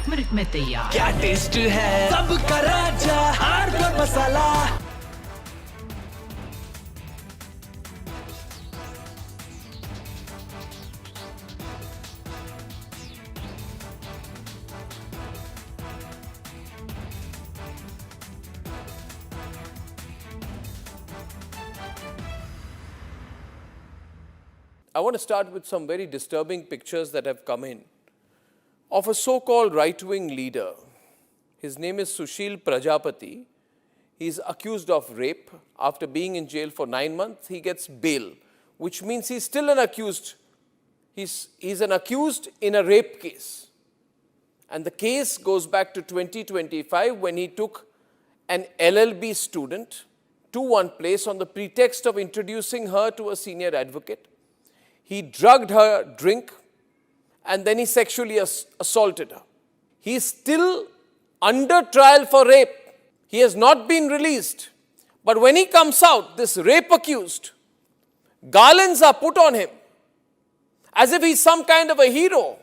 Minute में तैयार। क्या टेस्ट है सबका राजा आर्नब मसाला। I want to start with some very disturbing pictures that have come in of a so-called right-wing leader. His name is Sushil Prajapati. He's accused of rape. After being in jail for 9 months, he gets bail, which means he's still an accused. He's an accused in a rape case. And the case goes back to 2025 when he took an LLB student to one place on the pretext of introducing her to a senior advocate. He drugged her drink and then he sexually assaulted her. He is still under trial for rape. He has not been released. But when he comes out, this rape accused, garlands are put on him as if he's some kind of a hero,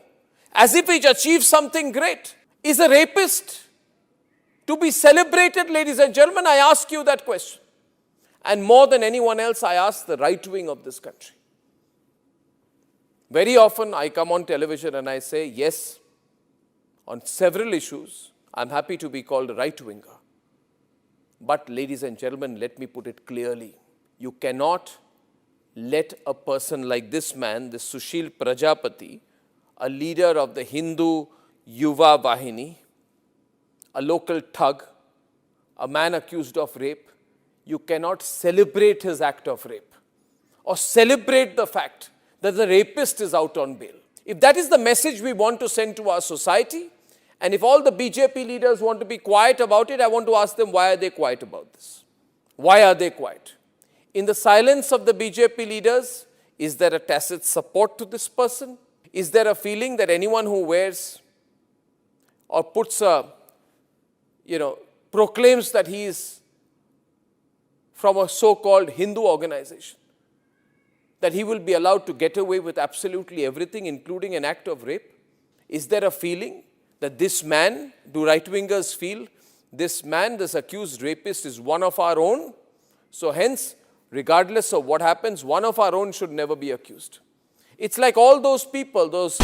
as if he's achieved something great. Is a rapist to be celebrated, ladies and gentlemen? I ask you that question. And more than anyone else, I ask the right wing of this country. Very often I come on television and I say, yes, on several issues, I'm happy to be called a right-winger. But ladies and gentlemen, let me put it clearly. You cannot let a person like this man, this Sushil Prajapati, a leader of the Hindu Yuva Vahini, a local thug, a man accused of rape, you cannot celebrate his act of rape or celebrate the fact that the rapist is out on bail. If that is the message we want to send to our society, and if all the BJP leaders want to be quiet about it, I want to ask them, why are they quiet about this? Why are they quiet? In the silence of the BJP leaders, is there a tacit support to this person? Is there a feeling that anyone who wears or puts a, proclaims that he is from a so-called Hindu organization, that he will be allowed to get away with absolutely everything, including an act of rape? Is there a feeling that this man, do right-wingers feel, this man, this accused rapist is one of our own? So hence, regardless of what happens, one of our own should never be accused. It's like all those people, those...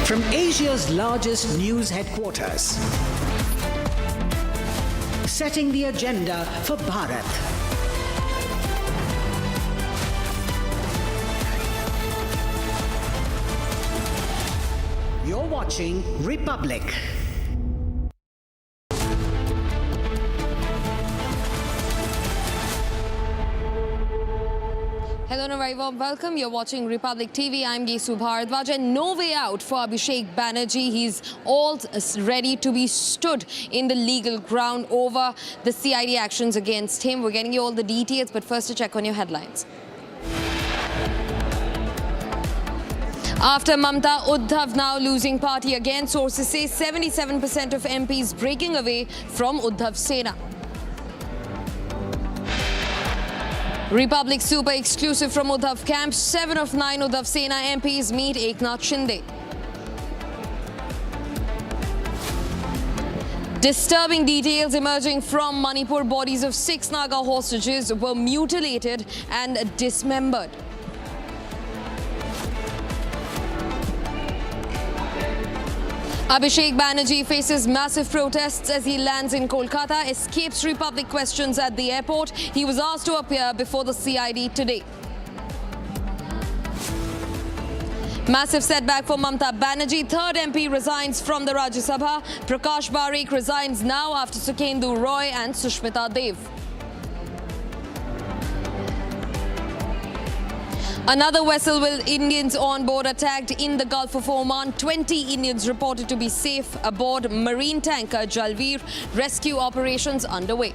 From Asia's largest news headquarters, setting the agenda for Bharat. You're watching Republic. Hello and a very warm welcome. You're watching Republic TV. I'm Gesu Bharadwaj, and no way out for Abhishek Banerjee. He's all ready to be stood in the legal ground over the CID actions against him. We're getting you all the details, but first to check on your headlines. After Mamata, Uddhav now losing party again. Sources say 77% of MPs breaking away from Uddhav Sena. Republic super exclusive from Uddhav camp. 7 of 9 Uddhav Sena MPs meet Eknath Shinde. Disturbing details emerging from Manipur. Bodies of 6 Naga hostages were mutilated and dismembered. Abhishek Banerjee faces massive protests as he lands in Kolkata, escapes Republic questions at the airport. He was asked to appear before the CID today. Massive setback for Mamata Banerjee. 3rd MP resigns from the Rajya Sabha. Prakash Barekh resigns now after Sukhendu Roy and Sushmita Dev. Another vessel with Indians on board attacked in the Gulf of Oman. 20 Indians reported to be safe aboard marine tanker Jalveer. Rescue operations underway.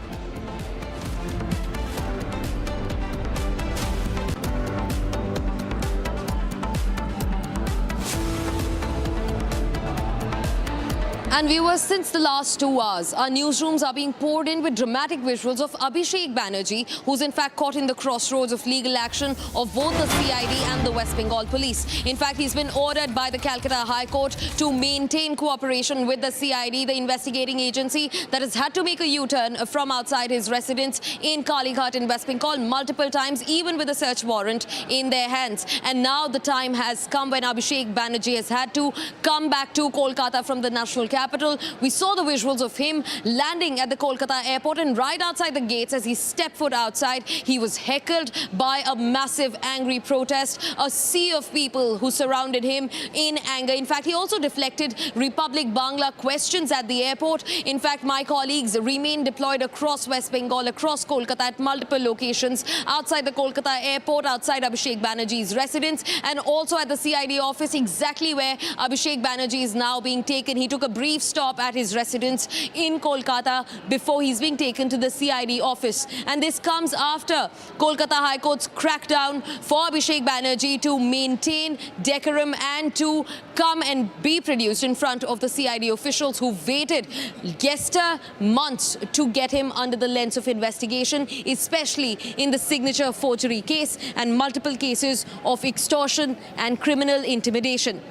And viewers, since the last 2 hours, our newsrooms are being poured in with dramatic visuals of Abhishek Banerjee, who's in fact caught in the crossroads of legal action of both the CID and the West Bengal police. In fact, he's been ordered by the Calcutta High Court to maintain cooperation with the CID, the investigating agency that has had to make a U-turn from outside his residence in Kalighat in West Bengal multiple times, even with a search warrant in their hands. And now the time has come when Abhishek Banerjee has had to come back to Kolkata from the national capital. We saw the visuals of him landing at the Kolkata airport, and right outside the gates, as he stepped foot outside, he was heckled by a massive angry protest, a sea of people who surrounded him in anger. In fact, he also deflected Republic Bangla questions at the airport. In fact, my colleagues remain deployed across West Bengal, across Kolkata at multiple locations, outside the Kolkata airport, outside Abhishek Banerjee's residence, and also at the CID office, exactly where Abhishek Banerjee is now being taken. He took a brief stop at his residence in Kolkata before he's being taken to the CID office. And this comes after Kolkata High Court's crackdown for Abhishek Banerjee to maintain decorum and to come and be produced in front of the CID officials who waited months to get him under the lens of investigation, especially in the signature forgery case and multiple cases of extortion and criminal intimidation.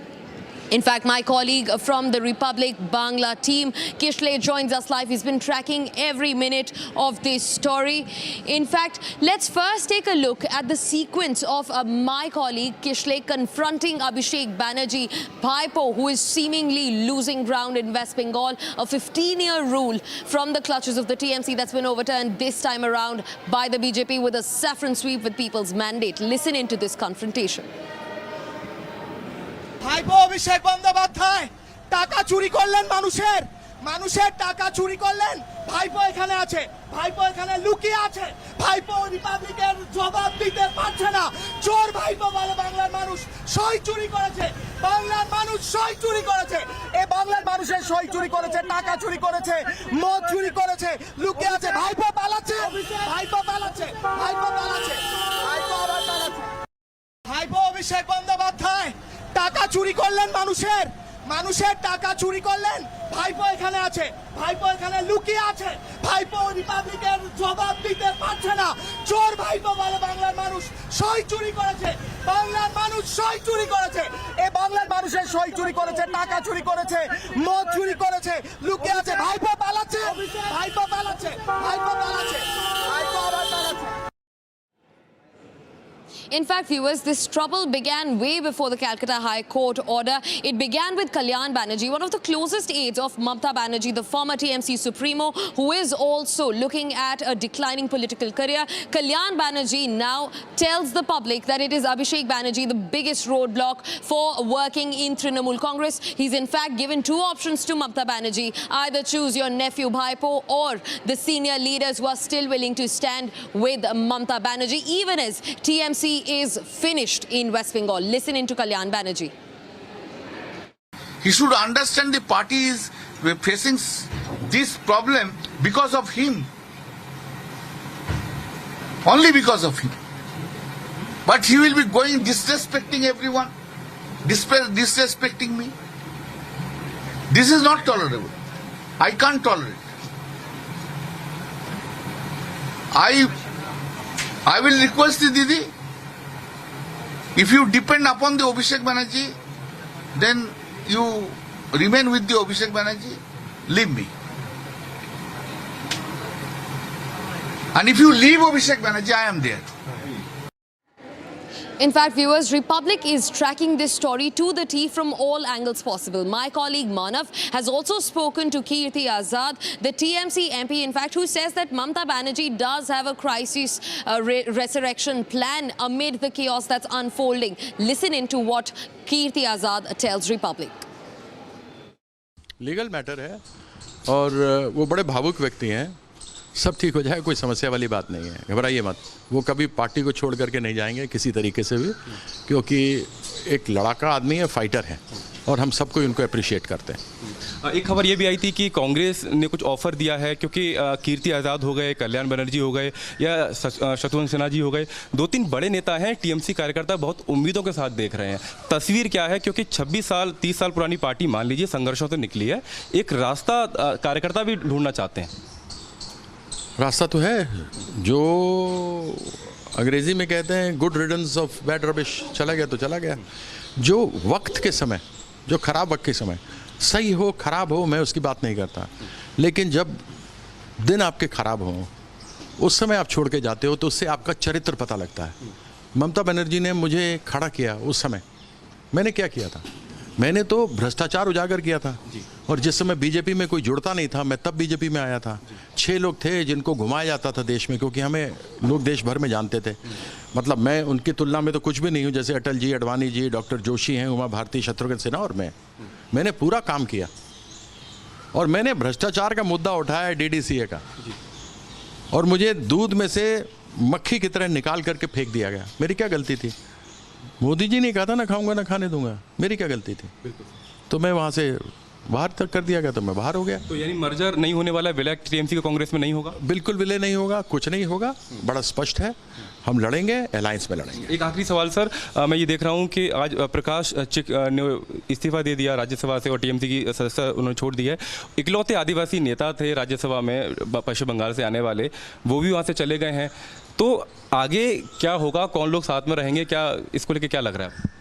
In fact, my colleague from the Republic Bangla team, Kishle, joins us live. He's been tracking every minute of this story. In fact, let's first take a look at the sequence of my colleague Kishle confronting Abhishek Banerjee Bhaipo, who is seemingly losing ground in West Bengal. A 15-year rule from the clutches of the TMC that's been overturned this time around by the BJP with a saffron sweep with people's mandate. Listen into this confrontation. ভাইপো অভিষেক বন্দ্যোপাধ্যায় টাকা চুরি করলেন মানুষের টাকা চুরি করলেন। ভাইপো এখানে আছে, ভাইপো এখানে লুকিয়ে আছে, ভাইপো রিপাবলিকের জবাব দিতে পারছে না। চোর ভাইপো বলে বাংলার মানুষ সই চুরি করেছে, বাংলার মানুষ সই চুরি করেছে, এই বাংলার মানুষের সই চুরি করেছে, টাকা চুরি করেছে, মদ চুরি করেছে, লুকিয়ে আছে। ভাইপো পালাচ্ছে, ভাইপো পালাচ্ছে, ভাইপো পালাচ্ছে, ভাইপো আবার পালাচ্ছে। ভাইপো অভিষেক বন্দ্যোপাধ্যায় টাকা চুরি করলেন মানুষের টাকা চুরি করলেন। ভাইপো এখানে আছে, ভাইপো এখানে লুকিয়ে আছে, ভাইপো রিপাবলিকের জবাব দিতে পারছে না। চোর ভাইপো বলে বাংলার মানুষ সই চুরি করেছে, বাংলার মানুষ সই চুরি করেছে, এই বাংলার মানুষের সই চুরি করেছে, টাকা চুরি করেছে, মদ চুরি করেছে, লুকিয়ে আছে। ভাইপো পালাচ্ছে, ভাইপো পালাচ্ছে, ভাইপো পালাচ্ছে, ভাইপো আবার পালাচ্ছে। In fact, viewers, this trouble began way before the Calcutta High Court order. It began with Kalyan Banerjee, one of the closest aides of Mamata Banerjee, the former TMC Supremo, who is also looking at a declining political career. Kalyan Banerjee now tells the public that it is Abhishek Banerjee, the biggest roadblock for working in Trinamool Congress. He's in fact given 2 options to Mamata Banerjee: either choose your nephew Bhaipo or the senior leaders who are still willing to stand with Mamata Banerjee, even as TMC is finished in West Bengal. Listen into Kalyan Banerjee. He should understand the party is facing this problem because of him. Only because of him. But he will be going disrespecting everyone, disrespecting me. This is not tolerable. I can't tolerate. I will request the Didi, if you depend upon the Abhishek Banerjee, then you remain with the Abhishek Banerjee, leave me. And if you leave Abhishek Banerjee, I am there. In fact, viewers, Republic is tracking this story to the T from all angles possible. My colleague Manav has also spoken to Kirti Azad, the TMC MP, in fact, who says that Mamata Banerjee does have a crisis resurrection plan amid the chaos that's unfolding. Listen into what Kirti Azad tells Republic. Legal matter है और वो बड़े भावुक व्यक्ति हैं। सब ठीक हो जाए, कोई समस्या वाली बात नहीं है, घबराइए मत। वो कभी पार्टी को छोड़ करके नहीं जाएंगे किसी तरीके से भी, क्योंकि एक लड़ाका आदमी है, फाइटर है। और हम सबको उनको अप्रिशिएट करते हैं। एक खबर ये भी आई थी कि कांग्रेस ने कुछ ऑफर दिया है, क्योंकि कीर्ति आज़ाद हो गए, कल्याण बनर्जी हो गए या शत्रुघ्न सिन्हा जी हो गए, 2-3 बड़े नेता हैं, टीएमसी कार्यकर्ता बहुत उम्मीदों के साथ देख रहे हैं। तस्वीर क्या है, क्योंकि 26 साल 30 साल पुरानी पार्टी मान लीजिए संघर्षों से निकली है, एक रास्ता कार्यकर्ता भी ढूंढना चाहते हैं। रास्ता तो है, जो अंग्रेजी में कहते हैं गुड रिडन्स ऑफ बैड रबिश, चला गया तो चला गया। जो वक्त के समय, जो खराब वक्त के समय, सही हो खराब हो मैं उसकी बात नहीं करता, लेकिन जब दिन आपके खराब हों उस समय आप छोड़ के जाते हो तो उससे आपका चरित्र पता लगता है। ममता बनर्जी ने मुझे खड़ा किया उस समय, मैंने क्या किया था? मैंने तो भ्रष्टाचार उजागर किया था, और जिस समय बीजेपी में कोई जुड़ता नहीं था मैं तब बीजेपी में आया था। 6 लोग थे जिनको घुमाया जाता था देश में, क्योंकि हमें लोग देश भर में जानते थे। मतलब मैं उनकी तुलना में तो कुछ भी नहीं हूँ, जैसे अटल जी, अडवाणी जी, डॉक्टर जोशी हैं, उमा भारती, शत्रुघ्न सिन्हा, और मैंने पूरा काम किया। और मैंने भ्रष्टाचार का मुद्दा उठाया डीडीसीए का, और मुझे दूध में से मक्खी की तरह निकाल करके फेंक दिया गया। मेरी क्या गलती थी? मोदी जी ने कहा था ना खाऊंगा ना खाने दूंगा, मेरी क्या गलती थी? तो मैं वहाँ से बाहर तक कर दिया गया, तो मैं बाहर हो गया। तो यानी मर्जर नहीं होने वाला, विलय टीएमसी के कांग्रेस में नहीं होगा? बिल्कुल विलय नहीं होगा, कुछ नहीं होगा, बड़ा स्पष्ट है। हम लड़ेंगे, अलायंस में लड़ेंगे। एक आखिरी सवाल सर, मैं ये देख रहा हूँ कि आज प्रकाश चिक ने इस्तीफा दे दिया राज्यसभा से और टीएमसी की सदस्य उन्होंने छोड़ दी है। इकलौते आदिवासी नेता थे राज्यसभा में पश्चिम बंगाल से आने वाले, वो भी वहाँ से चले गए हैं। तो आगे क्या होगा, कौन लोग साथ में रहेंगे, क्या इसको लेके क्या लग रहा है?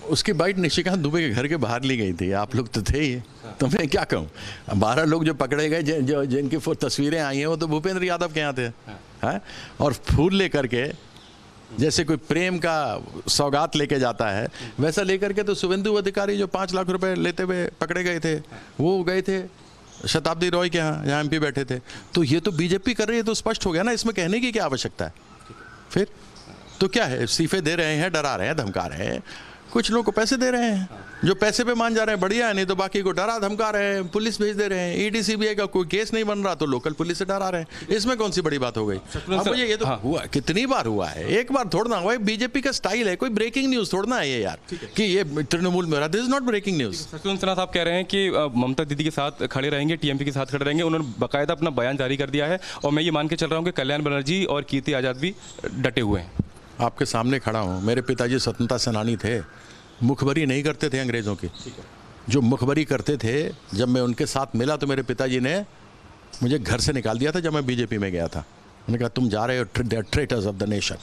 उसकी बाइट निशिकांत दुबे के घर के बाहर ली गई थी, आप लोग तो थे ही, तो मैं क्या कहूँ। 12 लोग जो पकड़े गए, जो जिनकी तस्वीरें आई हैं, वो तो भूपेंद्र यादव के यहाँ थे, हैं? और फूल लेकर के, जैसे कोई प्रेम का सौगात लेके जाता है, वैसा लेकर के तो शुभेंदु अधिकारी जो 5 लाख रुपए लेते हुए पकड़े गए थे, वो गए थे शताब्दी रॉय के यहाँ, जहाँ MP बैठे थे। तो ये तो बीजेपी कर रही है, तो स्पष्ट हो गया ना, इसमें कहने की क्या आवश्यकता है? फिर तो क्या है, इस्तीफे दे रहे हैं, डरा रहे हैं, धमका रहे हैं, कुछ लोग को पैसे दे रहे हैं, जो पैसे पे मान जा रहे हैं बढ़िया है, नहीं तो बाकी को डरा धमका रहे हैं, पुलिस भेज दे रहे हैं। ED CBI का कोई केस नहीं बन रहा तो लोकल पुलिस से डरा रहे हैं, इसमें कौन सी बड़ी बात हो गई? अब मुझे ये तो हुआ, कितनी बार हुआ है, एक बार थोड़ा ना हुआ है। बीजेपी का स्टाइल है, कोई ब्रेकिंग न्यूज थोड़ा ना है ये यार, कि ये तृणमूल में रहा, this is not breaking news. Shatrughan Sinha साहब कह रहे हैं कि ममता दीदी के साथ खड़े रहेंगे, टीएमसी के साथ खड़े रहेंगे। उन्होंने बाकायदा अपना बयान जारी कर दिया है, और मैं ये मान के चल रहा हूँ कि कल्याण बनर्जी और कीर्ति आज़ाद भी डटे हुए हैं। आपके सामने खड़ा हूँ, मेरे पिताजी स्वतंत्रता सेनानी थे, मुखबरी नहीं करते थे अंग्रेज़ों की। जो मुखबरी करते थे, जब मैं उनके साथ मिला तो मेरे पिताजी ने मुझे घर से निकाल दिया था जब मैं बीजेपी में गया था। उन्होंने कहा तुम जा रहे हो, ट्रेटर्स ऑफ द नेशन।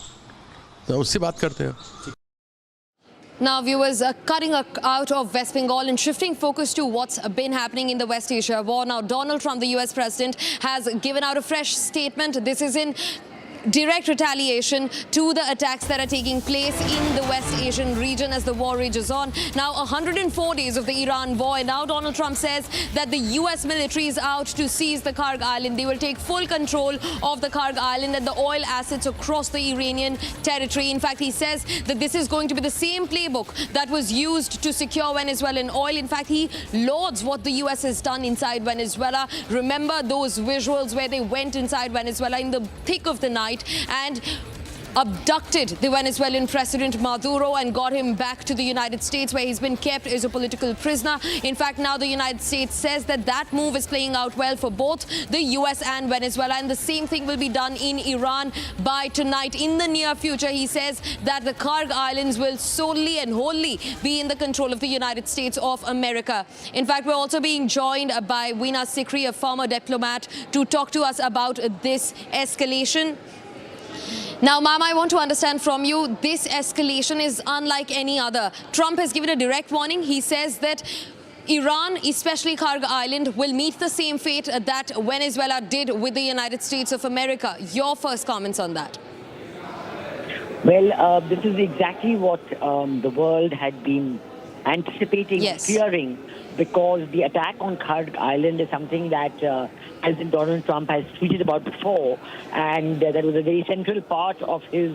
तो उससे बात करते हो। Now, viewers, cutting out of West Bengal and shifting focus to what's been happening in the West Asia war. Now, Donald Trump, the US president, has given out a fresh statement. This is in direct retaliation to the attacks that are taking place in the West Asian region as the war rages on. Now, 104 days of the Iran war, and now Donald Trump says that the US military is out to seize the Karg Island. They will take full control of the Karg Island and the oil assets across the Iranian territory. In fact, he says that this is going to be the same playbook that was used to secure Venezuelan oil. In fact, he lauds what the US has done inside Venezuela. Remember those visuals where they went inside Venezuela in the thick of the night and abducted the Venezuelan President Maduro and got him back to the United States, where he's been kept as a political prisoner. In fact, now the United States says that that move is playing out well for both the US and Venezuela, and the same thing will be done in Iran by tonight. In the near future, he says that the Karg Islands will solely and wholly be in the control of the United States of America. In fact, we're also being joined by Veena Sikri, a former diplomat, to talk to us about this escalation. Now, Mama, I want to understand from you, this escalation is unlike any other. Trump has given a direct warning. He says that Iran, especially Karg Island, will meet the same fate that Venezuela did with the United States of America. Your first comments on that? Well, this is exactly what the world had been anticipating, fearing, because the attack on Karg Island is something that President Donald Trump has tweeted about before, and that was a very central part of his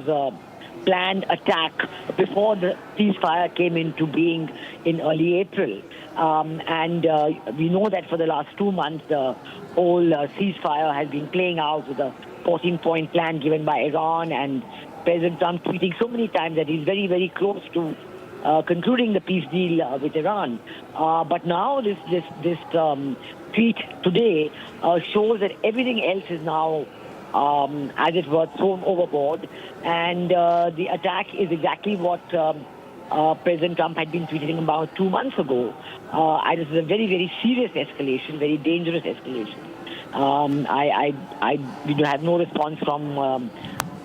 planned attack before the ceasefire came into being in early April. And we know that for the last 2 months, the whole ceasefire has been playing out with a 14-point plan given by Iran, and President Trump tweeting so many times that he's very, very close to concluding the peace deal with Iran. But now this tweet today shows that everything else is now, as it were, thrown overboard, and the attack is exactly what President Trump had been tweeting about 2 months ago. And this is a very, very serious escalation, very dangerous escalation. We have no response from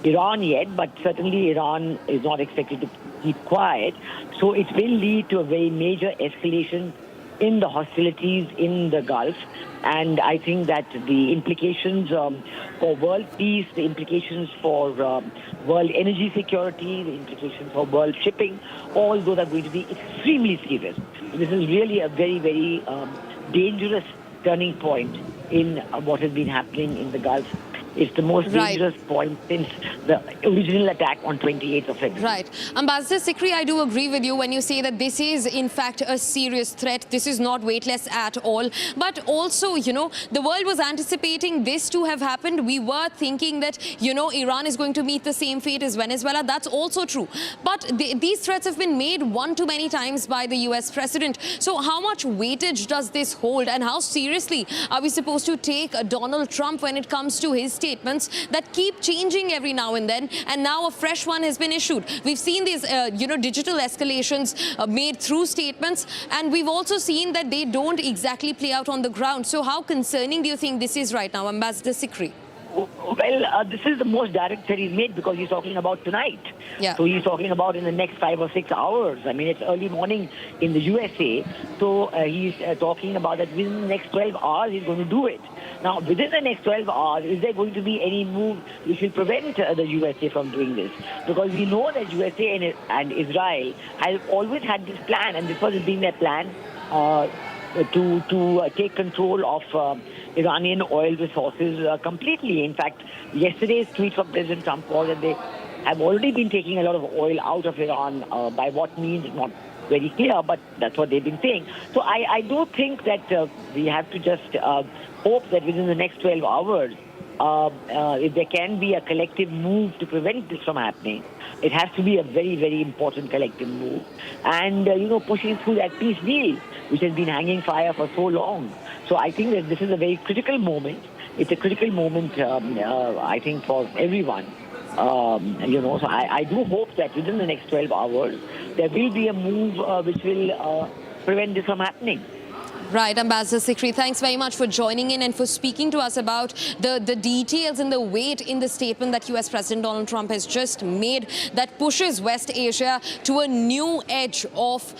Iran yet, but certainly Iran is not expected to keep quiet. So it will lead to a very major escalation in the hostilities in the Gulf. And I think that the implications for world peace, the implications for world energy security, the implications for world shipping, all those are going to be extremely serious. This is really a very, very dangerous turning point in what has been happening in the Gulf. It's the most dangerous point since the original attack on 28th of February. Right. Ambassador Sikri, I do agree with you when you say that this is, in fact, a serious threat. This is not weightless at all. But also, you know, the world was anticipating this to have happened. We were thinking that, you know, Iran is going to meet the same fate as Venezuela. That's also true. But these threats have been made one too many times by the US president. So how much weightage does this hold, and how seriously are we supposed to take Donald Trump when it comes to his statements that keep changing every now and then, and now a fresh one has been issued? We've seen these, digital escalations made through statements, and we've also seen that they don't exactly play out on the ground. So how concerning do you think this is right now, Ambassador Sikri? Well, this is the most direct threat he's made because he's talking about tonight. Yeah. So he's talking about in the next 5 or 6 hours. I mean, it's early morning in the USA. So he's talking about that within the next 12 hours he's going to do it. Now, within the next 12 hours, is there going to be any move which will prevent the USA from doing this? Because we know that USA and Israel have always had this plan, and this was being their plan to take control of Iranian oil resources completely. In fact, yesterday's tweet from President Trump was that they have already been taking a lot of oil out of Iran. By what means, not very clear, but that's what they've been saying. So I do think that we have to just hope that within the next 12 hours, if there can be a collective move to prevent this from happening, it has to be a very, very important collective move. And, pushing through that peace deal, which has been hanging fire for so long. So I think that this is a very critical moment. It's a critical moment, I think, for everyone. So I do hope that within the next 12 hours, there will be a move which will prevent this from happening. Right, Ambassador Sikri, thanks very much for joining in and for speaking to us about the details and the weight in the statement that US President Donald Trump has just made that pushes West Asia to a new edge of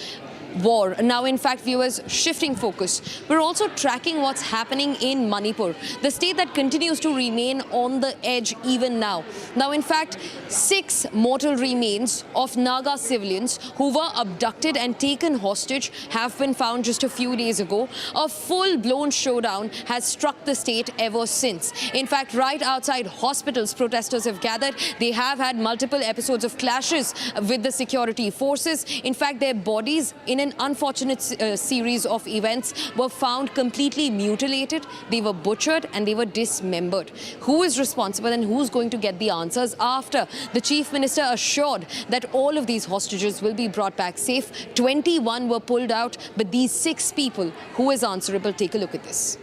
war. Now, in fact, viewers, shifting focus, we're also tracking what's happening in Manipur, the state that continues to remain on the edge even now. Now, in fact, 6 mortal remains of Naga civilians who were abducted and taken hostage have been found just a few days ago. A full-blown showdown has struck the state ever since. In fact, right outside hospitals, protesters have gathered. They have had multiple episodes of clashes with the security forces. In fact, their bodies, in an unfortunate series of events, were found completely mutilated. They were butchered and they were dismembered. Who is responsible and who's going to get the answers after the chief minister assured that all of these hostages will be brought back safe? 21 were pulled out, but these 6 people, who is answerable? Take a look at this.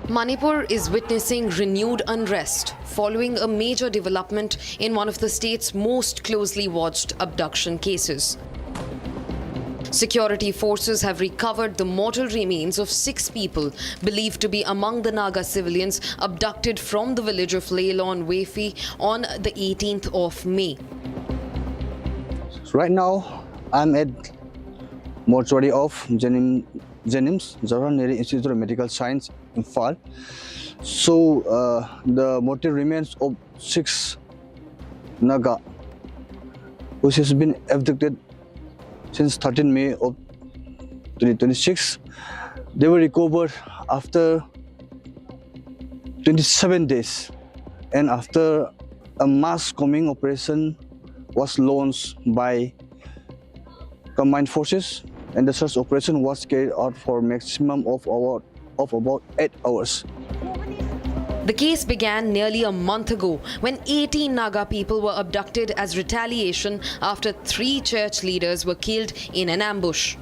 Manipur is witnessing renewed unrest following a major development in one of the state's most closely watched abduction cases. Security forces have recovered the mortal remains of 6 people believed to be among the Naga civilians abducted from the village of Leilon Wefi on the 18th of May. Right now, I'm at mortuary of Jennings Jawaharlal Institute of Medical Science in Fall. So the mortal remains of 6 Naga, which has been abducted since 13 May of 2026. They were recovered after 27 days, and after a mass combing operation was launched by combined forces, and the search operation was carried out for maximum of about of about 8 hours. The case began nearly a month ago when 18 Naga people were abducted as retaliation after 3 church leaders were killed in an ambush.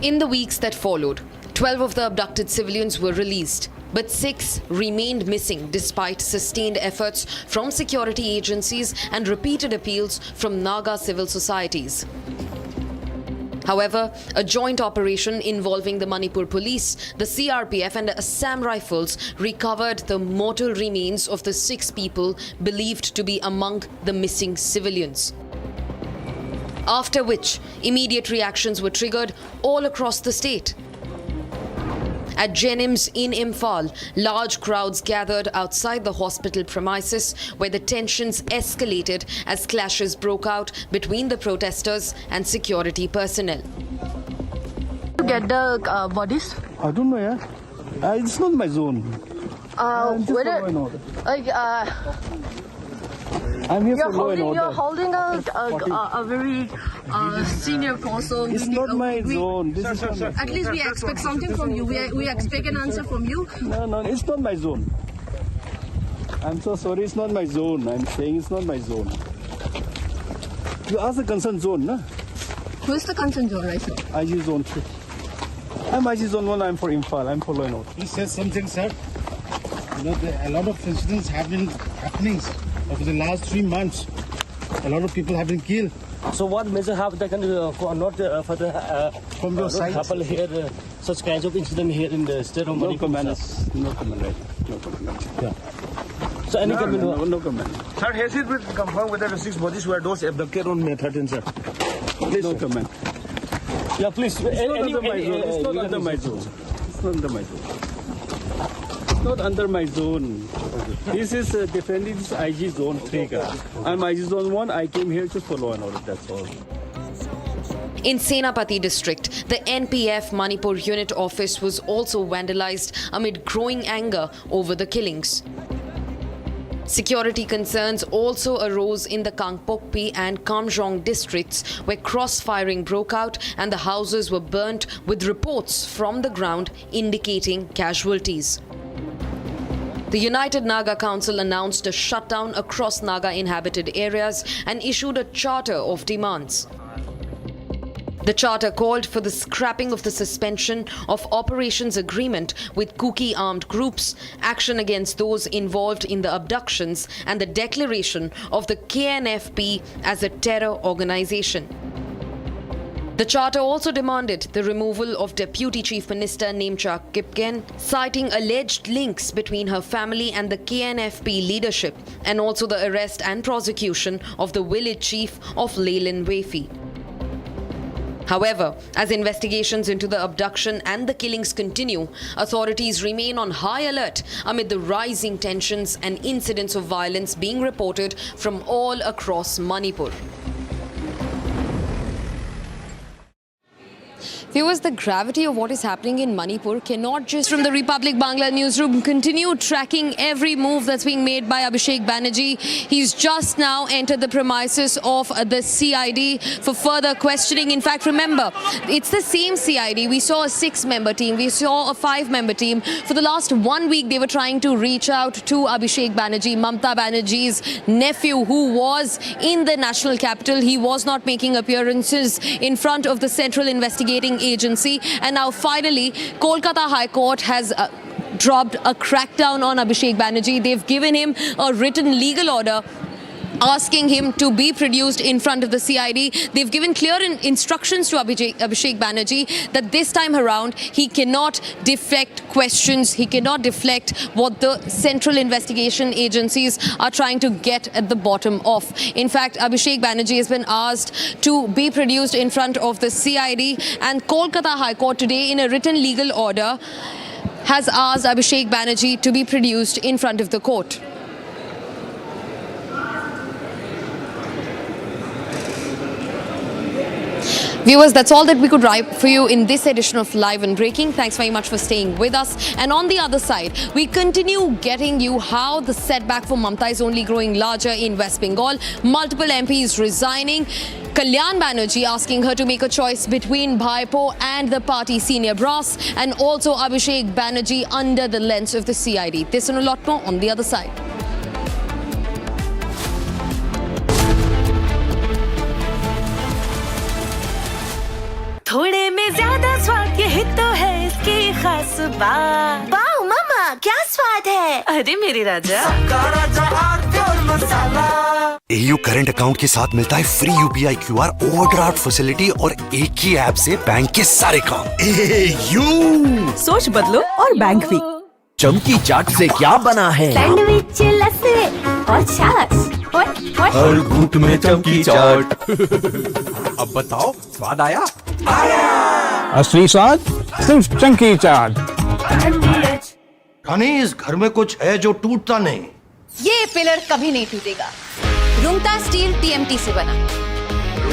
In the weeks that followed, 12 of the abducted civilians were released, but 6 remained missing despite sustained efforts from security agencies and repeated appeals from Naga civil societies. However, a joint operation involving the Manipur police, the CRPF and Assam Rifles recovered the mortal remains of the 6 people believed to be among the missing civilians. After which, immediate reactions were triggered all across the state. At Jenims in Imphal, large crowds gathered outside the hospital premises where the tensions escalated as clashes broke out between the protesters and security personnel. Get the bodies? I don't know, yeah. It's not my zone. I'm here for law and order. You're holding a very senior post. So it's not my zone. This is not at least we expect something from you. We expect an answer from you. No, it's not my zone. I'm so sorry, it's not my zone. I'm saying it's not my zone. You ask the concerned zone, no? Who is the concerned zone right now? IG zone 3. I'm IG zone 1, I'm for Imphal, I'm for law and order. He says something, sir. You know, a lot of incidents have been happening over the last 3 months. A lot of people have been killed. So what measures have taken for not for the from your side happen here such kinds of incident here in the state of Manipur? No comment, right? No comment. Yeah. So any comment? No comment. Sir, has it been confirmed whether the 6 bodies were those abducted on May 13, sir? Please no comment. Yeah, please. It's not under my zone. It's not under my zone. It's not under my zone. This is defending this IG zone 3. I'm IG zone 1. I came here to follow and order. That's all. In Senapati district, the NPF Manipur unit office was also vandalized amid growing anger over the killings. Security concerns also arose in the Kangpokpi and Kamjong districts where cross-firing broke out and the houses were burnt with reports from the ground indicating casualties. The United Naga Council announced a shutdown across Naga-inhabited areas and issued a charter of demands. The charter called for the scrapping of the suspension of operations agreement with Kuki armed groups, action against those involved in the abductions, and the declaration of the KNFP as a terror organization. The charter also demanded the removal of Deputy Chief Minister Nemcha Kipgen, citing alleged links between her family and the KNFP leadership, and also the arrest and prosecution of the village chief of Leyland Wefi. However, as investigations into the abduction and the killings continue, authorities remain on high alert amid the rising tensions and incidents of violence being reported from all across Manipur. Viewers, the gravity of what is happening in Manipur cannot just from the Republic Bangla newsroom continue tracking every move that's being made by Abhishek Banerjee. He's just now entered the premises of the CID for further questioning. In fact, remember, it's the same CID. We saw a 6-member team. We saw a 5-member team. For the last 1 week, they were trying to reach out to Abhishek Banerjee, Mamata Banerjee's nephew, who was in the national capital. He was not making appearances in front of the Central Investigating Agency, and now finally Kolkata High Court has dropped a crackdown on Abhishek Banerjee. They've given him a written legal order asking him to be produced in front of the CID. They've given clear instructions to Abhishek Banerjee that this time around he cannot deflect questions, he cannot deflect what the central investigation agencies are trying to get at the bottom of. In fact, Abhishek Banerjee has been asked to be produced in front of the CID, and Kolkata High Court today in a written legal order has asked Abhishek Banerjee to be produced in front of the court. Viewers, that's all that we could write for you in this edition of Live and Breaking. Thanks very much for staying with us. And on the other side, we continue getting you how the setback for Mamata is only growing larger in West Bengal. Multiple MPs resigning. Kalyan Banerjee asking her to make a choice between Bhaipo and the party senior brass. And also Abhishek Banerjee under the lens of the CID. This and a lot more on the other side. थोड़े में ज्यादा स्वाद यही तो है इसकी खास बात। वाओ मामा, क्या स्वाद है? अरे मेरे राजा, AU करंट अकाउंट के साथ मिलता है free UPI QR overdraft facility और एक ही ऐप से बैंक के सारे काम। AU सोच बदलो और बैंक भी। चमकी चाट से क्या बना है? सैंडविच, लस्सी और छाछ। हर घूंट में चमकी चाट। अब बताओ, स्वाद आया? असली स्वाद सिर्फ चमकी चाट। रानी, इस घर में कुछ है जो टूटता नहीं। ये पिलर कभी नहीं टूटेगा। रुंगटा स्टील TMT से बना।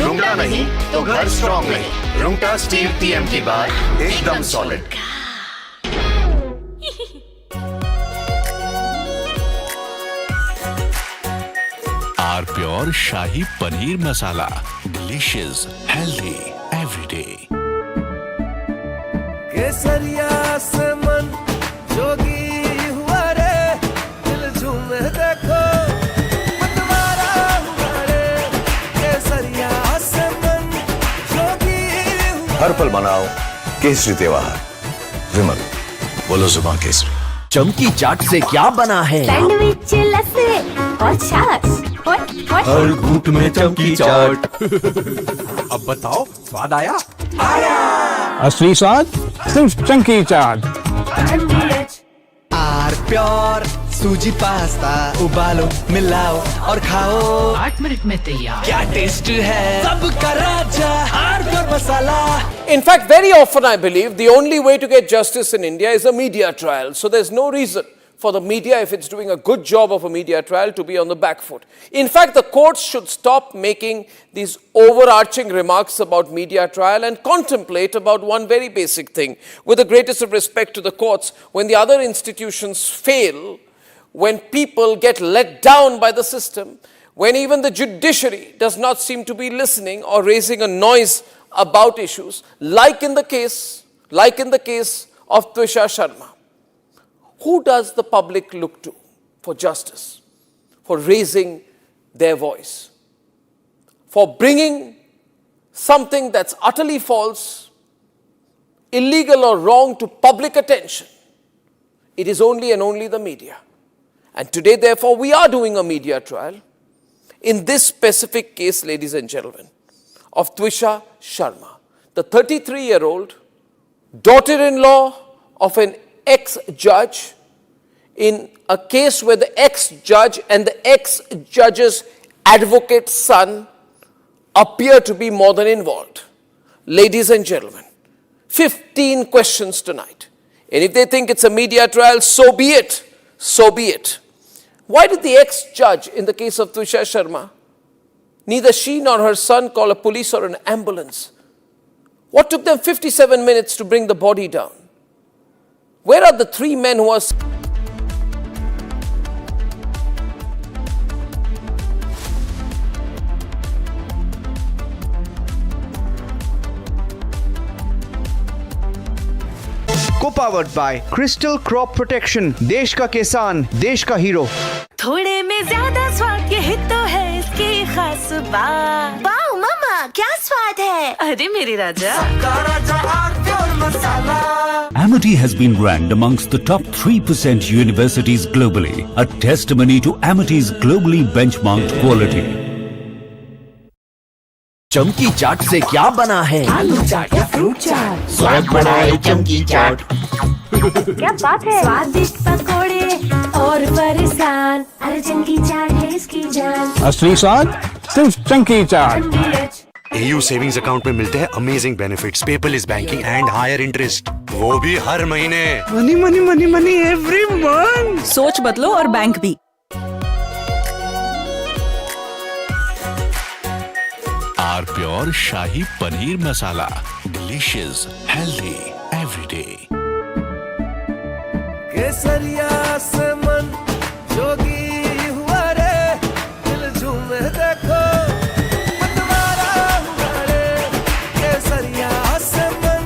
रुंगटा नहीं तो घर स्ट्रॉन्ग नहीं। रुंगटा स्टील TMT बार एकदम solid. R pure shahi paneer masala, delicious, healthy everyday. केसरिया से मन जोगी हुआ रे, दिल झूमे देखो मतवारा हुआ रे। केसरिया से मन जोगी हुआ। हर पल मनाओ केसरी त्योहार। विमल, बोलो जुबान केसरी। चमकी चाट से क्या बना है? सैंडविच, लस्सी और छाछ। हर घूंट में चमकी चाट। अब बताओ, स्वाद आया? असली स्वाद सिर्फ चमकी चाट। आर प्योर सूजी पास्ता, उबालो, मिलाओ और खाओ। 8 मिनट में तैयार। क्या टेस्ट है सबका राजा, R pure masala. In fact, very often I believe the only way to get justice in India is a media trial. So there's no reason for the media, if it's doing a good job of a media trial, to be on the back foot. In fact, the courts should stop making these overarching remarks about media trial and contemplate about one very basic thing. With the greatest of respect to the courts, when the other institutions fail, when people get let down by the system, when even the judiciary does not seem to be listening or raising a noise about issues, like in the case of Twisha Sharma, who does the public look to for justice, for raising their voice, for bringing something that's utterly false, illegal or wrong to public attention? It is only and only the media. And today, therefore, we are doing a media trial in this specific case, ladies and gentlemen, of Twisha Sharma, the 33-year-old daughter-in-law of an ex-judge, in a case where the ex-judge and the ex-judge's advocate's son appear to be more than involved. Ladies and gentlemen, 15 questions tonight. And if they think it's a media trial, so be it. So be it. Why did the ex-judge in the case of Twisha Sharma, neither she nor her son call a police or an ambulance? What took them 57 minutes to bring the body down? Where are the 3 men who are... Co-powered by Crystal Crop Protection, देश का किसान, देश का hero. थोड़े में ज्यादा स्वाद यही तो है इसकी खास बात। वाओ मामा, क्या स्वाद है? अरे मेरे राजा, Amity has been ranked amongst the top 3% universities globally, a testimony to Amity's globally benchmarked quality. चमकी चाट से क्या बना है? आलू चाट या फ्रूट चाट। स्वाद बढ़ाए चमकी चाट। क्या बात है? स्वादिष्ट पकोड़े और फरसान, अरे चमकी चाट है इसकी जान। असली स्वाद सिर्फ चमकी चाट। AU सेविंग्स अकाउंट में मिलते हैं amazing benefits, paperless banking and higher interest, वो भी हर महीने। Money money money money every month. सोच बदलो और बैंक भी। R R pure shahi paneer masala, delicious, healthy everyday. केसरिया से मन जोगी हुआ रे, दिल झूमे देखो मतवारा हुआ रे। केसरिया से मन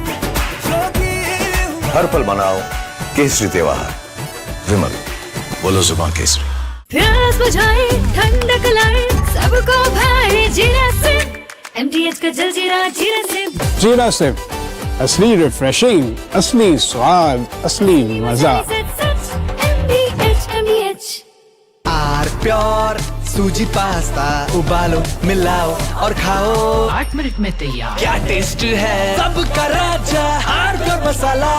जोगी हुआ। हर पल मनाओ केसरी त्योहार। विमल, बोलो जुबान केसरी। प्यास बुझाए ठंडक लाए सबको भाए जीरा से, MTH का जलजीरा जीरा से। जीरा से असली रिफ्रेशिंग, असली स्वाद, असली मजा। MTH आर प्योर सूजी पास्ता, उबालो मिलाओ और खाओ 8 मिनट में तैयार। क्या टेस्ट है सबका राजा R pure masala.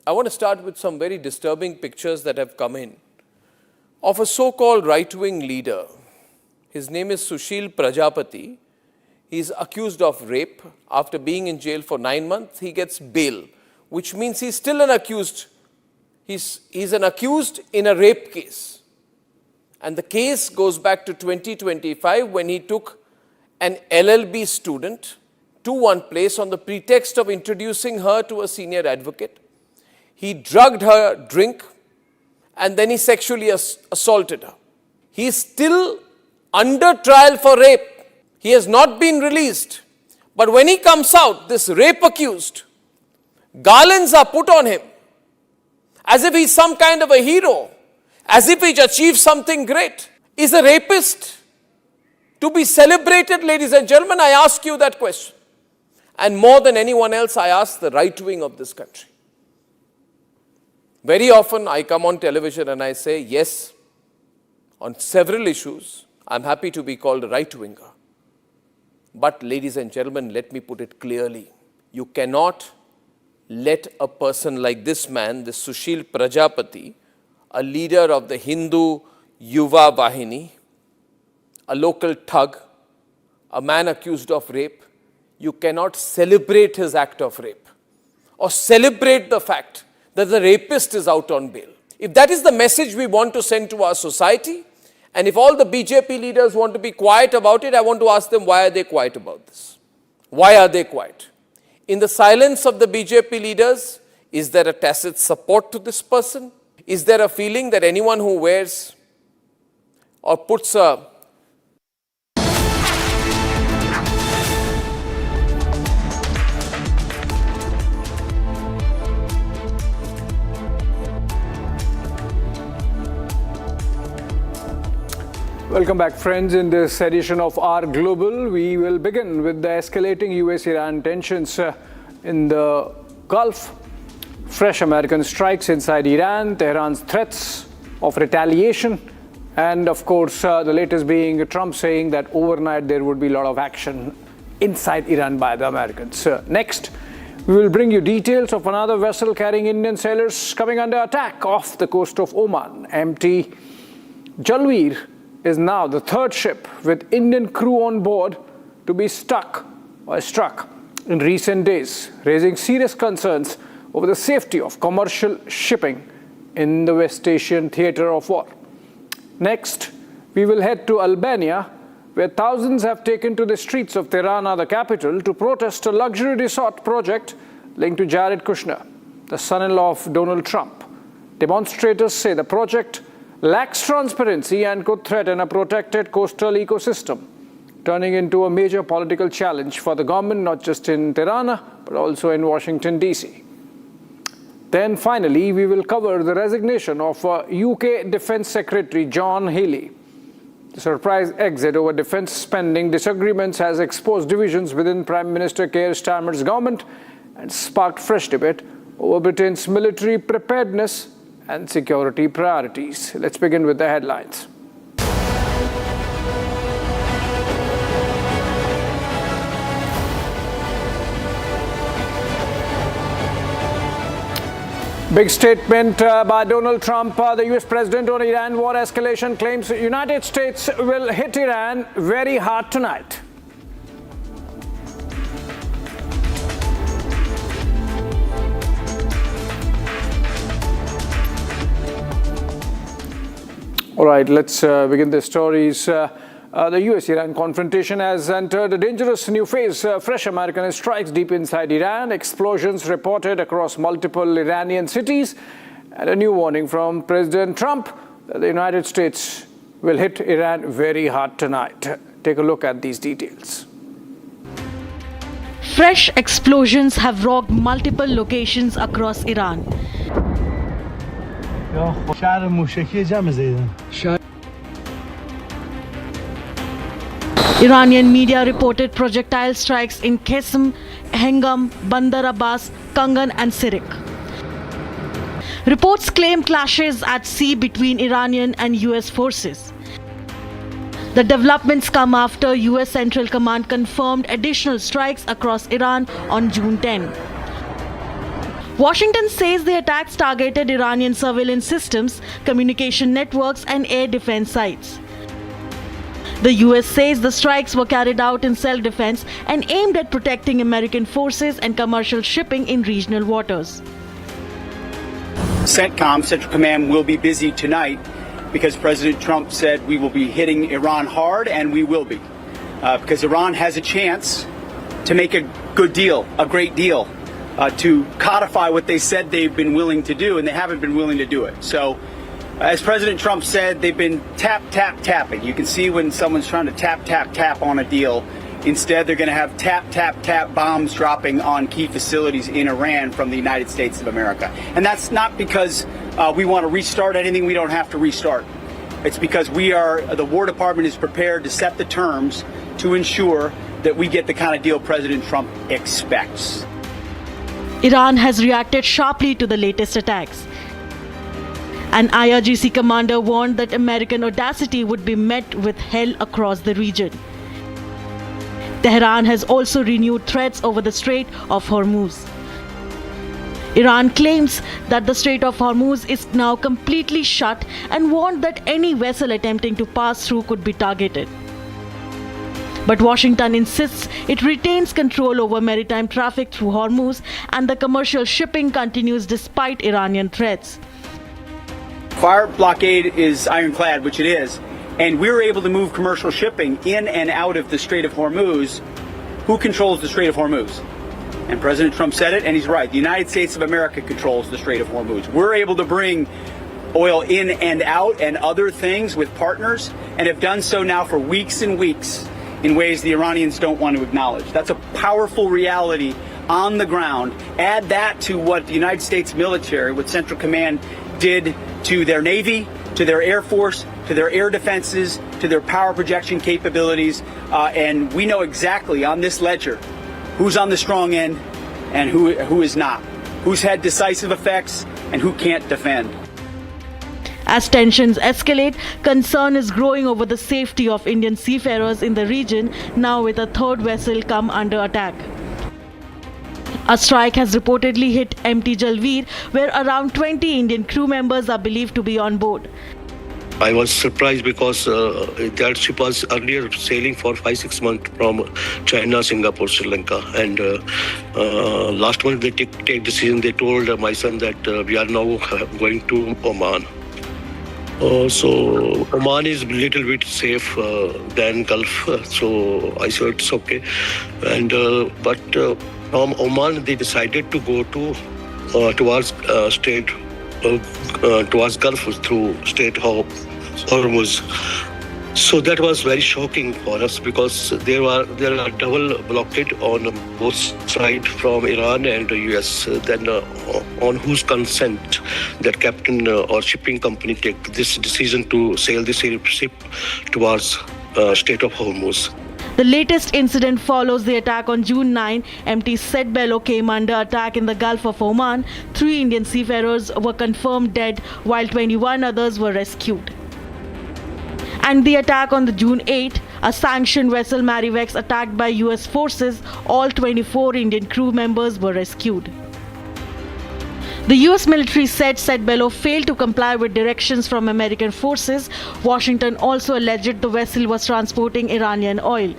I want to start with some very disturbing pictures that have come in of a so-called right-wing leader. His name is Sushil Prajapati. He is accused of rape. After being in jail for 9 months, he gets bail, which means he's still an accused. He's an accused in a rape case. And the case goes back to 2025 when he took an LLB student to one place on the pretext of introducing her to a senior advocate. He drugged her drink and then he sexually assaulted her. He is still under trial for rape. He has not been released. But when he comes out, this rape accused, garlands are put on him as if he's some kind of a hero, as if he's achieved something great. Is a rapist to be celebrated, ladies and gentlemen? I ask you that question. And more than anyone else, I ask the right wing of this country. Very often I come on television and I say, yes, on several issues, I'm happy to be called a right-winger. But ladies and gentlemen, let me put it clearly. You cannot let a person like this man, this Sushil Prajapati, a leader of the Hindu Yuva Vahini, a local thug, a man accused of rape, you cannot celebrate his act of rape or celebrate the fact that the rapist is out on bail. If that is the message we want to send to our society, and if all the BJP leaders want to be quiet about it, I want to ask them, why are they quiet about this? Why are they quiet? In the silence of the BJP leaders, is there a tacit support to this person? Is there a feeling that anyone who wears or puts a Welcome back, friends. In this edition of Our Global, we will begin with the escalating US-Iran tensions in the Gulf, fresh American strikes inside Iran, Tehran's threats of retaliation, and of course, the latest being Trump saying that overnight there would be a lot of action inside Iran by the Americans. Next, we will bring you details of another vessel carrying Indian sailors coming under attack off the coast of Oman. MT Jalweer is now the third ship with Indian crew on board to be struck in recent days, raising serious concerns over the safety of commercial shipping in the West Asian theatre of war. Next, we will head to Albania, where thousands have taken to the streets of Tirana, the capital, to protest a luxury resort project linked to Jared Kushner, the son-in-law of Donald Trump. Demonstrators say the project lacks transparency and could threaten a protected coastal ecosystem, turning into a major political challenge for the government, not just in Tirana, but also in Washington, D.C. Then finally, we will cover the resignation of UK Defence Secretary John Healey. The surprise exit over defence spending disagreements has exposed divisions within Prime Minister Keir Starmer's government and sparked fresh debate over Britain's military preparedness and security priorities. Let's begin with the headlines. Big statement by Donald Trump. The US president on Iran war escalation claims the United States will hit Iran very hard tonight. All right, let's begin the stories. The US-Iran confrontation has entered a dangerous new phase. Fresh American strikes deep inside Iran, explosions reported across multiple Iranian cities, and a new warning from President Trump that the United States will hit Iran very hard tonight. Take a look at these details. Fresh explosions have rocked multiple locations across Iran. Iranian media reported projectile strikes in Qeshm, Hengam, Bandar Abbas, Kangan and Sirik. Reports claim clashes at sea between Iranian and US forces. The developments come after US Central Command confirmed additional strikes across Iran on June 10. Washington says the attacks targeted Iranian surveillance systems, communication networks and air defense sites. The US says the strikes were carried out in self-defense and aimed at protecting American forces and commercial shipping in regional waters. CENTCOM, Central Command, will be busy tonight because President Trump said we will be hitting Iran hard, and we will be. Because Iran has a chance to make a good deal, a great deal, to codify what they said they've been willing to do, and they haven't been willing to do it. So, as President Trump said, they've been tapping. You can see when someone's trying to tap on a deal. Instead, they're going to have tap bombs dropping on key facilities in Iran from the United States of America. And that's not because we want to restart anything we don't have to restart. It's because the War Department is prepared to set the terms to ensure that we get the kind of deal President Trump expects. Iran has reacted sharply to the latest attacks. An IRGC commander warned that American audacity would be met with hell across the region. Tehran has also renewed threats over the Strait of Hormuz. Iran claims that the Strait of Hormuz is now completely shut and warned that any vessel attempting to pass through could be targeted. But Washington insists it retains control over maritime traffic through Hormuz and the commercial shipping continues despite Iranian threats. Fire blockade is ironclad, which it is, and we're able to move commercial shipping in and out of the Strait of Hormuz. Who controls the Strait of Hormuz? And President Trump said it, and he's right. The United States of America controls the Strait of Hormuz. We're able to bring oil in and out and other things with partners, and have done so now for weeks and weeks in ways the Iranians don't want to acknowledge. That's a powerful reality on the ground. Add that to what the United States military, what Central Command did to their Navy, to their Air Force, to their air defenses, to their power projection capabilities, and we know exactly on this ledger who's on the strong end and who is not, who's had decisive effects and who can't defend. As tensions escalate, concern is growing over the safety of Indian seafarers in the region, now with a third vessel come under attack. A strike has reportedly hit MT Jalveer, where around 20 Indian crew members are believed to be on board. I was surprised because that ship was earlier sailing for 5-6 months from China, Singapore, Sri Lanka. And last month they take decision. They told my son that we are now going to Oman. So Oman is a little bit safe than Gulf. So I said it's okay. And but from Oman they decided to go to towards towards Gulf through Strait of Hormuz. So that was very shocking for us because there are double blockade on both sides from Iran and the US. Then on whose consent that captain or shipping company take this decision to sail this ship towards Strait of Hormuz. The latest incident follows the attack on June 9. MT St. Bello came under attack in the Gulf of Oman. 3 Indian seafarers were confirmed dead while 21 others were rescued. And the attack on the June 8, a sanctioned vessel Marivex attacked by US forces, all 24 Indian crew members were rescued. The US military said SPLIT failed to comply with directions from American forces. Washington also alleged the vessel was transporting Iranian oil.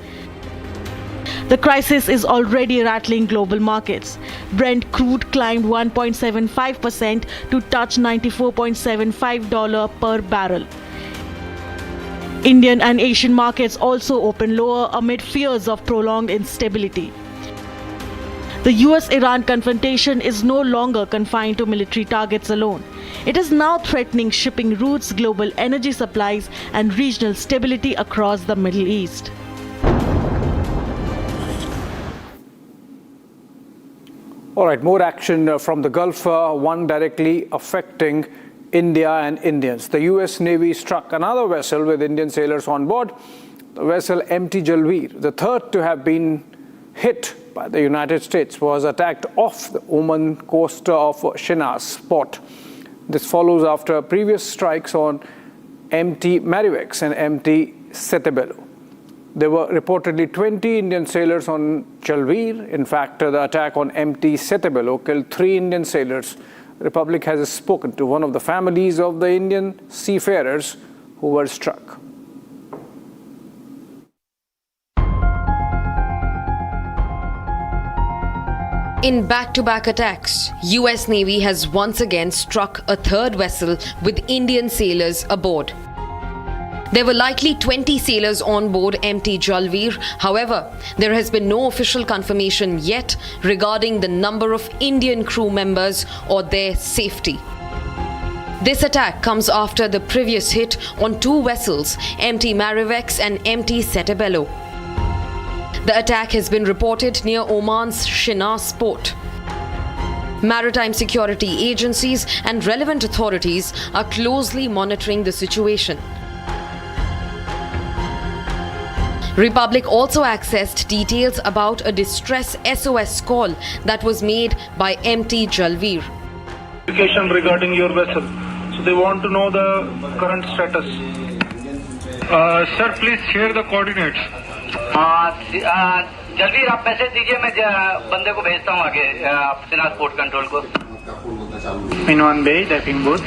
The crisis is already rattling global markets. Brent crude climbed 1.75% to touch $94.75 per barrel. Indian and Asian markets also opened lower amid fears of prolonged instability. The US-Iran confrontation is no longer confined to military targets alone. It is now threatening shipping routes, global energy supplies, and regional stability across the Middle East. All right, more action from the Gulf, one directly affecting India and Indians. The US Navy struck another vessel with Indian sailors on board, the vessel MT Jalveer, the third to have been hit by the United States, was attacked off the Oman coast of Shiraz port. This follows after previous strikes on MT Marivex and MT Setebello. There were reportedly 20 Indian sailors on Jalveer. In fact, the attack on MT Setebello killed 3 Indian sailors. The Republic has spoken to one of the families of the Indian seafarers who were struck. In back-to-back attacks, US Navy has once again struck a third vessel with Indian sailors aboard. There were likely 20 sailors on board MT Jalveer. However, there has been no official confirmation yet regarding the number of Indian crew members or their safety. This attack comes after the previous hit on 2 vessels, MT Marivex and MT Setebello. The attack has been reported near Oman's Shiraz port. Maritime security agencies and relevant authorities are closely monitoring the situation. Republic also accessed details about a distress SOS call that was made by MT Jalveer. Regarding your vessel, so they want to know the current status. Sir, please share the coordinates. जलवीर आप message दीजिए, मैं बंदे को भेजता हूँ आगे Siraj port control को. In one bay, diving boat.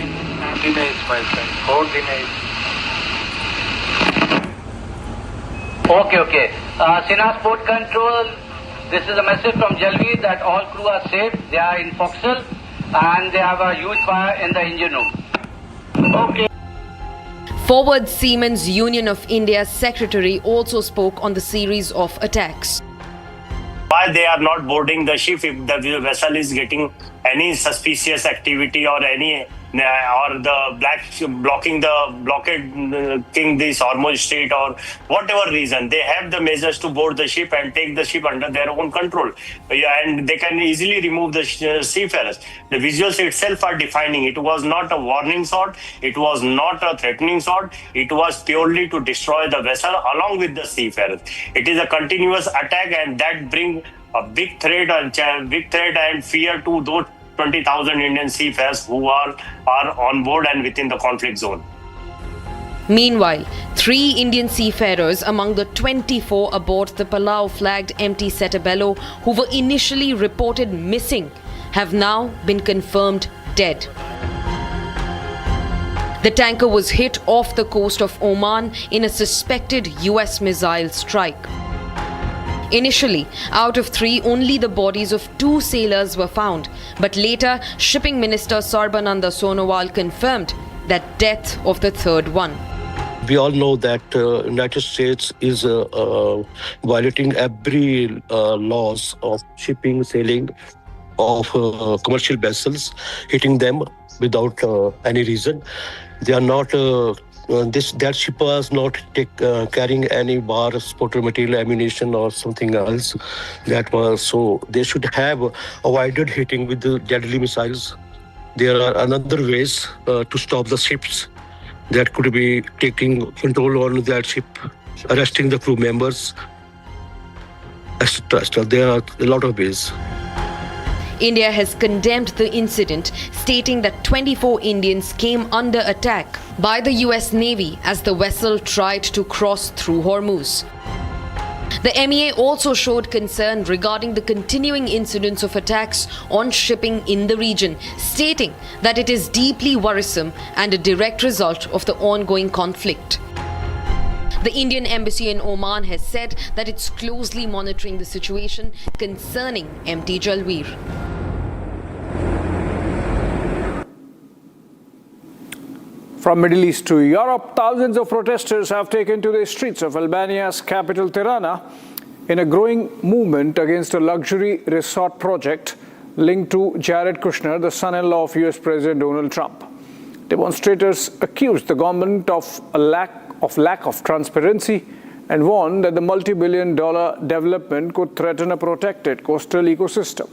Okay. Shiraz port control. This is a message from Jalveer that all crew are safe. They are in forecastle and they have a huge fire in the engine room. Okay. Forward Seamen's Union of India's secretary also spoke on the series of attacks. Why they are not boarding the ship if the vessel is getting any suspicious activity or any or the blocking the blockade this Hormuz Strait or whatever reason, they have the measures to board the ship and take the ship under their own control, and they can easily remove the seafarers. The visuals itself are defining. It was not a warning shot, it was not a threatening shot, it was purely to destroy the vessel along with the seafarers. It is a continuous attack, and that brings a big threat and fear to those 20,000 Indian seafarers who are on board and within the conflict zone. Meanwhile, 3 Indian seafarers among the 24 aboard the Palau-flagged MT Setebello who were initially reported missing have now been confirmed dead. The tanker was hit off the coast of Oman in a suspected US missile strike. Initially, out of 3, only the bodies of 2 sailors were found. But later, Shipping Minister Sarbananda Sonowal confirmed that death of the third one. We all know that United States is violating every laws of shipping, sailing of commercial vessels, hitting them without any reason. They are not. That ship was not carrying any bar, sport material, ammunition, or something else. That was so. They should have avoided hitting with the deadly missiles. There are another ways to stop the ships. That could be taking control on that ship, arresting the crew members, etc. There are a lot of ways. India has condemned the incident, stating that 24 Indians came under attack by the US Navy as the vessel tried to cross through Hormuz. The MEA also showed concern regarding the continuing incidents of attacks on shipping in the region, stating that it is deeply worrisome and a direct result of the ongoing conflict. The Indian Embassy in Oman has said that it's closely monitoring the situation concerning MT Jalweer. From Middle East to Europe, thousands of protesters have taken to the streets of Albania's capital Tirana in a growing movement against a luxury resort project linked to Jared Kushner, the son-in-law of US President Donald Trump. Demonstrators accused the government of a lack of transparency and warned that the multi-billion-dollar development could threaten a protected coastal ecosystem.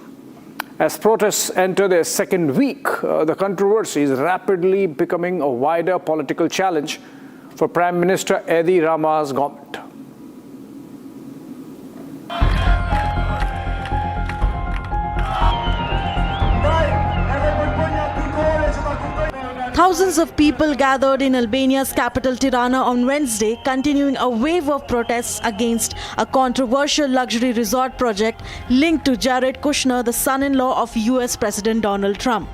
As protests enter their second week, the controversy is rapidly becoming a wider political challenge for Prime Minister Edi Rama's government. Thousands of people gathered in Albania's capital Tirana on Wednesday, continuing a wave of protests against a controversial luxury resort project linked to Jared Kushner, the son-in-law of US President Donald Trump.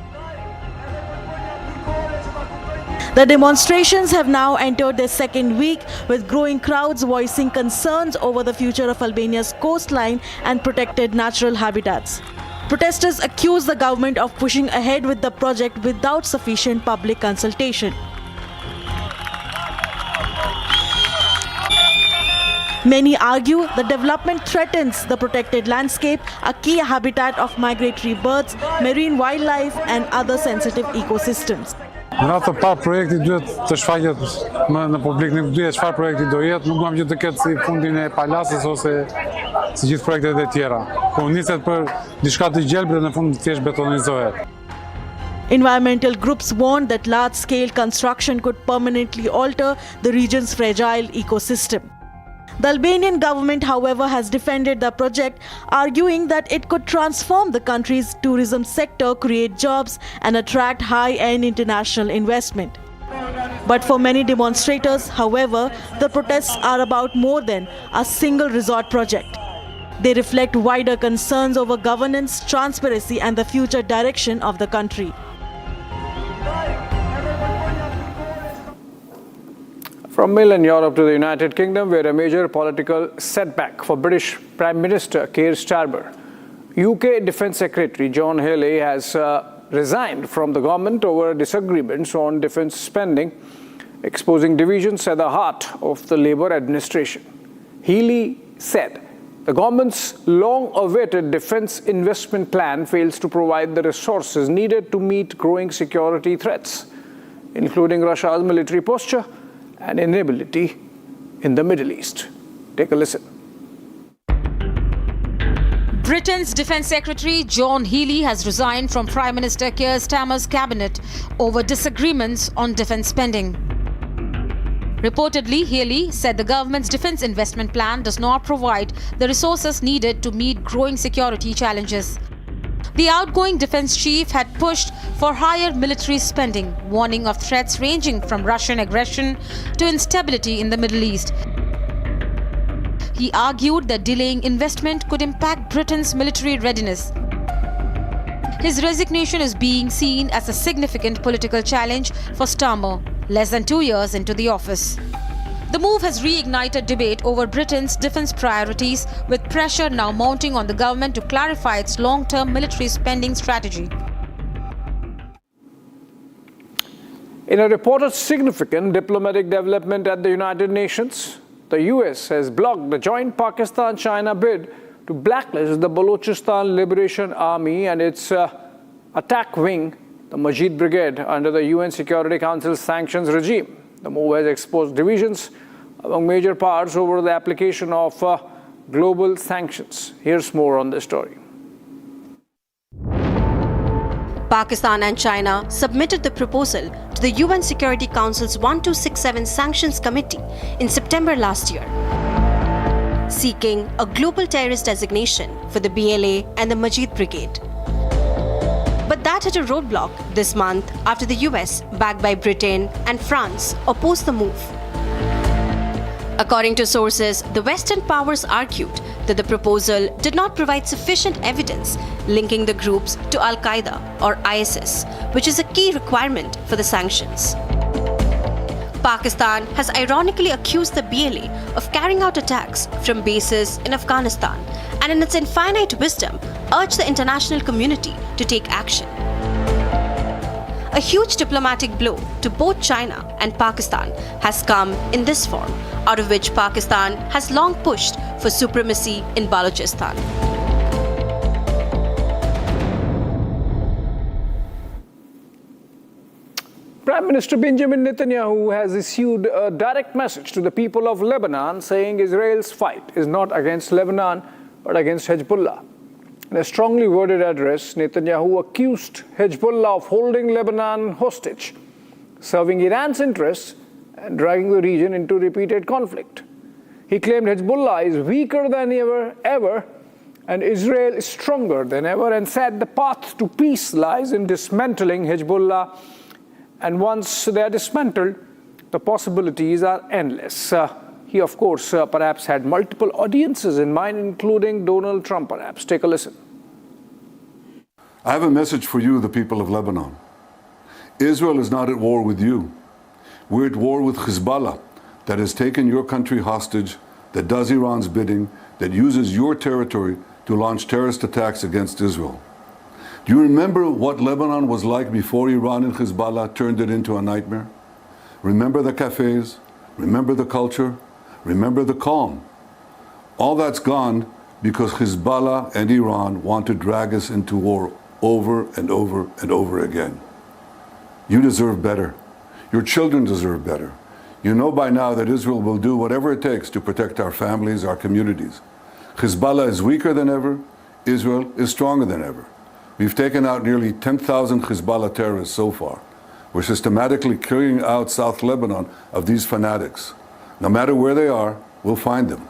The demonstrations have now entered their second week, with growing crowds voicing concerns over the future of Albania's coastline and protected natural habitats. Protesters accuse the government of pushing ahead with the project without sufficient public consultation. Many argue the development threatens the protected landscape, a key habitat of migratory birds, marine wildlife, and other sensitive ecosystems. Në atë parë projekti duhet të shfaqet në publik, nuk duhet çfarë projekti do jetë, nuk duam që të ketë si fundin e Palasës ose si gjithë projektet e tjera. Ku niset për diçka të gjelbër në fund thjesht betonizohet. Environmental groups warn that large-scale construction could permanently alter the region's fragile ecosystem. The Albanian government, however, has defended the project, arguing that it could transform the country's tourism sector, create jobs, and attract high-end international investment. But for many demonstrators, however, the protests are about more than a single resort project. They reflect wider concerns over governance, transparency, and the future direction of the country. From mainland Europe to the United Kingdom, where a major political setback for British Prime Minister Keir Starmer. UK Defence Secretary John Healey has resigned from the government over disagreements on defence spending, exposing divisions at the heart of the Labour administration. Healey said the government's long-awaited defence investment plan fails to provide the resources needed to meet growing security threats, including Russia's military posture and inability in the Middle East. Take a listen. Britain's Defence Secretary John Healey has resigned from Prime Minister Keir Starmer's cabinet over disagreements on defence spending. Reportedly, Healey said the government's defence investment plan does not provide the resources needed to meet growing security challenges. The outgoing defence chief had pushed for higher military spending, warning of threats ranging from Russian aggression to instability in the Middle East. He argued that delaying investment could impact Britain's military readiness. His resignation is being seen as a significant political challenge for Starmer, less than 2 years into the office. The move has reignited debate over Britain's defence priorities, with pressure now mounting on the government to clarify its long-term military spending strategy. In a reported significant diplomatic development at the United Nations, the US has blocked the joint Pakistan-China bid to blacklist the Balochistan Liberation Army and its attack wing, the Majid Brigade, under the UN Security Council's sanctions regime. The move has exposed divisions among major powers over the application of global sanctions. Here's more on this story. Pakistan and China submitted the proposal to the UN Security Council's 1267 Sanctions Committee in September last year, seeking a global terrorist designation for the BLA and the Majid Brigade. But that hit a roadblock this month after the US, backed by Britain and France, opposed the move. According to sources, the Western powers argued that the proposal did not provide sufficient evidence linking the groups to Al-Qaeda or ISIS, which is a key requirement for the sanctions. Pakistan has ironically accused the BLA of carrying out attacks from bases in Afghanistan and in its infinite wisdom urged the international community to take action. A huge diplomatic blow to both China and Pakistan has come in this form, out of which Pakistan has long pushed for supremacy in Balochistan. Prime Minister Benjamin Netanyahu has issued a direct message to the people of Lebanon saying Israel's fight is not against Lebanon but against Hezbollah. In a strongly worded address, Netanyahu accused Hezbollah of holding Lebanon hostage, serving Iran's interests and dragging the region into repeated conflict. He claimed Hezbollah is weaker than ever, and Israel is stronger than ever, and said the path to peace lies in dismantling Hezbollah. And once they are dismantled, the possibilities are endless. He, of course, perhaps had multiple audiences in mind, including Donald Trump, perhaps. Take a listen. I have a message for you, the people of Lebanon. Israel is not at war with you. We're at war with Hezbollah, that has taken your country hostage, that does Iran's bidding, that uses your territory to launch terrorist attacks against Israel. Do you remember what Lebanon was like before Iran and Hezbollah turned it into a nightmare? Remember the cafes? Remember the culture? Remember the calm? All that's gone because Hezbollah and Iran want to drag us into war over and over and over again. You deserve better. Your children deserve better. You know by now that Israel will do whatever it takes to protect our families, our communities. Hezbollah is weaker than ever. Israel is stronger than ever. We've taken out nearly 10,000 Hezbollah terrorists so far. We're systematically clearing out South Lebanon of these fanatics. No matter where they are, we'll find them.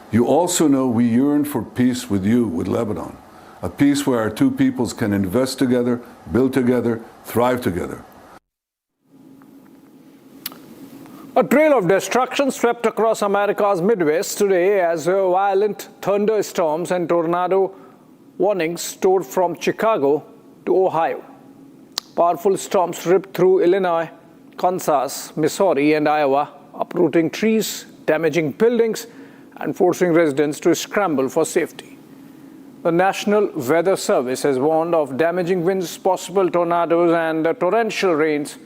You also know we yearn for peace with you, with Lebanon. A peace where our two peoples can invest together, build together, thrive together. A trail of destruction swept across America's Midwest today as violent thunderstorms and tornado warnings tore from Chicago to Ohio. Powerful storms ripped through Illinois, Kansas, Missouri, and Iowa, uprooting trees, damaging buildings, and forcing residents to scramble for safety. The National Weather Service has warned of damaging winds, possible tornadoes, and torrential rains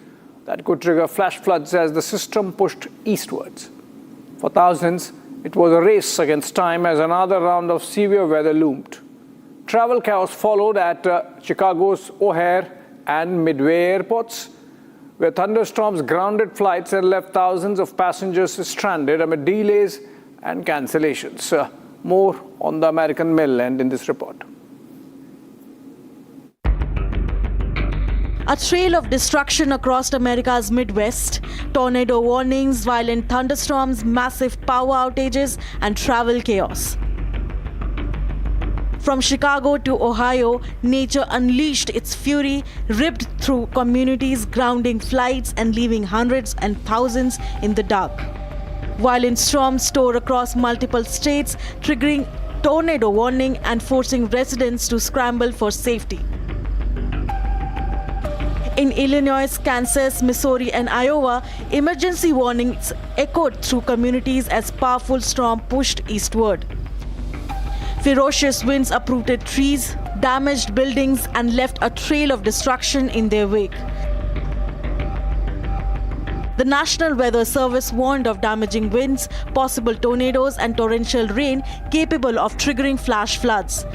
that could trigger flash floods as the system pushed eastwards. For thousands, it was a race against time as another round of severe weather loomed. Travel chaos followed at Chicago's O'Hare and Midway airports, where thunderstorms grounded flights and left thousands of passengers stranded amid delays and cancellations. More on the American mainland in this report. A trail of destruction across America's Midwest, tornado warnings, violent thunderstorms, massive power outages, and travel chaos. From Chicago to Ohio, nature unleashed its fury, ripped through communities, grounding flights, and leaving hundreds and thousands in the dark. Violent storms tore across multiple states, triggering tornado warning and forcing residents to scramble for safety. In Illinois, Kansas, Missouri, and Iowa, emergency warnings echoed through communities as powerful storm pushed eastward. Ferocious winds uprooted trees, damaged buildings, and left a trail of destruction in their wake. The National Weather Service warned of damaging winds, possible tornadoes, and torrential rain capable of triggering flash floods.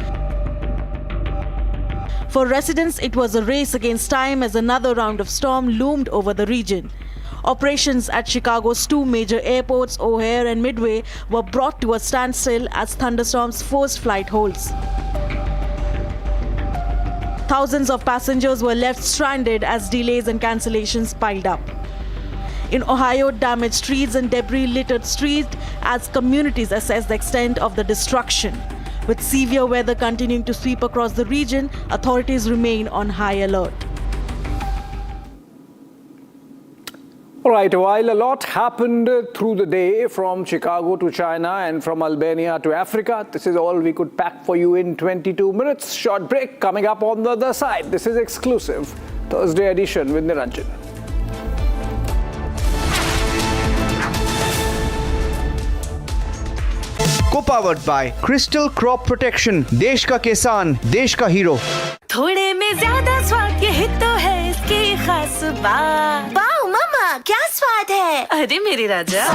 For residents, it was a race against time as another round of storm loomed over the region. Operations at Chicago's two major airports, O'Hare and Midway, were brought to a standstill as thunderstorms forced flight holds. Thousands of passengers were left stranded as delays and cancellations piled up. In Ohio, damaged trees and debris littered streets as communities assessed the extent of the destruction. With severe weather continuing to sweep across the region, authorities remain on high alert. Right, while a lot happened through the day, from Chicago to China and from Albania to Africa, this is all we could pack for you in 22 minutes. Short break coming up on the other side. This is exclusive Thursday edition with Niranjan. Co-powered by Crystal Crop Protection, देश का किसान, देश का hero. थोड़े में ज्यादा स्वाद, यही तो है इसकी खास बात. वाओ मामा, क्या स्वाद है? अरे मेरे राजा.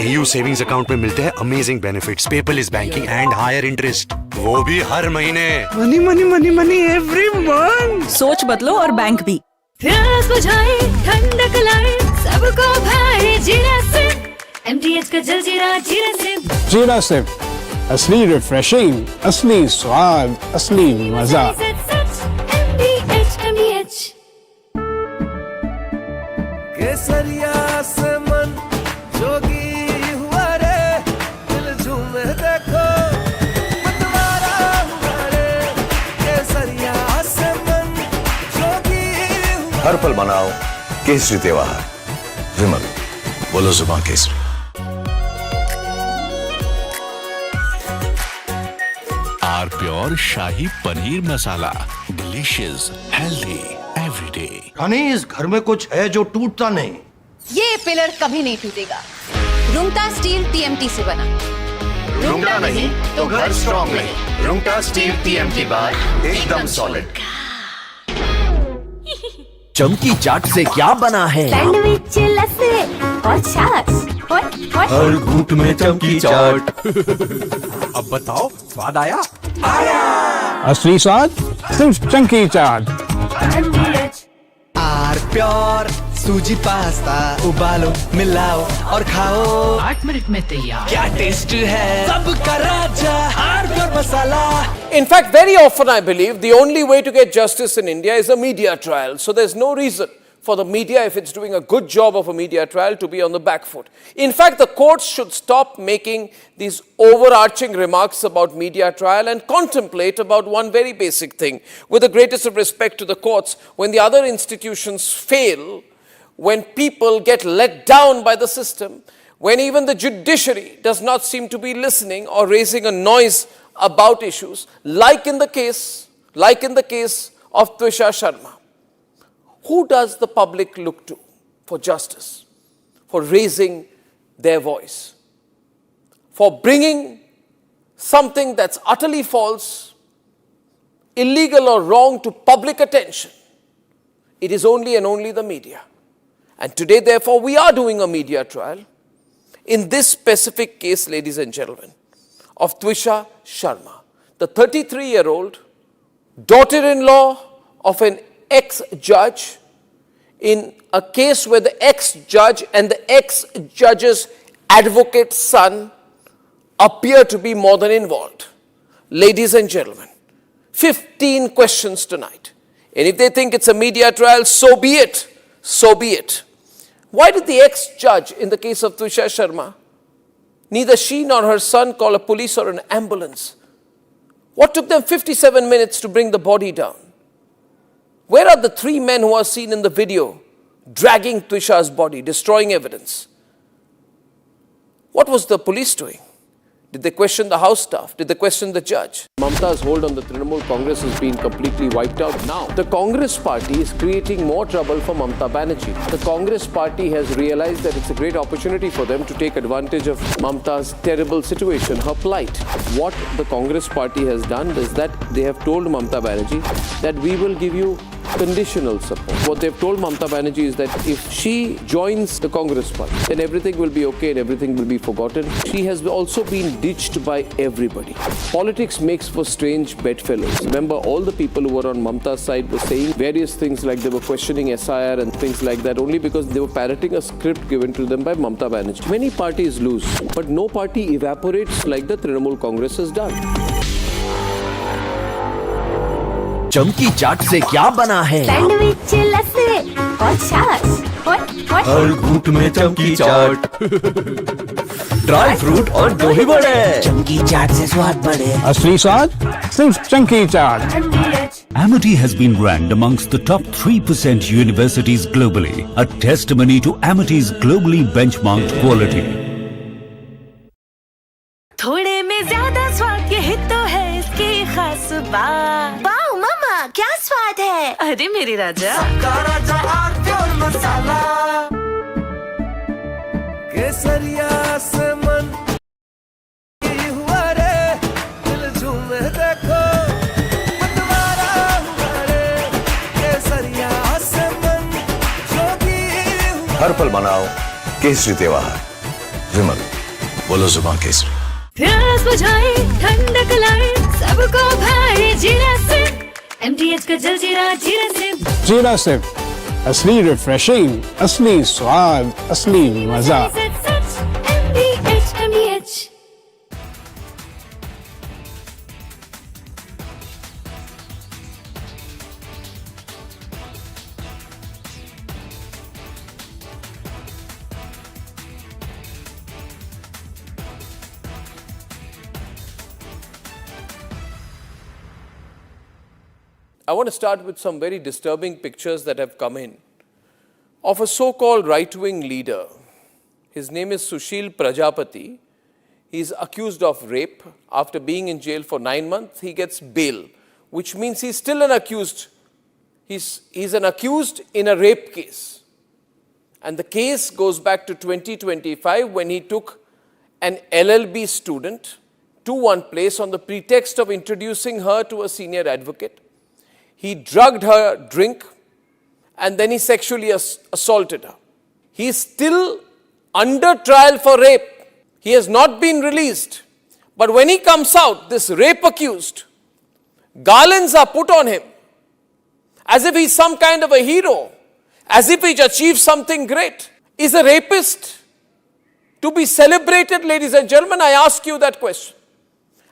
AU सेविंग्स अकाउंट में मिलते हैं amazing benefits, paperless banking and higher interest, वो भी हर महीने. Money money money money every month. सोच बदलो और बैंक भी. प्यास बुझाए, ठंडक लाए, सबको भाए जीरा से. MTH का जलजीरा जीरा से. जीरा से असली रिफ्रेशिंग, असली स्वाद, असली मजा. MTH. केसरिया से मन जोगी हुआ रे, दिल झूमे देखो मतवारा हुआ रे. केसरिया से मन जोगी हुआ. हर पल मनाओ केसरी त्योहार. विमल, बोलो जुबान केसरी. R pure shahi paneer masala, delicious, healthy, everyday. रानी, इस घर में कुछ है जो टूटता नहीं. ये पिलर कभी नहीं टूटेगा. रुंगटा स्टील TMT से बना. रुंगटा नहीं तो घर स्ट्रॉन्ग नहीं. रुंगटा स्टील TMT बार एकदम सॉलिड. चमकी चाट से क्या बना है? सैंडविच, लस्सी और छाछ. हर घूंट में चमकी चाट. अब बताओ, स्वाद आया? असली स्वाद सिर्फ चंकी चाट. आर प्योर सूजी पास्ता, उबालो, मिलाओ और खाओ. 8 मिनट में तैयार. क्या टेस्ट है सबका राजा, R pure masala. In fact, very often I believe the only way to get justice in India is a media trial. So there's no reason for the media, if it's doing a good job of a media trial, to be on the back foot. In fact, the courts should stop making these overarching remarks about media trial and contemplate about one very basic thing. With the greatest of respect to the courts, when the other institutions fail, when people get let down by the system, when even the judiciary does not seem to be listening or raising a noise about issues, like in the case of Twisha Sharma. Who does the public look to for justice, for raising their voice, for bringing something that's utterly false, illegal or wrong to public attention? It is only and only the media. And today, therefore, we are doing a media trial in this specific case, ladies and gentlemen, of Twisha Sharma, the 33-year-old daughter-in-law of an ex-judge, in a case where the ex-judge and the ex-judge's advocate's son appear to be more than involved. Ladies and gentlemen, 15 questions tonight. And if they think it's a media trial, so be it. So be it. Why did the ex-judge in the case of Twisha Sharma, neither she nor her son call a police or an ambulance? What took them 57 minutes to bring the body down? Where are the 3 men who are seen in the video dragging Twisha's body, destroying evidence? What was the police doing? Did they question the House staff? Did they question the judge? Mamata's hold on the Trinamool Congress has been completely wiped out. Now, the Congress party is creating more trouble for Mamata Banerjee. The Congress party has realized that it's a great opportunity for them to take advantage of Mamata's terrible situation, her plight. What the Congress party has done is that they have told Mamata Banerjee that we will give you conditional support. What they've told Mamata Banerjee is that if she joins the Congress party, then everything will be okay and everything will be forgotten. She has also been ditched by everybody. Politics makes for strange bedfellows. Remember, all the people who were on Mamata's side were saying various things, like they were questioning SIR and things like that, only because they were parroting a script given to them by Mamata Banerjee. Many parties lose, but no party evaporates like the Trinamool Congress has done. चमकी चाट से क्या बना है? Sandwich, लस्सी और छाछ. हर घूंट में चमकी चाट. ड्राई फ्रूट और दही बड़े. चमकी चाट से स्वाद बढ़े. असली स्वाद सिर्फ चमकी चाट. Amity has been ranked amongst the top 3% universities globally, a testimony to Amity's globally benchmarked quality. थोड़े में ज्यादा स्वाद यही तो है इसकी खास बात। वाओ मम्मा क्या स्वाद है। अरे मेरे राजा सबका राजा आरती और मसाला केसरिया से मन हुआ रे दिल झूमे देखो मतवारा हुआ रे केसरिया से मन जोगी हर पल मनाओ केसरी त्योहार। विमल बोलो जुबान केसरी। प्यास बुझाए ठंडक लाए सबको भाए जीरा से MTH का जल जीरा जीरा से जीरा सिप असली रिफ्रेशिंग, असली स्वाद, असली मजा। MTH I want to start with some very disturbing pictures that have come in of a so-called right-wing leader. His name is Sushil Prajapati. He's accused of rape. After being in jail for 9 months, he gets bail, which means he's still an accused. He's an accused in a rape case. And the case goes back to 2025 when he took an LLB student to one place on the pretext of introducing her to a senior advocate. He drugged her drink and then he sexually assaulted her. He is still under trial for rape. He has not been released. But when he comes out, this rape accused, garlands are put on him as if he's some kind of a hero, as if he's achieved something great. Is a rapist to be celebrated, ladies and gentlemen? I ask you that question.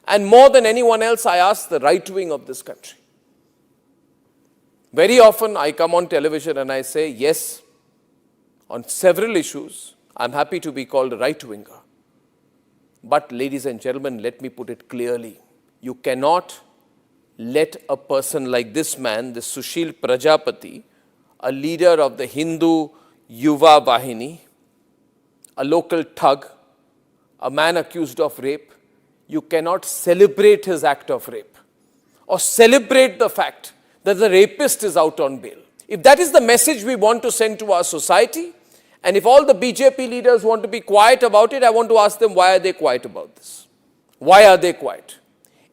And more than anyone else, I ask the right wing of this country. Very often I come on television and I say, yes, on several issues, I'm happy to be called a right-winger. But ladies and gentlemen, let me put it clearly. You cannot let a person like this man, this Sushil Prajapati, a leader of the Hindu Yuva Vahini, a local thug, a man accused of rape, you cannot celebrate his act of rape or celebrate the fact that the rapist is out on bail. If that is the message we want to send to our society, and if all the BJP leaders want to be quiet about it, I want to ask them, why are they quiet about this? Why are they quiet?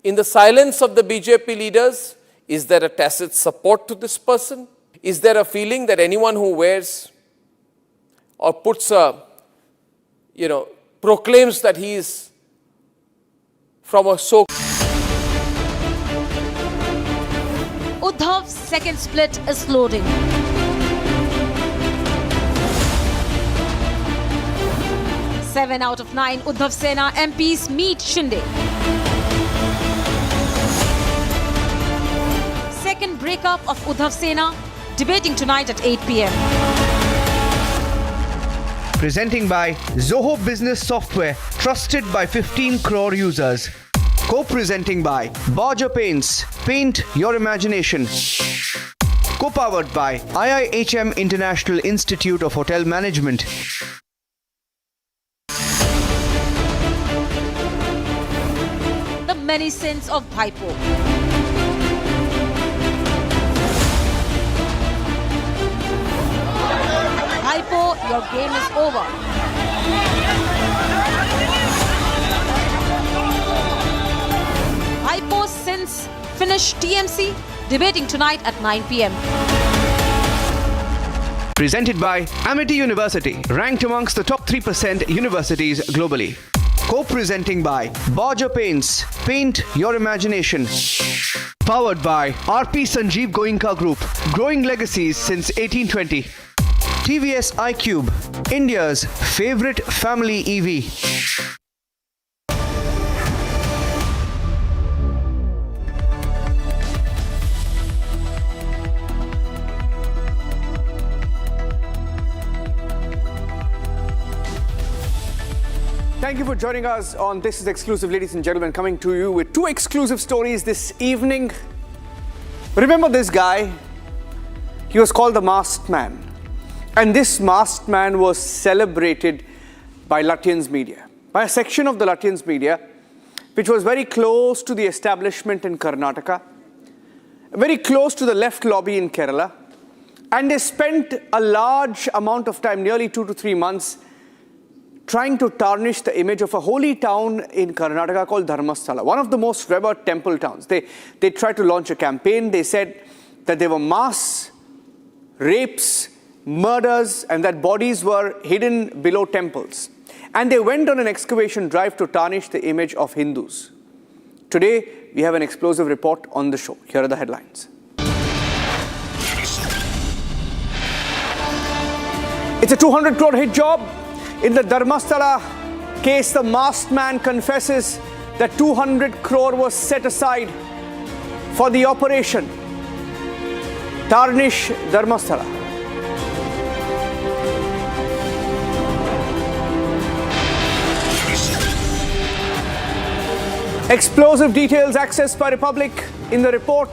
In the silence of the BJP leaders, is there a tacit support to this person? Is there a feeling that anyone who wears or puts a, proclaims that he is from a so Uddhav's second split is loading. Seven out of 9 Uddhav Sena MPs meet Shinde. Second breakup of Uddhav Sena, debating tonight at 8 p.m. Presenting by Zoho Business Software, trusted by 15 crore users. Co-presenting by Borger Paints, paint your imagination. Co-powered by IIHM International Institute of Hotel Management. The many sins of Bhaipo. Bhaipo, your game is over. Bhaipo's sins finish TMC, debating tonight at 9 p.m. Presented by Amity University, ranked amongst the top 3% universities globally. Co-presenting by Borger Paints, paint your imagination. Powered by RP Sanjeev Goenka Group, growing legacies since 1820. TVS iQube, India's favorite family EV. Thank you for joining us on This is Exclusive, ladies and gentlemen, coming to you with 2 exclusive stories this evening. Remember this guy? He was called the Masked Man. And this Masked Man was celebrated by Lutyens media, by a section of the Lutyens media, which was very close to the establishment in Karnataka, very close to the left lobby in Kerala. And they spent a large amount of time, nearly 2 to 3 months, trying to tarnish the image of a holy town in Karnataka called Dharmasthala, one of the most revered temple towns. They tried to launch a campaign. They said that there were mass rapes, murders, and that bodies were hidden below temples. And they went on an excavation drive to tarnish the image of Hindus. Today, we have an explosive report on the show. Here are the headlines. It's a 200 crore hit job. In the Dharmasthala case, the masked man confesses that 200 crore was set aside for the operation. Tarnish Dharmasthala. Explosive details accessed by Republic in the report.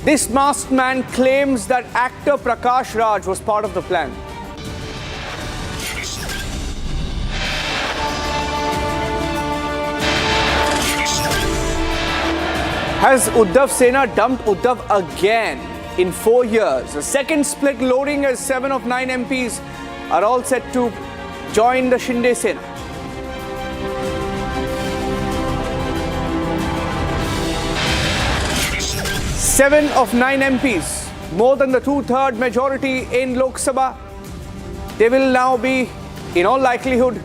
This masked man claims that actor Prakash Raj was part of the plan. Has Uddhav Sena dumped Uddhav again in 4 years? A second split loading as 7 of 9 MPs are all set to join the Shinde Sena. Seven of 9 MPs, more than the 2/3 majority in Lok Sabha. They will now be, in all likelihood,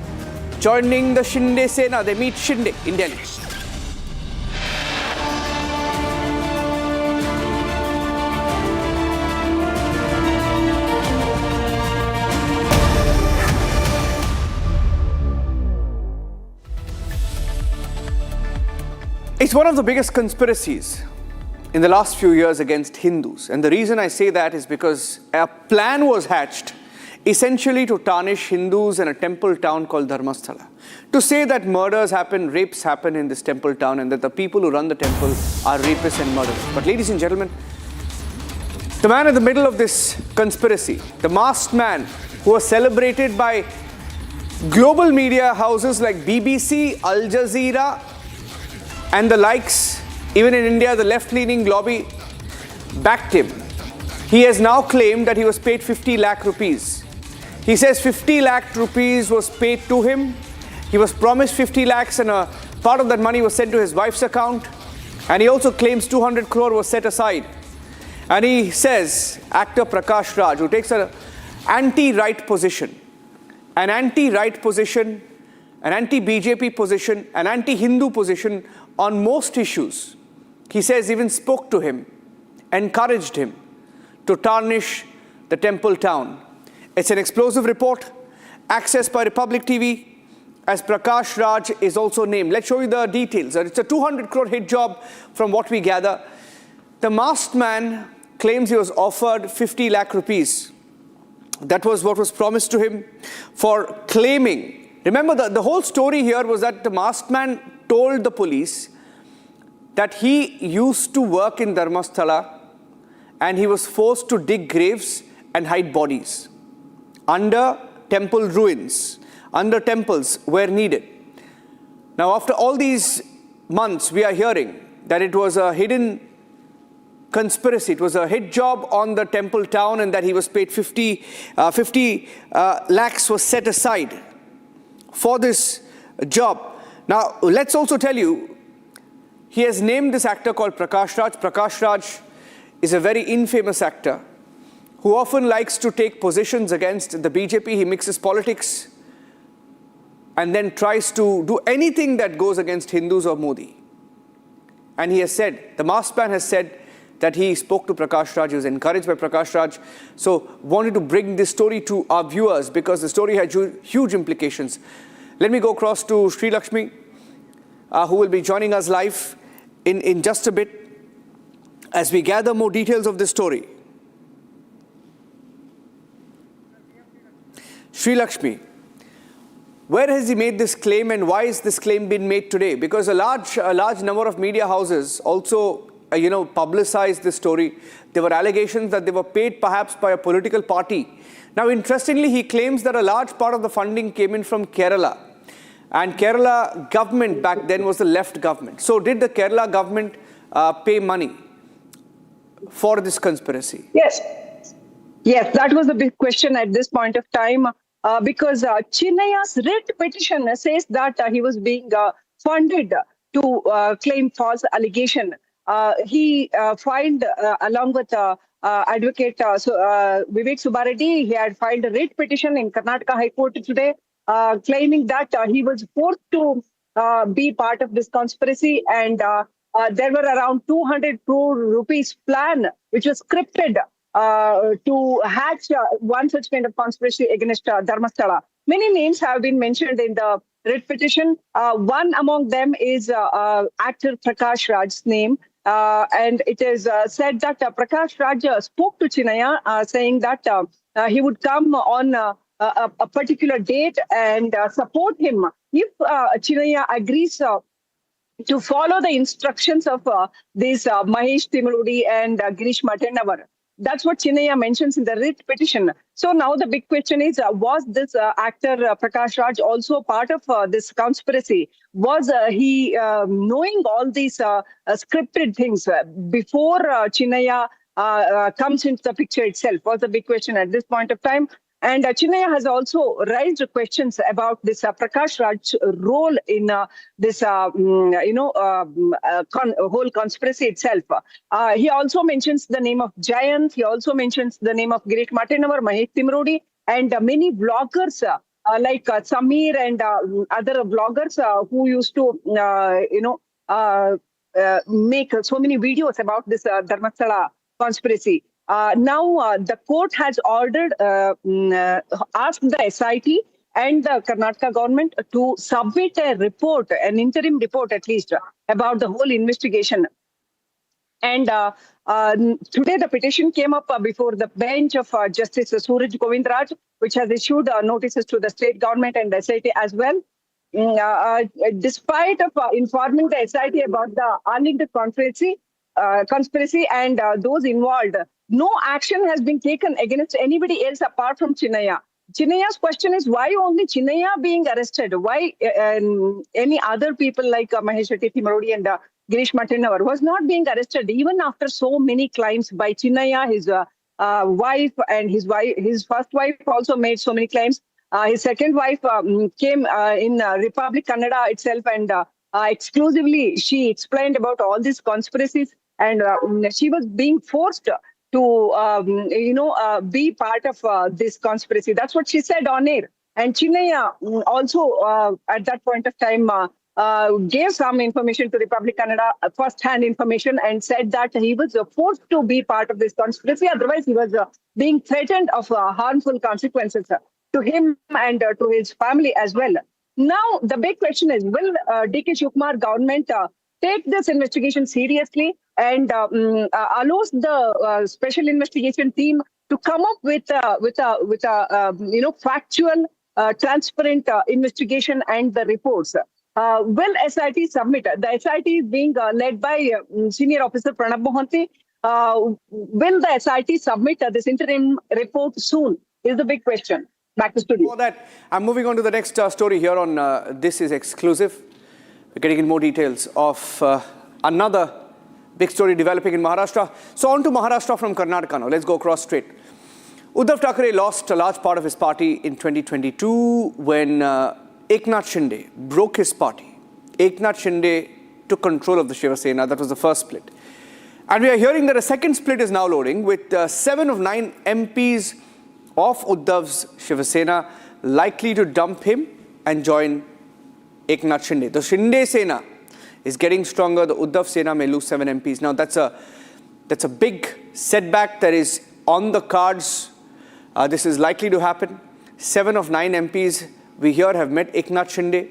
joining the Shinde Sena. They meet Shinde in Delhi. It's one of the biggest conspiracies in the last few years against Hindus. And the reason I say that is because a plan was hatched essentially to tarnish Hindus in a temple town called Dharmasthala. To say that murders happen, rapes happen in this temple town, and that the people who run the temple are rapists and murderers. But ladies and gentlemen, the man in the middle of this conspiracy, the masked man who was celebrated by global media houses like BBC, Al Jazeera, and the likes, even in India, the left-leaning lobby backed him. He has now claimed that he was paid 50 lakh rupees. He says 50 lakh rupees was paid to him. He was promised 50 lakhs and a part of that money was sent to his wife's account. And he also claims 200 crore was set aside. And he says, actor Prakash Raj, who takes an anti-right position, an anti-right position, an anti-BJP position, an anti-Hindu position on most issues. He says even spoke to him, encouraged him to tarnish the temple town. It's an explosive report accessed by Republic TV as Prakash Raj is also named. Let's show you the details. It's a 200 crore hit job from what we gather. The masked man claims he was offered 50 lakh rupees. That was what was promised to him for claiming. Remember, the whole story here was that the masked man told the police that he used to work in Dharmasthala and he was forced to dig graves and hide bodies under temple ruins, under temples where needed. Now, after all these months, we are hearing that it was a hidden conspiracy. It was a hit job on the temple town and that he was paid 50 lakhs was set aside for this job. Now, let's also tell you, he has named this actor called Prakash Raj. Prakash Raj is a very infamous actor who often likes to take positions against the BJP. He mixes politics and then tries to do anything that goes against Hindus or Modi. And he has said, the masked man has said that he spoke to Prakash Raj, he was encouraged by Prakash Raj. So wanted to bring this story to our viewers because the story had huge implications. Let me go across to Sri Lakshmi, who will be joining us live in just a bit as we gather more details of this story. Sri Lakshmi, where has he made this claim and why is this claim been made today? Because a large number of media houses also publicized this story. There were allegations that they were paid perhaps by a political party. Now, interestingly, he claims that a large part of the funding came in from Kerala. And Kerala government back then was the left government. So did the Kerala government pay money for this conspiracy? Yes. Yes, that was the big question at this point of time. Because Chinnaya's writ petition says that he was being funded to claim false allegation. He filed along with advocate Vivek Subbareddy, he had filed a writ petition in Karnataka High Court today, claiming that he was forced to be part of this conspiracy, and there were around 200 crore rupees plan which was scripted to hatch one such kind of conspiracy against Dharmasthala. Many names have been mentioned in the writ petition. One among them is actor Prakash Raj's name. And it is said that Prakash Raj spoke to Chinnaya saying that he would come on a particular date and support him if Chinnaya agrees to follow the instructions of these Mahesh Timurudi and Girish Matennavar. That's what Chinnaya mentions in the writ petition. So now the big question is, was this actor Prakash Raj also part of this conspiracy? Was he knowing all these scripted things before Chinnaya comes into the picture itself? Was the big question at this point of time. And Chinnaya has also raised questions about this Prakash Raj's role in this, whole conspiracy itself. He also mentions the name of Jayant. He also mentions the name of Girish Matennavar, Mahesh Timurudi, and many vloggers like Samir and other vloggers who used to, make so many videos about this Dharmasthala conspiracy. Now, the court has ordered, asked the SIT and the Karnataka government to submit a report, an interim report at least, about the whole investigation. And today the petition came up before the bench of Justice Suraj Govindraj, which has issued notices to the state government and the SIT as well. Despite of informing the SIT about the unlinked conspiracy and those involved, no action has been taken against anybody else apart from Chinnaya. Chinnaya's question is, why only Chinnaya being arrested? Why any other people like Mahesh Timurudi and Girish Matennavar was not being arrested even after so many claims by Chinnaya, his wife, and his first wife also made so many claims. His second wife came in Republic Kannada itself, and exclusively she explained about all these conspiracies, and she was being forced to, be part of this conspiracy. That's what she said on air. And Chinnaya also, at that point of time, gave some information to Republic Kannada, first-hand information, and said that he was forced to be part of this conspiracy. Otherwise, he was being threatened of harmful consequences to him and to his family as well. Now, the big question is, will D.K. Shivkumar government take this investigation seriously and allows the special investigation team to come up with a factual, transparent investigation and the reports? Will SIT submit? The SIT is being led by Senior Officer Pranab Mohanty. Will the SIT submit this interim report soon? Is the big question. Back to studio. Before that, I'm moving on to the next story here on This Is Exclusive. We're getting in more details of another big story developing in Maharashtra. So on to Maharashtra from Karnataka now. Let's go across straight. Uddhav Thackeray lost a large part of his party in 2022 when Eknath Shinde broke his party. Eknath Shinde took control of the Shiva Sena. That was the first split. And we are hearing that a second split is now loading with 7 of 9 MPs of Uddhav's Shiva Sena likely to dump him and join Eknath Shinde. The Shinde Sena is getting stronger. The Uddhav Sena may lose 7 MPs. Now that's a big setback that is on the cards. This is likely to happen. 7 of 9 MPs we here have met Eknath Shinde.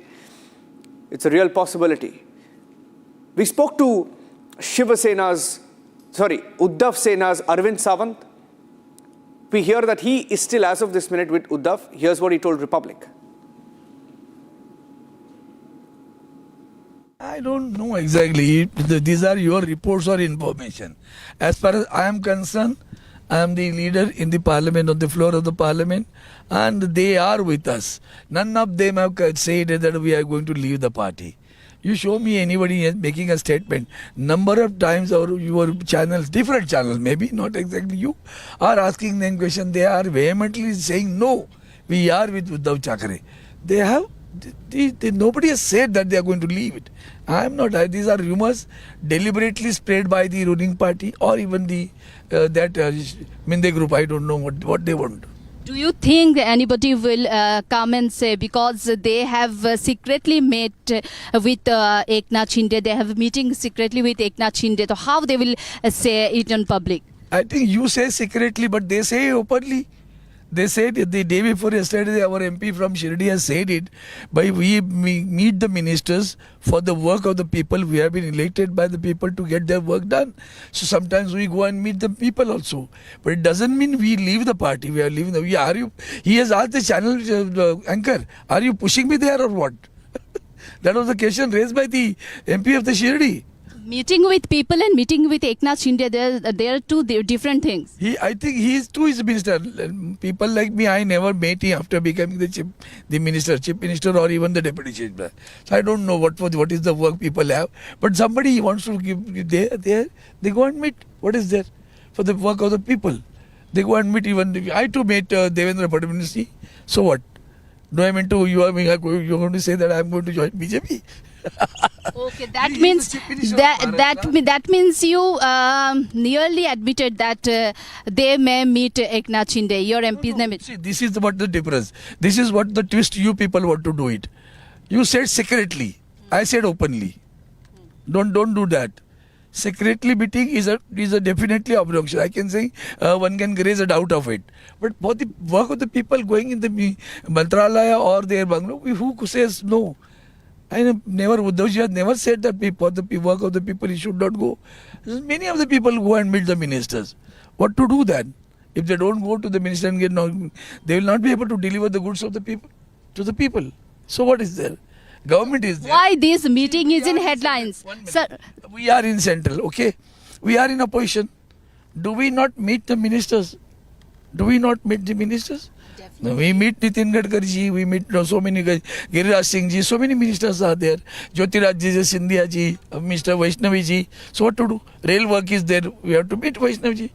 It's a real possibility. We spoke to Uddhav Sena's Arvind Sawant. We hear that he is still, as of this minute, with Uddhav. Here's what he told Republic. I don't know exactly. These are your reports or information. As far as I am concerned, I am the leader in the parliament, on the floor of the parliament, and they are with us. None of them have said that we are going to leave the party. You show me anybody making a statement. Number of times your channels, different channels, maybe not exactly you, are asking them question. They are vehemently saying no, we are with Uddhav Thackeray. They have. Nobody has said that they are going to leave it. I am not. These are rumors deliberately spread by the ruling party or even the Minde group. I don't know what they want. Do you think anybody will come and say, because they have secretly met with Eknath Shinde, they have meeting secretly with Eknath Shinde, so how they will say it in public? I think you say secretly, but they say openly. They said the day before yesterday, our MP from Shirdi has said it, but we meet the ministers for the work of the people. We have been elected by the people to get their work done. So sometimes we go and meet the people also. But it doesn't mean we leave the party. We are leaving he has asked the channel anchor, are you pushing me there or what? That was the question raised by the MP of the Shirdi. Meeting with people and meeting with Eknath Shinde, they are two different things. I think he is too is a minister. People like me, I never met him after becoming the chief minister or even the deputy chief minister. So I don't know what is the work people have. But somebody wants to give they go and meet. What is there for the work of the people? They go and meet even. I too met Devendra Fadnavis. So what? Do I mean to you are going to say that I am going to join BJP? Okay, that means that means you nearly admitted that they may meet Eknath Shinde, your MP's name. See, this is what the difference. This is what the twist you people want to do it. You said secretly. I said openly. Don't do that. Secretly meeting is a definitely obnoxious. I can say one can raise a doubt of it. But for the work of the people going in the Mantralaya or their bungalow, who says no? Uddhavji has never said that for the work of the people he should not go. Many of the people go and meet the ministers. What to do then? If they don't go to the minister and they will not be able to deliver the goods of the people to the people. So what is there? Government is there. Why this meeting is in headlines? Sir, we are in central, okay? We are in opposition. Do we not meet the ministers? Do we not meet the ministers? No, we meet Nitin Gadkari ji, we meet so many Giriraj Singh ji, so many ministers are there. Jyotiraj ji, Scindia ji, Mr. Vaishnavi ji. So what to do? Rail work is there. We have to meet Vaishnavi ji.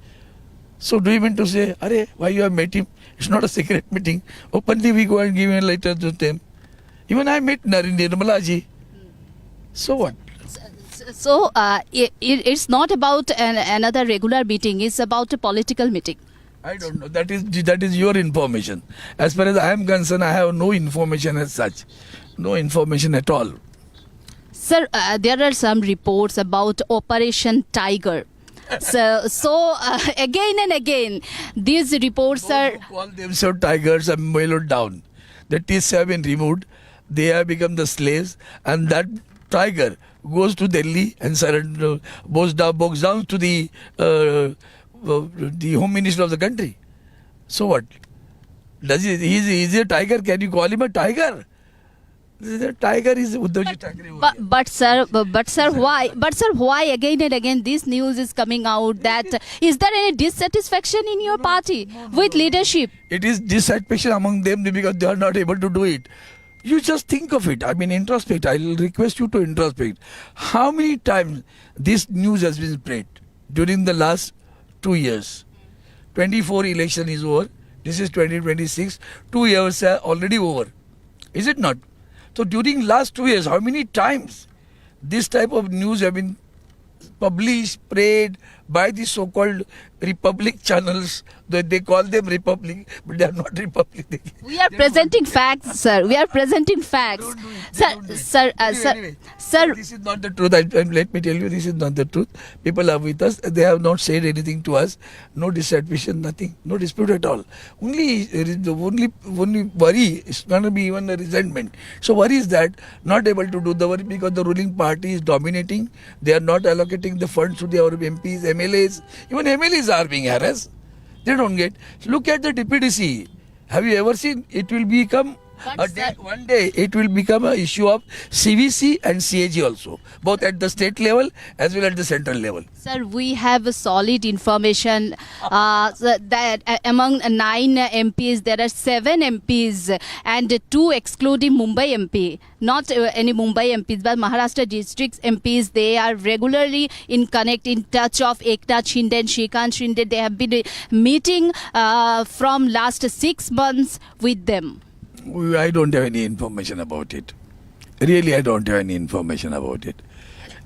So do you mean to say, why you have met him? It's not a secret meeting. Openly we go and give a letter to them. Even I met Nirmala ji. So what? So it's not about another regular meeting. It's about a political meeting. I don't know. That is your information. As far as I am concerned, I have no information as such. No information at all. Sir, there are some reports about Operation Tiger. So again and again, these reports are... Who call themselves tigers and mellowed down. The teeth have been removed. They have become the slaves. And that tiger goes to Delhi and bows down to the Home Minister of the country. So what? He's a tiger. Can you call him a tiger? The tiger is Uddhavji Thackeray. But sir, why? But sir, why again and again this news is coming out? That is there any dissatisfaction in your party with leadership? It is dissatisfaction among them because they are not able to do it. You just think of it. I mean, introspect. I will request you to introspect. How many times this news has been spread during the last 2 years? 24 election is over. This is 2026. 2 years are already over. Is it not? So during last 2 years, how many times this type of news have been published, spread by the so-called Republic channels? They call them Republic, but they are not Republic. We are presenting facts, sir. We are presenting facts. Sir, this is not the truth. Let me tell you, this is not the truth. People are with us. They have not said anything to us. No dissatisfaction, nothing. No dispute at all. Only worry is going to be even a resentment. So worry is that not able to do the work because the ruling party is dominating. They are not allocating the funds to their MPs, MLAs. Even MLAs are being harassed. They don't get. Look at the DPDC. Have you ever seen? It will become One day it will become an issue of CVC and CAG also, both at the state level as well as the central level. Sir, we have solid information that among 9 MPs, there are 7 MPs and 2 excluding Mumbai MP. Not any Mumbai MPs, but Maharashtra districts MPs. They are regularly in touch of Eknath Shinde and Shrikant Shinde. They have been meeting from last 6 months with them. I don't have any information about it. Really, I don't have any information about it.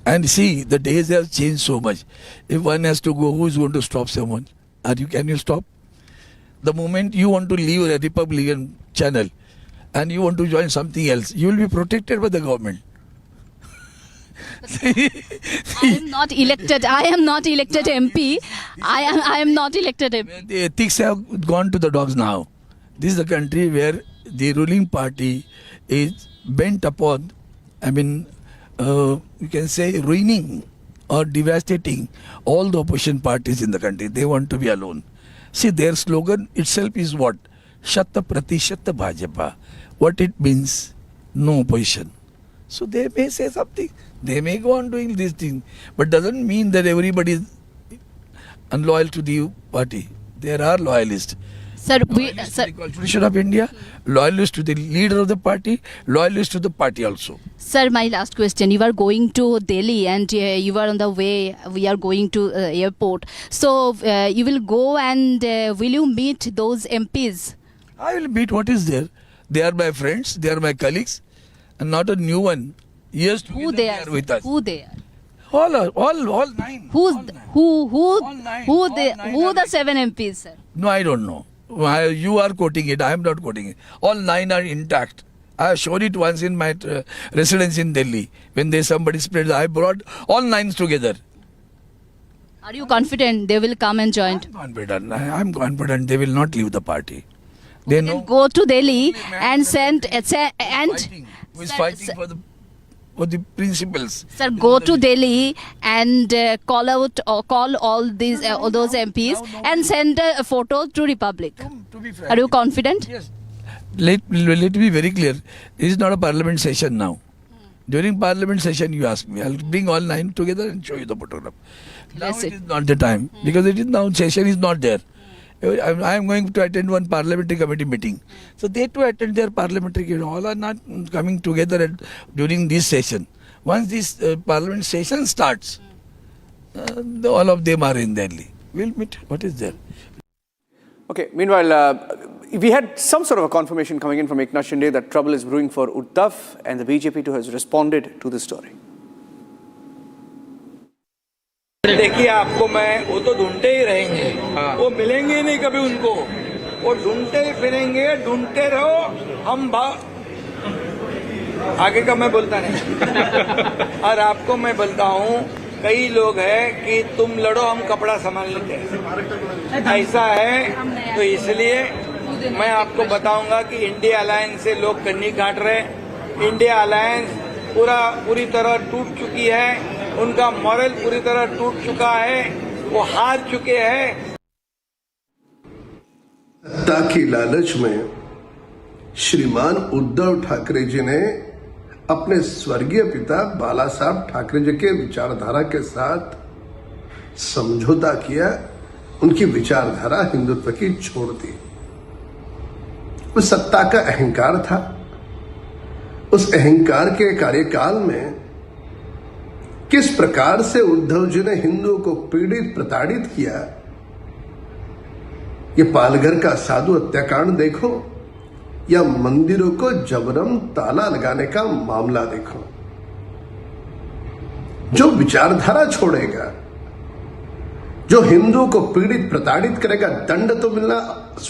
And see, the days have changed so much. If one has to go, who is going to stop someone? Can you stop? The moment you want to leave a Republican channel and you want to join something else, you will be protected by the government. I am not elected. I am not elected MP. I am not elected MP. The ethics have gone to the dogs now. This is a country where the ruling party is bent upon, you can say, ruining or devastating all the opposition parties in the country. They want to be alone. See, their slogan itself is what? Shata Pratishata Bhajapa. What it means? No opposition. So they may say something. They may go on doing this thing. But doesn't mean that everybody is unloyal to the party. There are loyalists. Sir, loyalists to the Constitution of India, loyalists to the leader of the party, loyalists to the party also. Sir, my last question. You are going to Delhi and you are on the way. We are going to airport. So you will go and will you meet those MPs? I will meet what is there. They are my friends. They are my colleagues. And not a new one. Yes, who they are with us. Who they are? All 9. Who the 7 MPs, sir? No, I don't know. You are quoting it. I am not quoting it. All 9 are intact. I have shown it once in my residence in Delhi. When somebody spread, I brought all 9s together. Are you confident they will come and join? I am confident they will not leave the party. They know. Go to Delhi and send who is fighting for the principles. Sir, go to Delhi and call all these all those MPs and send a photo to Republic. To be frank, are you confident? Yes. Let me be very clear. This is not a parliament session now. During parliament session, you ask me. I'll bring all 9 together and show you the photograph. Now it is not the time because it is now session is not there. I am going to attend one parliamentary committee meeting. So they too attend their parliamentary committee. All are not coming together during this session. Once this parliament session starts, all of them are in Delhi. We'll meet. What is there? Okay, meanwhile, we had some sort of a confirmation coming in from Eknath Shinde that trouble is brewing for Uddhav, and the BJP too has responded to this story. देखिए आपको मैं वो तो ढूंढते ही रहेंगे वो मिलेंगे नहीं कभी उनको वो ढूंढते ही फिरेंगे ढूंढते रहो हम आगे का मैं बोलता नहीं और आपको मैं बोलता हूँ कई लोग हैं कि तुम लड़ो हम कपड़ा संभाल लेते हैं ऐसा है तो इसलिए मैं आपको बताऊंगा कि इंडिया अलायंस से लोग कन्नी काट रहे इंडिया अलायंस पूरी तरह टूट चुकी है उनका मॉरल पूरी तरह टूट चुका है वो हार चुके हैं सत्ता की लालच में श्रीमान उद्धव ठाकरे जी ने अपने स्वर्गीय पिता बाला साहब ठाकरे जी के विचारधारा के साथ समझौता किया उनकी विचारधारा हिंदुत्व की छोड़ दी वो सत्ता का अहंकार था उस अहंकार के कार्यकाल में किस प्रकार से उद्धव जी ने हिंदुओं को पीड़ित प्रताड़ित किया ये पालघर का साधु हत्याकांड देखो या मंदिरों को जबरन ताला लगाने का मामला देखो जो विचारधारा छोड़ेगा जो हिंदुओं को पीड़ित प्रताड़ित करेगा दंड तो मिलना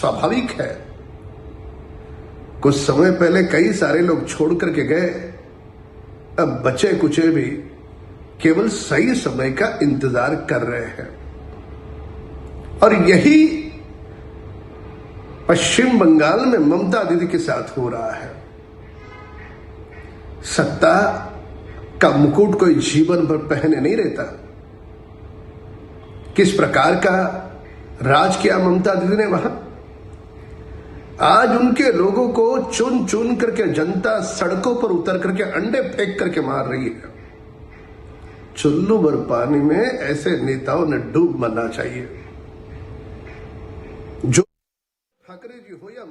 स्वाभाविक है कुछ समय पहले कई सारे लोग छोड़ करके गए अब बचे कुचे भी केवल सही समय का इंतजार कर रहे हैं और यही पश्चिम बंगाल में ममता दीदी के साथ हो रहा है सत्ता का मुकुट कोई जीवन भर पहने नहीं रहता किस प्रकार का राज किया ममता दीदी ने वहां आज उनके लोगों को चुन चुन करके जनता सड़कों पर उतर करके अंडे फेंक करके मार रही है। चुल्लू भर पानी में ऐसे नेताओं ने डूब मरना चाहिए। जो ठाकरे जी हो या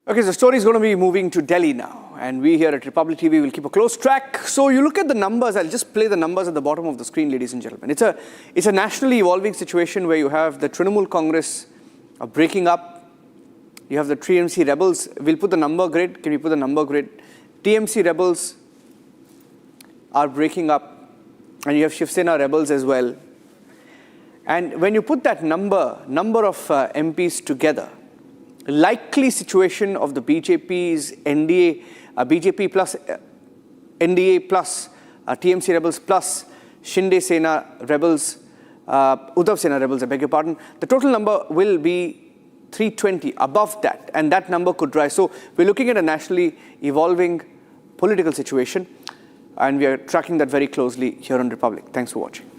Okay, the story is going to be moving to Delhi now, and we here at Republic TV will keep a close track. So you look at the numbers. I'll just play the numbers at the bottom of the screen, ladies and gentlemen. It's a nationally evolving situation where you have the Trinamool Congress breaking up. You have the TMC rebels. We'll put the number grid. Can we put the number grid? TMC rebels are breaking up, and you have Shiv Sena rebels as well. And when you put that number of MPs together, likely situation of the BJP's NDA, BJP plus NDA plus TMC rebels plus Shinde Sena rebels, Uddhav Sena rebels, I beg your pardon. The total number will be 320, above that, and that number could rise. So we're looking at a nationally evolving political situation, and we are tracking that very closely here on Republic. Thanks for watching.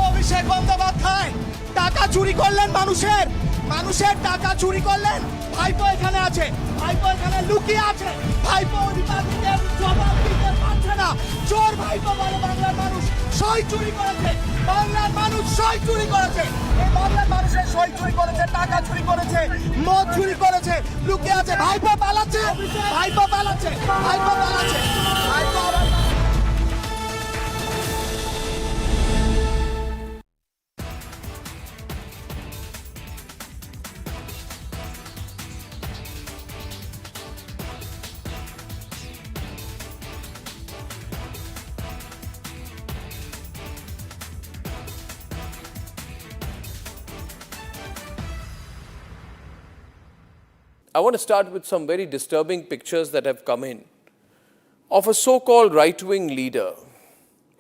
Abhishek Bandyopadhyay টাকা চুরি করলেন মানুষের টাকা চুরি করলেন। ভাইপো এখানে আছে, ভাইপো এখানে লুকিয়ে আছে, ভাইপো রিপাবলিকের জবাব দিতে পারছে না। চোর ভাইপো বলে বাংলার মানুষ সই চুরি করেছে, বাংলার মানুষ সই চুরি করেছে, এই বাংলার মানুষের সই চুরি করেছে, টাকা চুরি করেছে, মদ চুরি করেছে, লুকিয়ে আছে। ভাইপো পালাচ্ছে, ভাইপো পালাচ্ছে, ভাইপো পালাচ্ছে, ভাইপো I want to start with some very disturbing pictures that have come in of a so-called right-wing leader.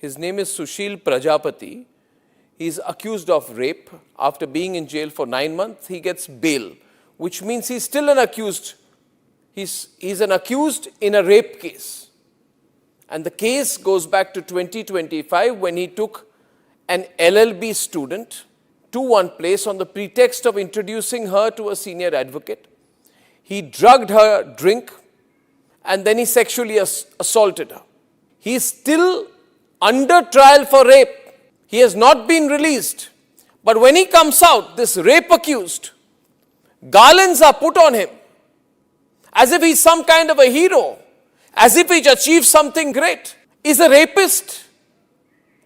His name is Sushil Prajapati. He's accused of rape. After being in jail for 9 months, he gets bail, which means he's still an accused. He's an accused in a rape case. And the case goes back to 2025 when he took an LLB student to one place on the pretext of introducing her to a senior advocate. He drugged her drink and then he sexually assaulted her. He is still under trial for rape. He has not been released. But when he comes out, this rape accused, garlands are put on him as if he's some kind of a hero, as if he's achieved something great. Is a rapist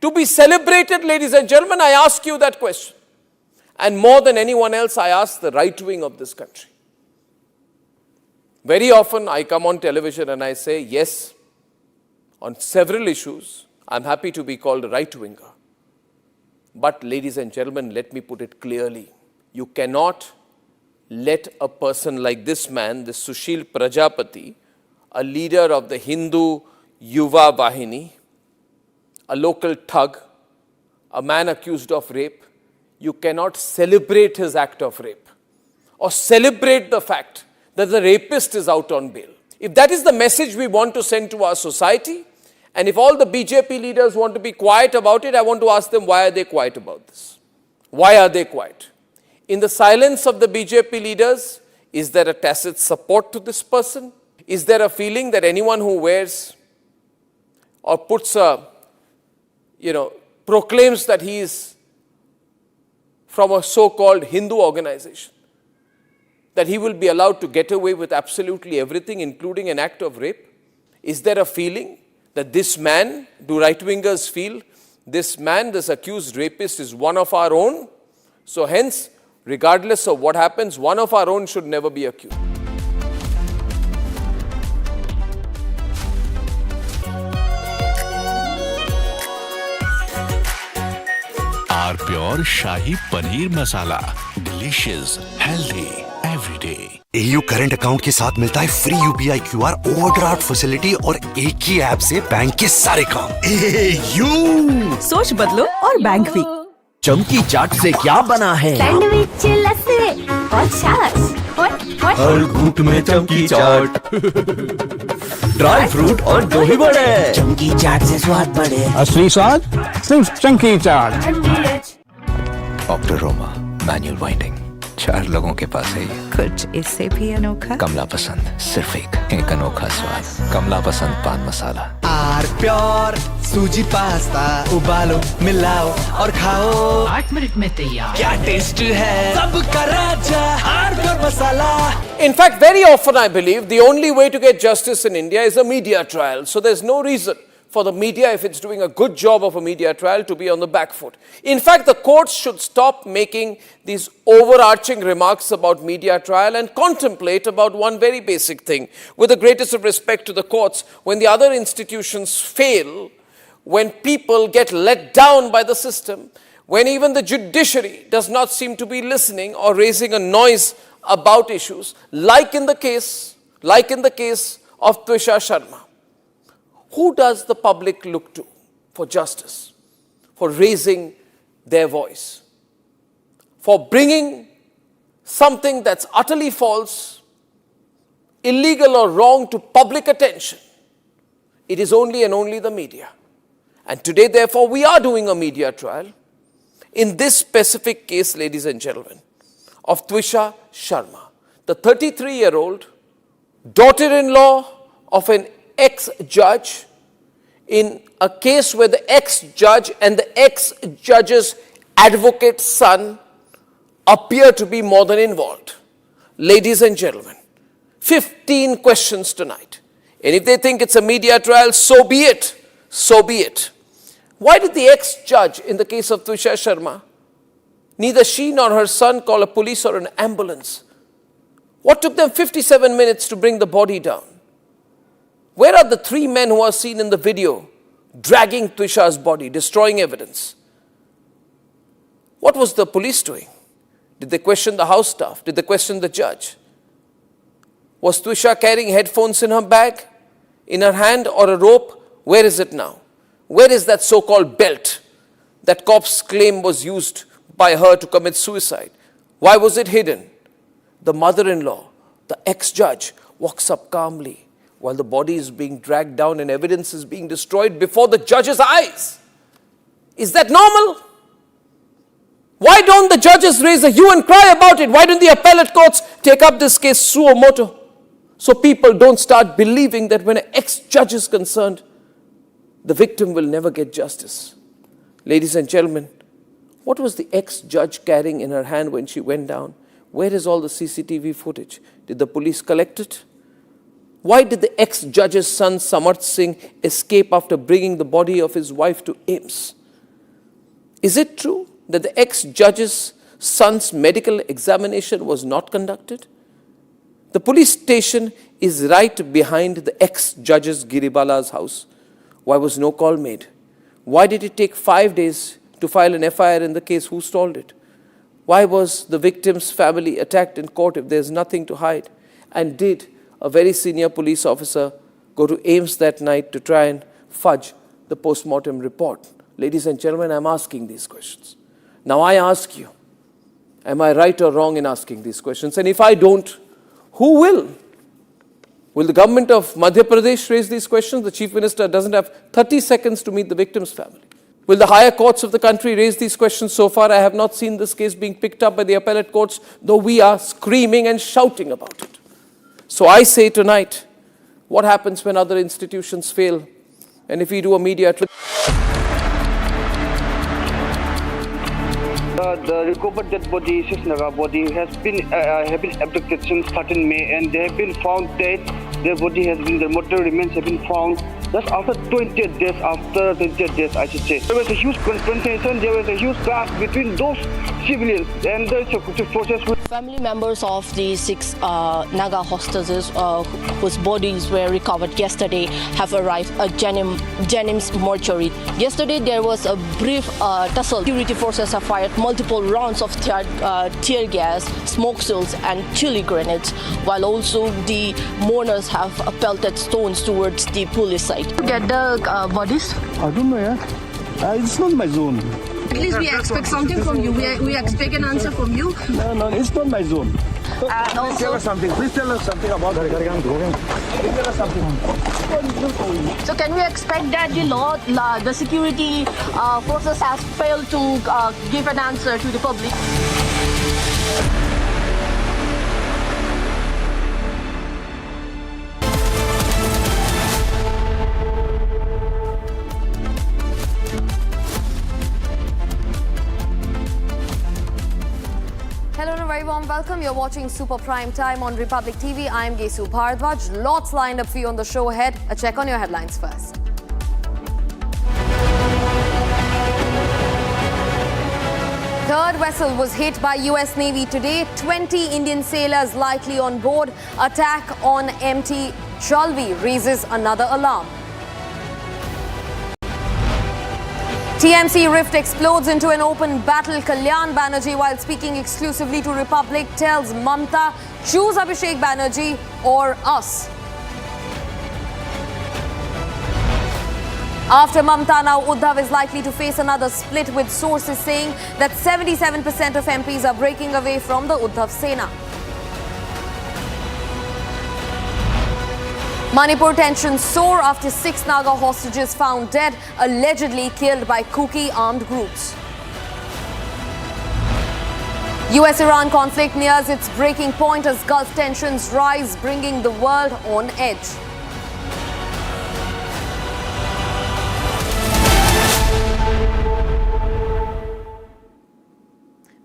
to be celebrated, ladies and gentlemen? I ask you that question. And more than anyone else, I ask the right wing of this country. Very often I come on television and I say, yes, on several issues, I'm happy to be called a right-winger. But ladies and gentlemen, let me put it clearly. You cannot let a person like this man, this Sushil Prajapati, a leader of the Hindu Yuva Vahini, a local thug, a man accused of rape, you cannot celebrate his act of rape or celebrate the fact that the rapist is out on bail. If that is the message we want to send to our society, and if all the BJP leaders want to be quiet about it, I want to ask them, why are they quiet about this? Why are they quiet? In the silence of the BJP leaders, is there a tacit support to this person? Is there a feeling that anyone who wears or puts a, proclaims that he is from a so-called Hindu organization, that he will be allowed to get away with absolutely everything, including an act of rape? Is there a feeling that this man, do right-wingers feel, this man, this accused rapist is one of our own? So hence, regardless of what happens, one of our own should never be accused. R pure shahi paneer masala, delicious, healthy every day. AU current account के साथ मिलता है free UPI QR overdraft facility और एक ही app से bank के सारे काम। AU सोच बदलो और बैंक भी। चमकी चाट से क्या बना है? सैंडविच, लस्सी और छाछ और हर घूंट में चमकी चाट। ड्राई फ्रूट और दही बड़े। चंकी चाट से स्वाद बढ़े। असली स्वाद सिर्फ चंकी चाट। डॉक्टर रोमा, मैनुअल वाइंडिंग, 4 लोगों के पास है ये। कुछ इससे भी अनोखा। कमला पसंद, सिर्फ एक अनोखा स्वाद। कमला पसंद पान मसाला। आर प्योर सूजी पास्ता, उबालो मिलाओ और खाओ। 8 मिनट में तैयार। क्या टेस्ट है सबका राजा R pure masala. In fact, very often I believe the only way to get justice in India is a media trial. So there's no reason for the media, if it's doing a good job of a media trial, to be on the back foot. In fact, the courts should stop making these overarching remarks about media trial and contemplate about one very basic thing. With the greatest of respect to the courts, when the other institutions fail, when people get let down by the system, when even the judiciary does not seem to be listening or raising a noise about issues, like in the case of Twisha Sharma, who does the public look to for justice, for raising their voice, for bringing something that's utterly false, illegal or wrong to public attention? It is only and only the media. And today, therefore, we are doing a media trial in this specific case, ladies and gentlemen, of Twisha Sharma, the 33-year-old daughter-in-law of an ex-judge, in a case where the ex-judge and the ex-judge's advocate's son appear to be more than involved. Ladies and gentlemen, 15 questions tonight. And if they think it's a media trial, so be it. So be it. Why did the ex-judge in the case of Twisha Sharma, neither she nor her son call a police or an ambulance? What took them 57 minutes to bring the body down? Where are the 3 men who are seen in the video dragging Twisha's body, destroying evidence? What was the police doing? Did they question the house staff? Did they question the judge? Was Twisha carrying headphones in her bag, in her hand, or a rope? Where is it now? Where is that so-called belt that cops claim was used by her to commit suicide? Why was it hidden? The mother-in-law, the ex-judge, walks up calmly while the body is being dragged down and evidence is being destroyed before the judge's eyes. Is that normal? Why don't the judges raise a hue and cry about it? Why don't the appellate courts take up this case suo motu? So people don't start believing that when an ex-judge is concerned, the victim will never get justice. Ladies and gentlemen, what was the ex-judge carrying in her hand when she went down? Where is all the CCTV footage? Did the police collect it? Why did the ex-judge's son Samarth Singh escape after bringing the body of his wife to AIIMS? Is it true that the ex-judge's son's medical examination was not conducted? The police station is right behind the ex-judge's Giribala's house. Why was no call made? Why did it take 5 days to file an FIR in the case? Who stalled it? Why was the victim's family attacked in court if there's nothing to hide? And did a very senior police officer go to AIIMS that night to try and fudge the post-mortem report? Ladies and gentlemen, I'm asking these questions. Now I ask you, am I right or wrong in asking these questions? And if I don't, who will? Will the government of Madhya Pradesh raise these questions? The Chief Minister doesn't have 30 seconds to meet the victim's family. Will the higher courts of the country raise these questions? So far, I have not seen this case being picked up by the appellate courts, though we are screaming and shouting about it. So I say tonight, what happens when other institutions fail? And if we do a media trial? The recovered dead body, Sisnaga body, has been abducted since 13 May, and they have been found dead. Their body has been, their mortal remains have been found just after 20 days, I should say. There was a huge confrontation, there was a huge clash between those civilians and the security forces. Family members of the 6 Naga hostages whose bodies were recovered yesterday have arrived at Jennings mortuary. Yesterday there was a brief tussle. Security forces have fired multiple rounds of tear gas, smoke shells and chili grenades, while also the mourners have pelted stones towards the police side. Get the bodies? I don't know, yeah. It's not my zone. At least we expect something from you. We expect an answer from you. No, it's not my zone. And Please tell us something. Please tell us something about her. Please tell us something. So can we expect that the security forces has failed to give an answer to the public? Hello and a very warm welcome. You're watching Super Prime Time on Republic TV. I'm Gesu Bharadwaj. Lots lined up for you on the show ahead. A check on your headlines first. Third vessel was hit by US Navy today. 20 Indian sailors likely on board. Attack on MT Jalvi raises another alarm. TMC rift explodes into an open battle. Kalyan Banerjee, while speaking exclusively to Republic, tells Mamata, choose Abhishek Banerjee or us. After Mamata, now Uddhav is likely to face another split, with sources saying that 77% of MPs are breaking away from the Uddhav Sena. Manipur tensions soar after 6 Naga hostages found dead, allegedly killed by Kuki armed groups. US-Iran conflict nears its breaking point as Gulf tensions rise, bringing the world on edge.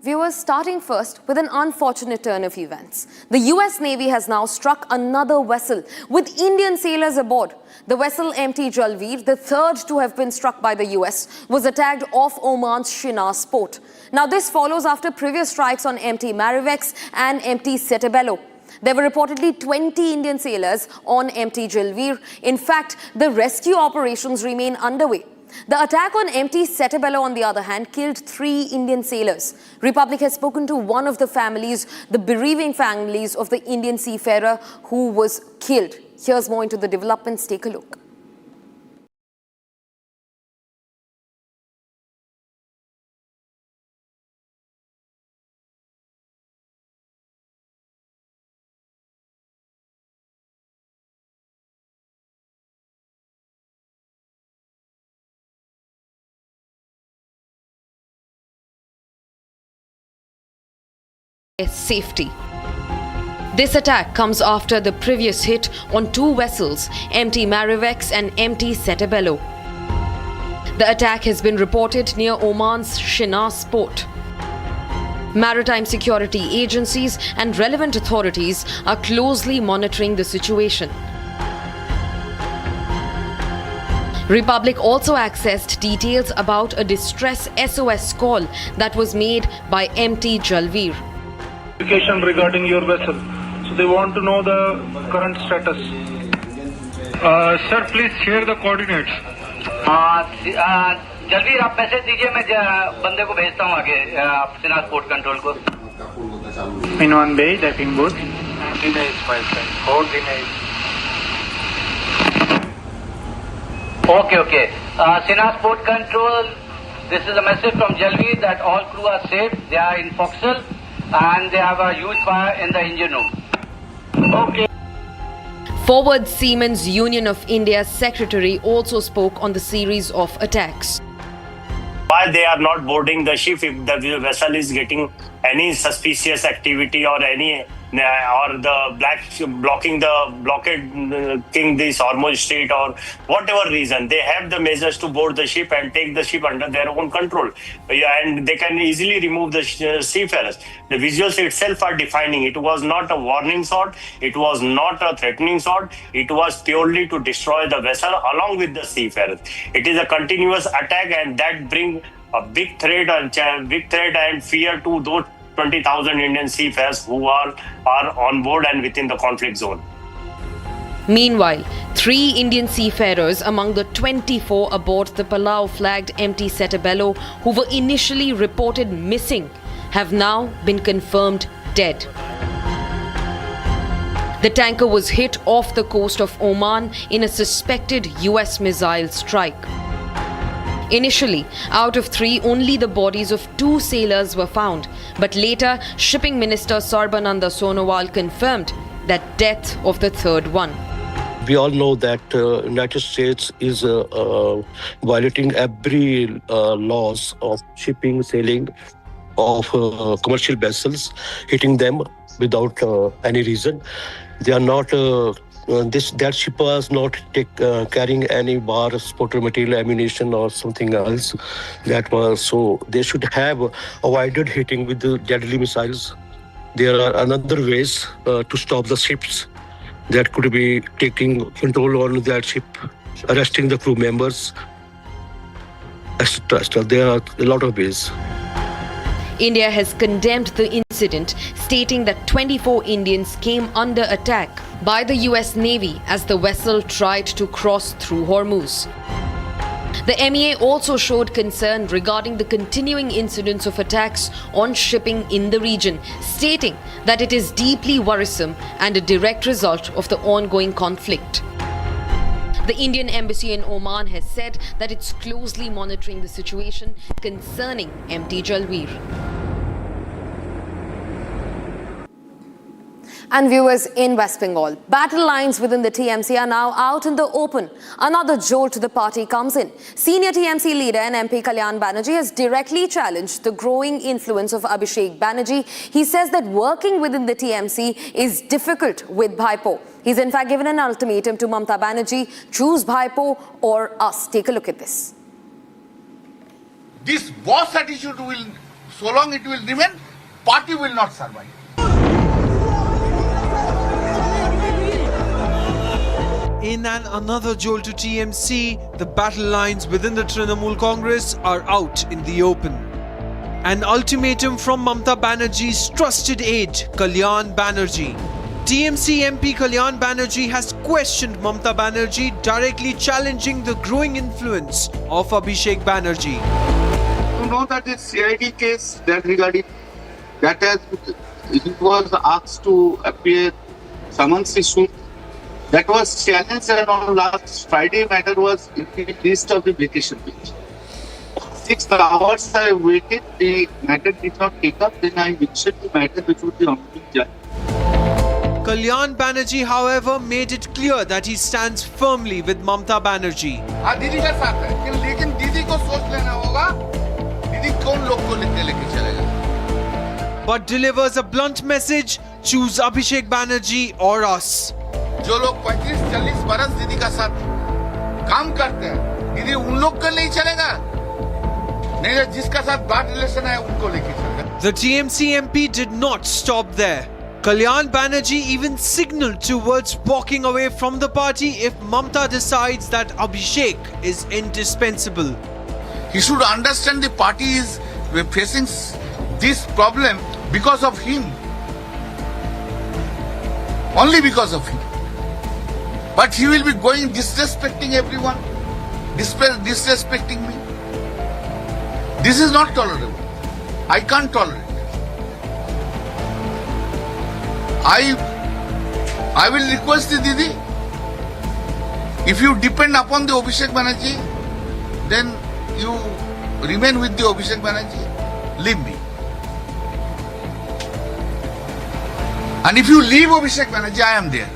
Viewers, starting first with an unfortunate turn of events. The US Navy has now struck another vessel with Indian sailors aboard. The vessel MT Jalvi, the third to have been struck by the US, was attacked off Oman's Shiraz port. Now this follows after previous strikes on MT Marivex and MT Setebello. There were reportedly 20 Indian sailors on MT Jalvi. In fact, the rescue operations remain underway. The attack on MT Setebello, on the other hand, killed 3 Indian sailors. Republic has spoken to one of the families, the bereaving families of the Indian seafarer who was killed. Here's more into the developments. Take a look. Safety. This attack comes after the previous hit on 2 vessels, MT Marivex and MT Setebello. The attack has been reported near Oman's Shiraz port. Maritime security agencies and relevant authorities are closely monitoring the situation. Republic also accessed details about a distress SOS call that was made by MT Jalvi. Regarding your vessel, so they want to know the current status. Sir, please share the coordinates. जलवीर आप message दीजिए, मैं बंदे को भेजता हूँ आगे Siraj port control को. In one bay, diving boat. Okay. Shiraz port control. This is a message from Jalvi that all crew are safe. They are in forecastle. And they have a huge fire in the engine room. Okay. Forward Seamen's Union of India's secretary also spoke on the series of attacks. Why they are not boarding the ship if the vessel is getting any suspicious activity or any or the blocking the blockade this Hormuz Strait or whatever reason, they have the measures to board the ship and take the ship under their own control, and they can easily remove the seafarers. The visuals itself are defining. It was not a warning shot, it was not a threatening shot, it was purely to destroy the vessel along with the seafarers. It is a continuous attack, and that brings a big threat and fear to those 20,000 Indian seafarers who are on board and within the conflict zone. Meanwhile, 3 Indian seafarers among the 24 aboard the Palau-flagged MT Setebello, who were initially reported missing, have now been confirmed dead. The tanker was hit off the coast of Oman in a suspected US missile strike. Initially, out of 3, only the bodies of 2 sailors were found. But later, Shipping Minister Sarbananda Sonowal confirmed that death of the 3rd one. We all know that United States is violating every laws of shipping, sailing of commercial vessels, hitting them without any reason. They are not. That ship was not carrying any war, spotter material, ammunition, or something else. That was so. They should have avoided hitting with the deadly missiles. There are another ways to stop the ships. That could be taking control on that ship, arresting the crew members, etc. There are a lot of ways. India has condemned the incident, stating that 24 Indians came under attack by the US Navy as the vessel tried to cross through Hormuz. The MEA also showed concern regarding the continuing incidents of attacks on shipping in the region, stating that it is deeply worrisome and a direct result of the ongoing conflict. The Indian Embassy in Oman has said that it's closely monitoring the situation concerning MT Jalveer. And viewers in West Bengal, battle lines within the TMC are now out in the open. Another jolt to the party comes in. Senior TMC leader and MP Kalyan Banerjee has directly challenged the growing influence of Abhishek Banerjee. He says that working within the TMC is difficult with Bhaipo. He's in fact given an ultimatum to Mamata Banerjee: choose Bhaipo or us. Take a look at this. This boss attitude will, so long it will remain, party will not survive. In another jolt to TMC, the battle lines within the Trinamool Congress are out in the open. An ultimatum from Mamata Banerjee's trusted aide, Kalyan Banerjee. TMC MP Kalyan Banerjee has questioned Mamata Banerjee, directly challenging the growing influence of Abhishek Banerjee. You know that this CID case that regarding that it was asked to appear summons issued. That was challenged, and on last Friday matter was in the list of the vacation week. 6 hours I waited, the matter did not take up, then I mentioned the matter before the honorable judge. Kalyan Banerjee, however, made it clear that he stands firmly with Mamata Banerjee. दीदी का साथ है, लेकिन दीदी को सोच लेना होगा, दीदी कौन लोग को लेके चलेगा. But delivers a blunt message: choose Abhishek Banerjee or us. जो लोग 35-40 बरस दीदी का साथ काम करते हैं, दीदी उन लोग को नहीं चलेगा, नहीं जिसका साथ बैड रिलेशन है उनको लेके चलेगा. The TMC MP did not stop there. Kalyan Banerjee even signalled towards walking away from the party if Mamata decides that Abhishek is indispensable. He should understand the party is facing this problem because of him. Only because of him. But he will be going disrespecting everyone, disrespecting me. This is not tolerable. I can't tolerate. I will request the Didi, if you depend upon the Abhishek Banerjee, then you remain with the Abhishek Banerjee, leave me. And if you leave Abhishek Banerjee, I am there.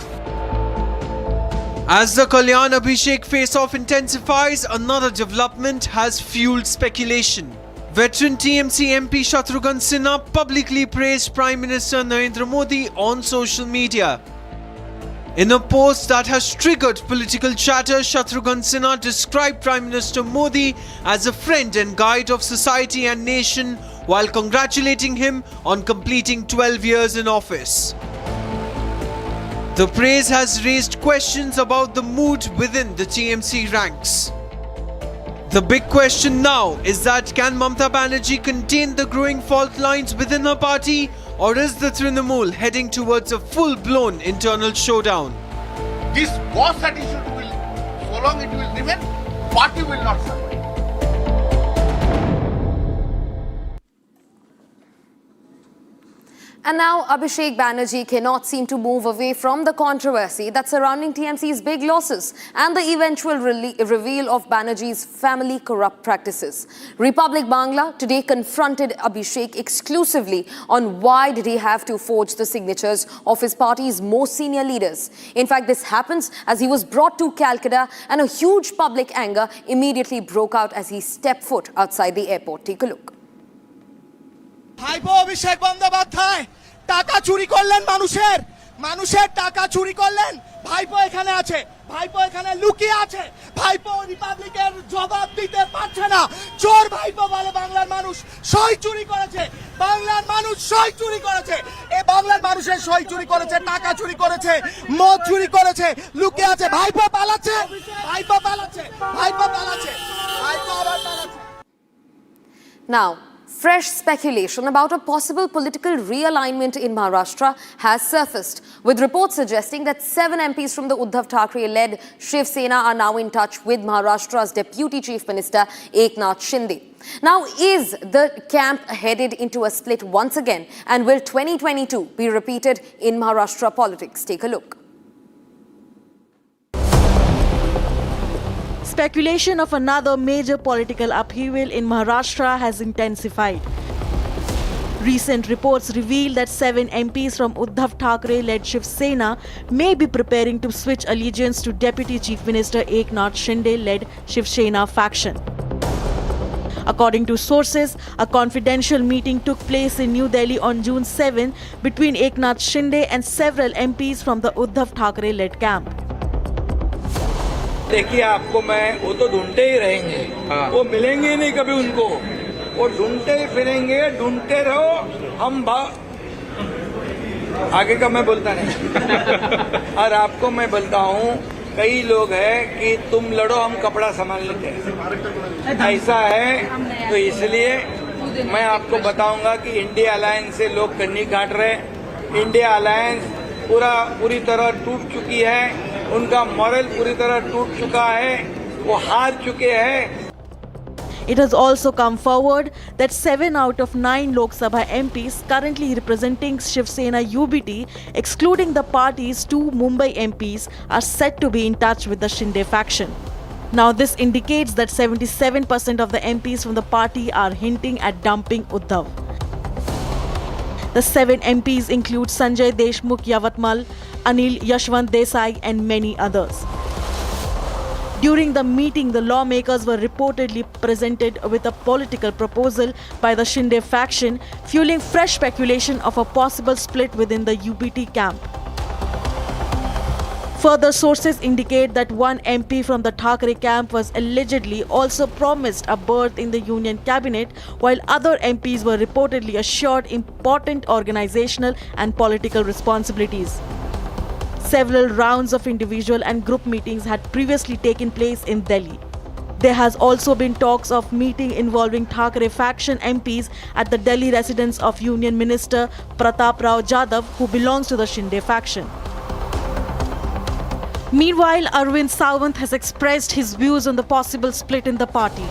As the Kalyan Abhishek face-off intensifies, another development has fueled speculation. Veteran TMC MP Shatrughan Sinha publicly praised Prime Minister Narendra Modi on social media. In a post that has triggered political chatter, Shatrughan Sinha described Prime Minister Modi as a friend and guide of society and nation, while congratulating him on completing 12 years in office. The praise has raised questions about the mood within the TMC ranks. The big question now is that can Mamata Banerjee contain the growing fault lines within her party, or is the Trinamool heading towards a full-blown internal showdown? This boss attitude will, so long it will remain, party will not survive. And now Abhishek Banerjee cannot seem to move away from the controversy that's surrounding TMC's big losses and the eventual reveal of Banerjee's family corrupt practices. Republic Bangla today confronted Abhishek exclusively on why did he have to forge the signatures of his party's most senior leaders. In fact, this happens as he was brought to Calcutta and a huge public anger immediately broke out as he stepped foot outside the airport. Take a look. ভাইপো অভিষেক বন্দ্যোপাধ্যায় টাকা চুরি করলেন মানুষের টাকা চুরি করলেন ভাইপো এখানে আছে ভাইপো এখানে লুকিয়ে আছে ভাইপো রিপাবলিকের জবাব দিতে পারছে না চোর ভাইপো বলে বাংলার মানুষ সই চুরি করেছে বাংলার মানুষ সই চুরি করেছে এই বাংলার মানুষের সই চুরি করেছে টাকা চুরি করেছে মদ চুরি করেছে লুকিয়ে আছে ভাইপো পালাচ্ছে ভাইপো পালাচ্ছে ভাইপো পালাচ্ছে ভাইপো আবার পালাচ্ছে Now, fresh speculation about a possible political realignment in Maharashtra has surfaced, with reports suggesting that 7 MPs from the Uddhav Thackeray-led Shiv Sena are now in touch with Maharashtra's Deputy Chief Minister Eknath Shinde. Now, is the camp headed into a split once again, and will 2022 be repeated in Maharashtra politics? Take a look. Speculation of another major political upheaval in Maharashtra has intensified. Recent reports reveal that 7 MPs from Uddhav Thackeray-led Shiv Sena may be preparing to switch allegiance to Deputy Chief Minister Eknath Shinde-led Shiv Sena faction. According to sources, a confidential meeting took place in New Delhi on June 7 between Eknath Shinde and several MPs from the Uddhav Thackeray-led camp. देखिए आपको मैं वो तो ढूंढते ही रहेंगे वो मिलेंगे ही नहीं कभी उनको वो ढूंढते ही फिरेंगे ढूंढते रहो हम आगे का मैं बोलता नहीं और आपको मैं बोलता हूँ कई लोग हैं कि तुम लड़ो हम कपड़ा संभाल लेते हैं ऐसा है तो इसलिए मैं आपको बताऊंगा कि इंडिया अलायंस से लोग कन्नी काट रहे इंडिया अलायंस पूरी तरह टूट चुकी है उनका मॉरल पूरी तरह टूट चुका है वो हार चुके हैं It has also come forward that 7 out of 9 Lok Sabha MPs currently representing Shiv Sena UBT, excluding the party's 2 Mumbai MPs, are said to be in touch with the Shinde faction. Now, this indicates that 77% of the MPs from the party are hinting at dumping Uddhav. The 7 MPs include Sanjay Deshmukh Yavatmal, Anil Yashwant Desai and many others. During the meeting, the lawmakers were reportedly presented with a political proposal by the Shinde faction, fueling fresh speculation of a possible split within the UBT camp. Further sources indicate that one MP from the Thackeray camp was allegedly also promised a berth in the union cabinet, while other MPs were reportedly assured important organizational and political responsibilities. Several rounds of individual and group meetings had previously taken place in Delhi. There has also been talks of meeting involving Thackeray faction MPs at the Delhi residence of Union Minister Pratap Rao Jadhav, who belongs to the Shinde faction. Meanwhile, Arvind Sawant has expressed his views on the possible split in the party.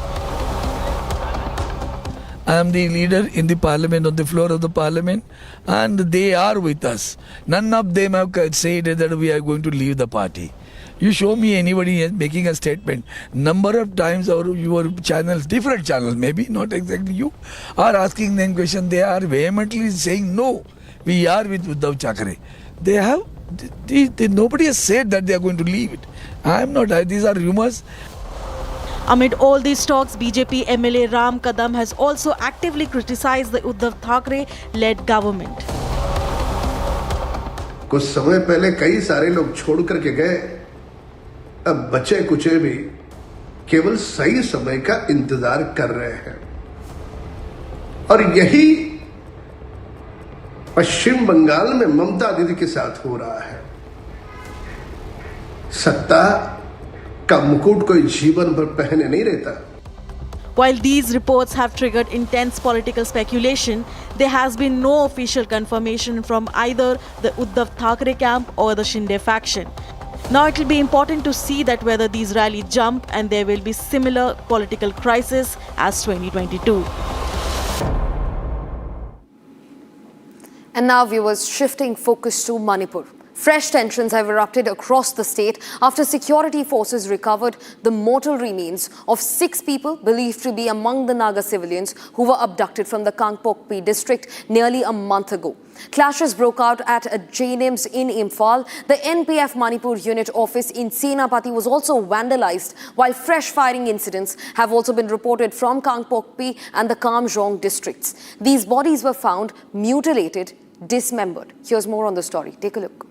I am the leader in the parliament, on the floor of the parliament, and they are with us. None of them have said that we are going to leave the party. You show me anybody making a statement. Number of times your channels, different channels, maybe not exactly you, are asking them question. They are vehemently saying no, we are with Uddhav Thackeray. Nobody has said that they are going to leave it. I am not. These are rumors. Amid all these talks, BJP MLA Ram Kadam has also actively criticized the Uddhav Thackeray-led government. कुछ समय पहले कई सारे लोग छोड़ करके गए, अब बचे कुचे भी केवल सही समय का इंतजार कर रहे हैं और यही पश्चिम बंगाल में ममता दीदी के साथ हो रहा है। सत्ता का मुकुट कोई जीवन भर पहने नहीं रहता। While these reports have triggered intense political speculation, there has been no official confirmation from either the Uddhav Thackeray camp or the Shinde faction. Now it will be important to see that whether these rallies jump and there will be similar political crisis as 2022. And now, viewers, shifting focus to Manipur. Fresh tensions have erupted across the state after security forces recovered the mortal remains of 6 people believed to be among the Naga civilians who were abducted from the Kangpokpi district nearly a month ago. Clashes broke out at a JNIMS in Imphal. The NPF Manipur unit office in Senapati was also vandalized, while fresh firing incidents have also been reported from Kangpokpi and the Kamjong districts. These bodies were found mutilated, dismembered. Here's more on the story. Take a look.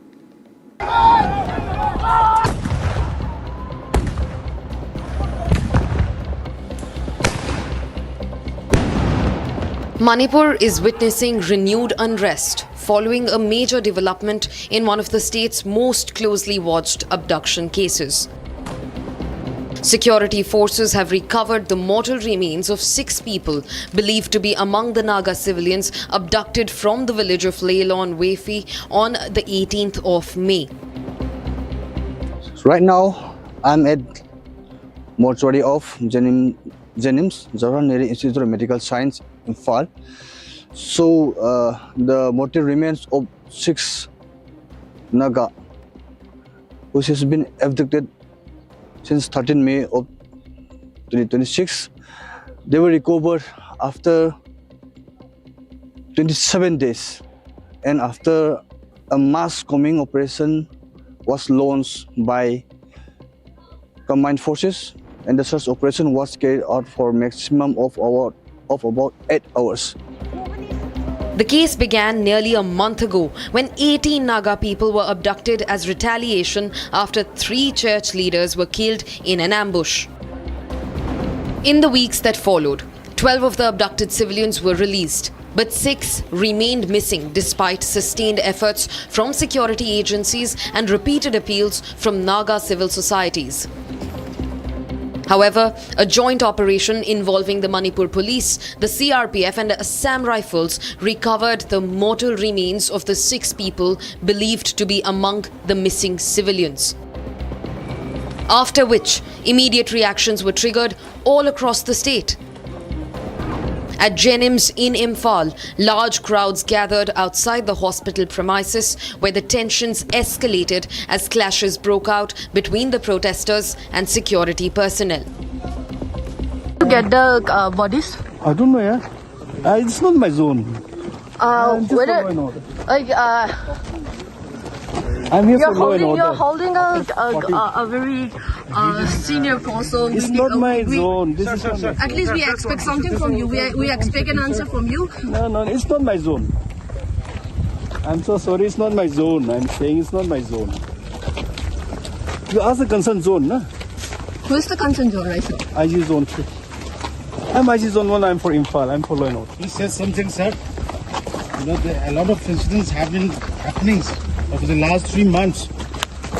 Manipur is witnessing renewed unrest following a major development in one of the state's most closely watched abduction cases. Security forces have recovered the mortal remains of 6 people believed to be among the Naga civilians abducted from the village of Leilon Wefi on the 18th of May. Right now, I'm at mortuary of JNIMS, Jawaharlal Institute of Medical Science, Imphal. So, the mortal remains of 6 Naga, which has been abducted since 13 May of 2026. They were recovered after 27 days and after a mass combing operation was launched by combined forces, and the search operation was carried out for a maximum of about 8 hours. The case began nearly a month ago when 18 Naga people were abducted as retaliation after 3 church leaders were killed in an ambush. In the weeks that followed, 12 of the abducted civilians were released, but 6 remained missing despite sustained efforts from security agencies and repeated appeals from Naga civil societies. However, a joint operation involving the Manipur police, the CRPF and Assam Rifles recovered the mortal remains of the 6 people believed to be among the missing civilians. After which, immediate reactions were triggered all across the state. At JNIMS in Imphal, large crowds gathered outside the hospital premises where the tensions escalated as clashes broke out between the protesters and security personnel. To get the bodies? I don't know, yeah. It's not my zone. I'm here for law and order. You're holding a very senior person. It's not my zone. This is sir. At least we expect something from you. We expect an answer from you. No, it's not my zone. I'm so sorry, it's not my zone. I'm saying it's not my zone. You ask the concerned zone, no? Who is the concerned zone right now? IG zone 3. I'm IG zone 1, I'm for Imphal, I'm for law and order. Please say something, sir. You know, a lot of incidents have been happening over the last 3 months.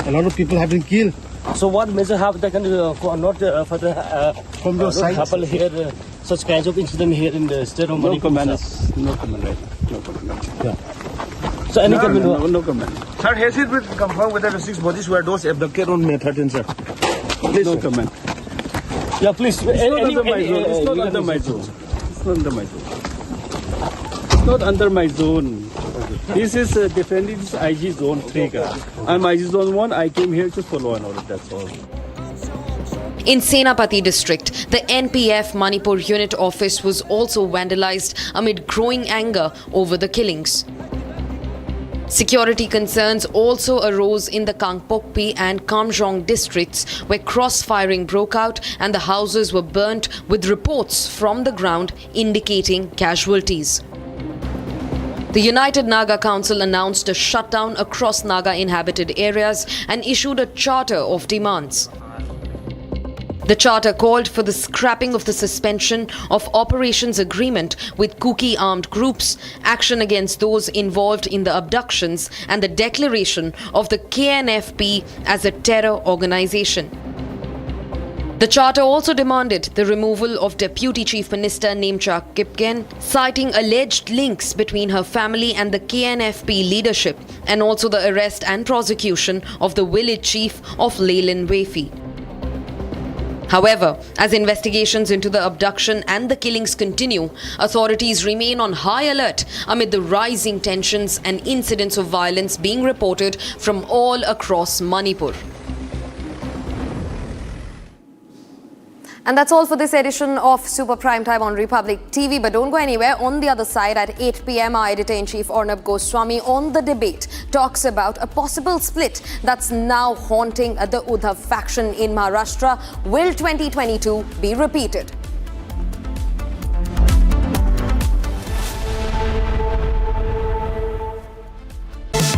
A lot of people have been killed. So what measures have taken not further from your side happen here, such kinds of incident here in the state of Manipur? No comment. Yeah. So any comment? No comment. Sir, has it been confirmed whether the 6 bodies were those abducted on May 13, sir? Please. No comment. Yeah, please. It's not under my zone. It's not under my zone. It's not under my zone. It's not under my zone. This is defending this IG zone 3. I'm IG zone 1. I came here to follow and order. That's all. In Senapati district, the NPF Manipur unit office was also vandalized amid growing anger over the killings. Security concerns also arose in the Kangpokpi and Kamjong districts where cross-firing broke out and the houses were burnt with reports from the ground indicating casualties. The United Naga Council announced a shutdown across Naga-inhabited areas and issued a charter of demands. The charter called for the scrapping of the suspension of operations agreement with Kuki armed groups, action against those involved in the abductions, and the declaration of the KNFP as a terror organization. The charter also demanded the removal of Deputy Chief Minister Nemcha Kipgen, citing alleged links between her family and the KNFP leadership, and also the arrest and prosecution of the village chief of Leilon Wefi. However, as investigations into the abduction and the killings continue, authorities remain on high alert amid the rising tensions and incidents of violence being reported from all across Manipur. And that's all for this edition of Super Prime Time on Republic TV. But don't go anywhere. On the other side, at 8 p.m, our editor-in-chief Arnab Goswami on The Debate talks about a possible split that's now haunting the Uddhav faction in Maharashtra. Will 2022 be repeated?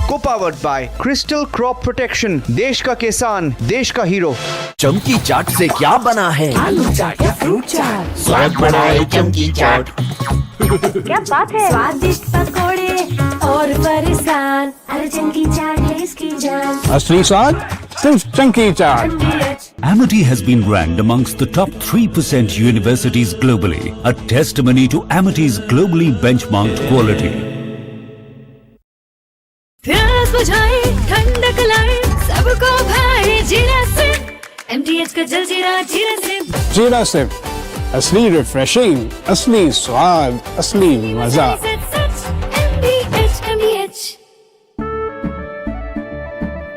Co-powered by Crystal Crop Protection, देश का किसान, देश का hero. चमकी चाट से क्या बना है? आलू चाट या फ्रूट चाट। स्वाद बढ़ाए चमकी चाट। क्या बात है? स्वादिष्ट पकोड़े और फरसान, अरे चमकी चाट है इसकी जान। असली स्वाद सिर्फ चमकी चाट। Amity has been ranked amongst the top 3% universities globally, a testimony to Amity's globally benchmarked quality. प्यास बुझाए, ठंडक लाए, सबको भाए जीरा से। MTH का जल जीरा, जीरा से। जीरा से असली रिफ्रेशिंग, असली स्वाद, असली मजा। MTH।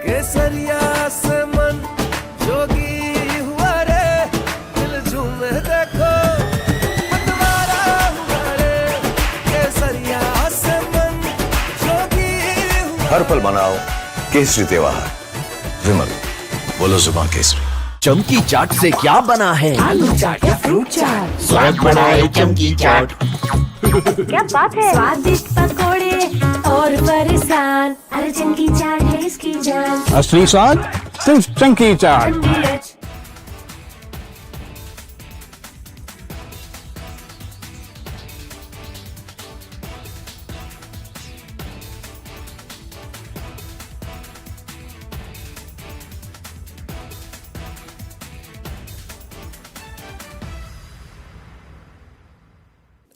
केसरिया से मन जोगी हुआ रे, दिल झूमे देखो मतवारा हुआ रे। केसरिया से मन जोगी हर पल मनाओ केसरी त्योहार। विमल, बोलो जुबान केसरी। चमकी चाट से क्या बना है? आलू चाट या फ्रूट चाट। स्वाद बढ़ाए चमकी चाट। क्या बात है? स्वादिष्ट पकोड़े और फरसान, अरे चमकी चाट है इसकी जान। असली स्वाद सिर्फ चमकी चाट।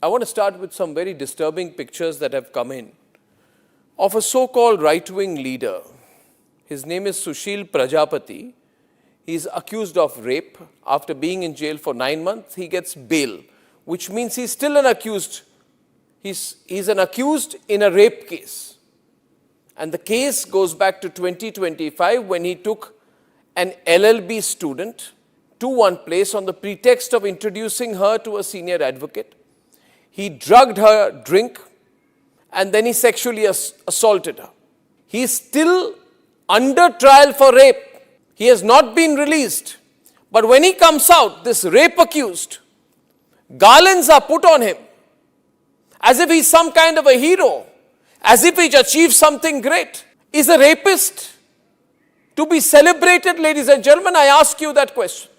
I want to start with some very disturbing pictures that have come in of a so-called right-wing leader. His name is Sushil Prajapati. He is accused of rape. After being in jail for 9 months, he gets bail, which means he's still an accused. He's an accused in a rape case. And the case goes back to 2025 when he took an LLB student to one place on the pretext of introducing her to a senior advocate. He drugged her drink and then he sexually assaulted her. He is still under trial for rape. He has not been released. But when he comes out, this rape accused, garlands are put on him as if he's some kind of a hero, as if he's achieved something great. Is a rapist to be celebrated, ladies and gentlemen? I ask you that question.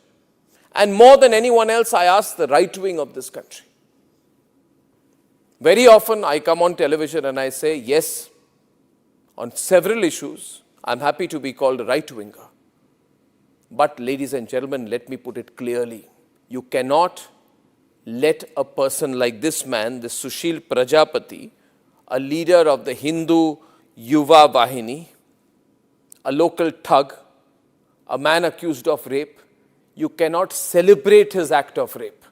And more than anyone else, I ask the right wing of this country. Very often I come on television and I say, yes, on several issues, I'm happy to be called a right-winger. But ladies and gentlemen, let me put it clearly. You cannot let a person like this man, this Sushil Prajapati, a leader of the Hindu Yuva Vahini, a local thug, a man accused of rape, you cannot celebrate his act of rape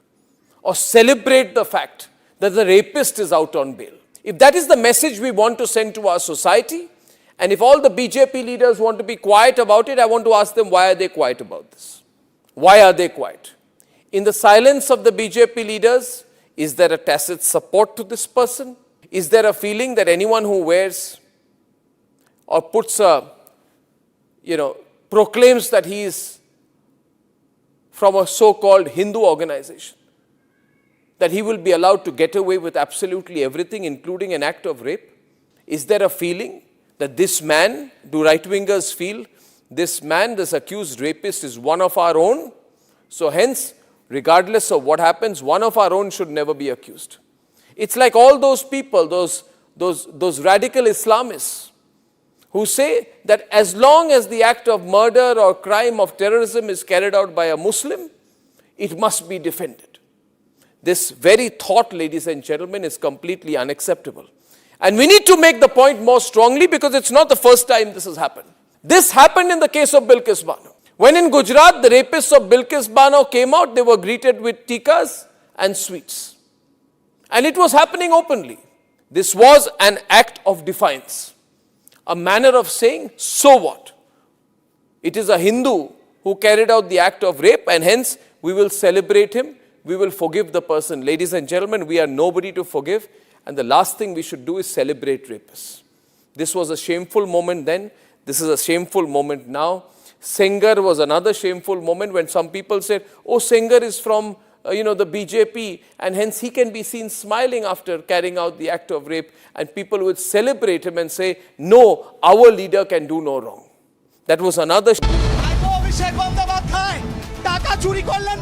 or celebrate the fact that the rapist is out on bail. If that is the message we want to send to our society, and if all the BJP leaders want to be quiet about it, I want to ask them, why are they quiet about this? Why are they quiet? In the silence of the BJP leaders, is there a tacit support to this person? Is there a feeling that anyone who wears or puts a, proclaims that he is from a so-called Hindu organization, that he will be allowed to get away with absolutely everything, including an act of rape? Is there a feeling that this man, do right-wingers feel, this man, this accused rapist is one of our own? So hence, regardless of what happens, one of our own should never be accused. It's like all those people, those radical Islamists who say that as long as the act of murder or crime of terrorism is carried out by a Muslim, it must be defended. This very thought, ladies and gentlemen, is completely unacceptable. And we need to make the point more strongly because it's not the first time this has happened. This happened in the case of Bilkis Banu. When in Gujarat, the rapists of Bilkis Bano came out, they were greeted with tikas and sweets. And it was happening openly. This was an act of defiance. A manner of saying, so what? It is a Hindu who carried out the act of rape, and hence we will celebrate him, we will forgive the person. Ladies and gentlemen, we are nobody to forgive, and the last thing we should do is celebrate rapists. This was a shameful moment then, this is a shameful moment now. Sengar was another shameful moment when some people said, oh, Sengar is from the BJP, and hence he can be seen smiling after carrying out the act of rape, and people would celebrate him and say, no, our leader can do no wrong. That was another. Abhishek Bandyopadhyay টাকা চুরি করলেন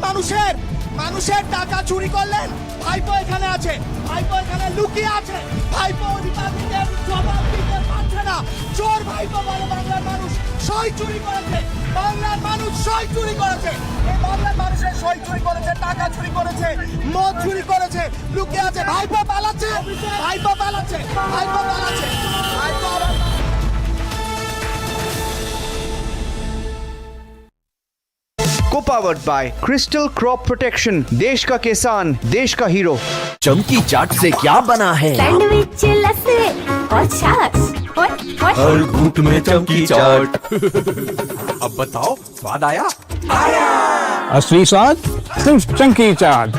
মানুষের টাকা চুরি করলেন। ভাইপো এখানে আছে, ভাইপো এখানে লুকিয়ে আছে, ভাইপো রিপাবলিকের জবাব দিতে পারছে না। চোর ভাইপো বলে বাংলার মানুষ সই চুরি করেছে, বাংলার মানুষ সই চুরি করেছে, এই বাংলার মানুষের সই চুরি করেছে, টাকা চুরি করেছে, মদ চুরি করেছে, লুকিয়ে আছে। ভাইপো পালাচ্ছে, ভাইপো পালাচ্ছে, ভাইপো পালাচ্ছে, ভাইপো Co-powered by Crystal Crop Protection, देश का किसान, देश का हीरो। चमकी चाट से क्या बना है? सैंडविच लस्सी और छाछ हर घूंट में चमकी चाट। अब बताओ स्वाद आया? असली स्वाद सिर्फ चमकी चाट।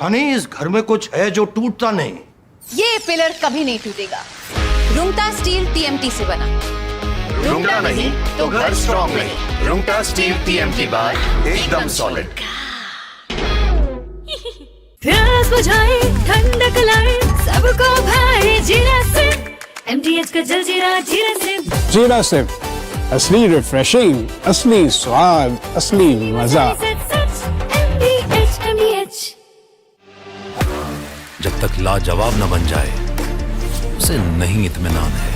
रानी, इस घर में कुछ है जो टूटता नहीं। ये पिलर कभी नहीं टूटेगा। रुंगटा स्टील TMT से बना। रुंगटा नहीं तो घर स्ट्रॉन्ग नहीं। रुंगटा स्टील TMT बार एकदम सॉलिड। प्यास बुझाए ठंडक लाए सबको भाए जीरा से MTH का जलजीरा जीरा से। जीरा से असली रिफ्रेशिंग, असली स्वाद, असली मजा। MTH। जब तक लाजवाब न बन जाए उसे नहीं इत्मीनान है,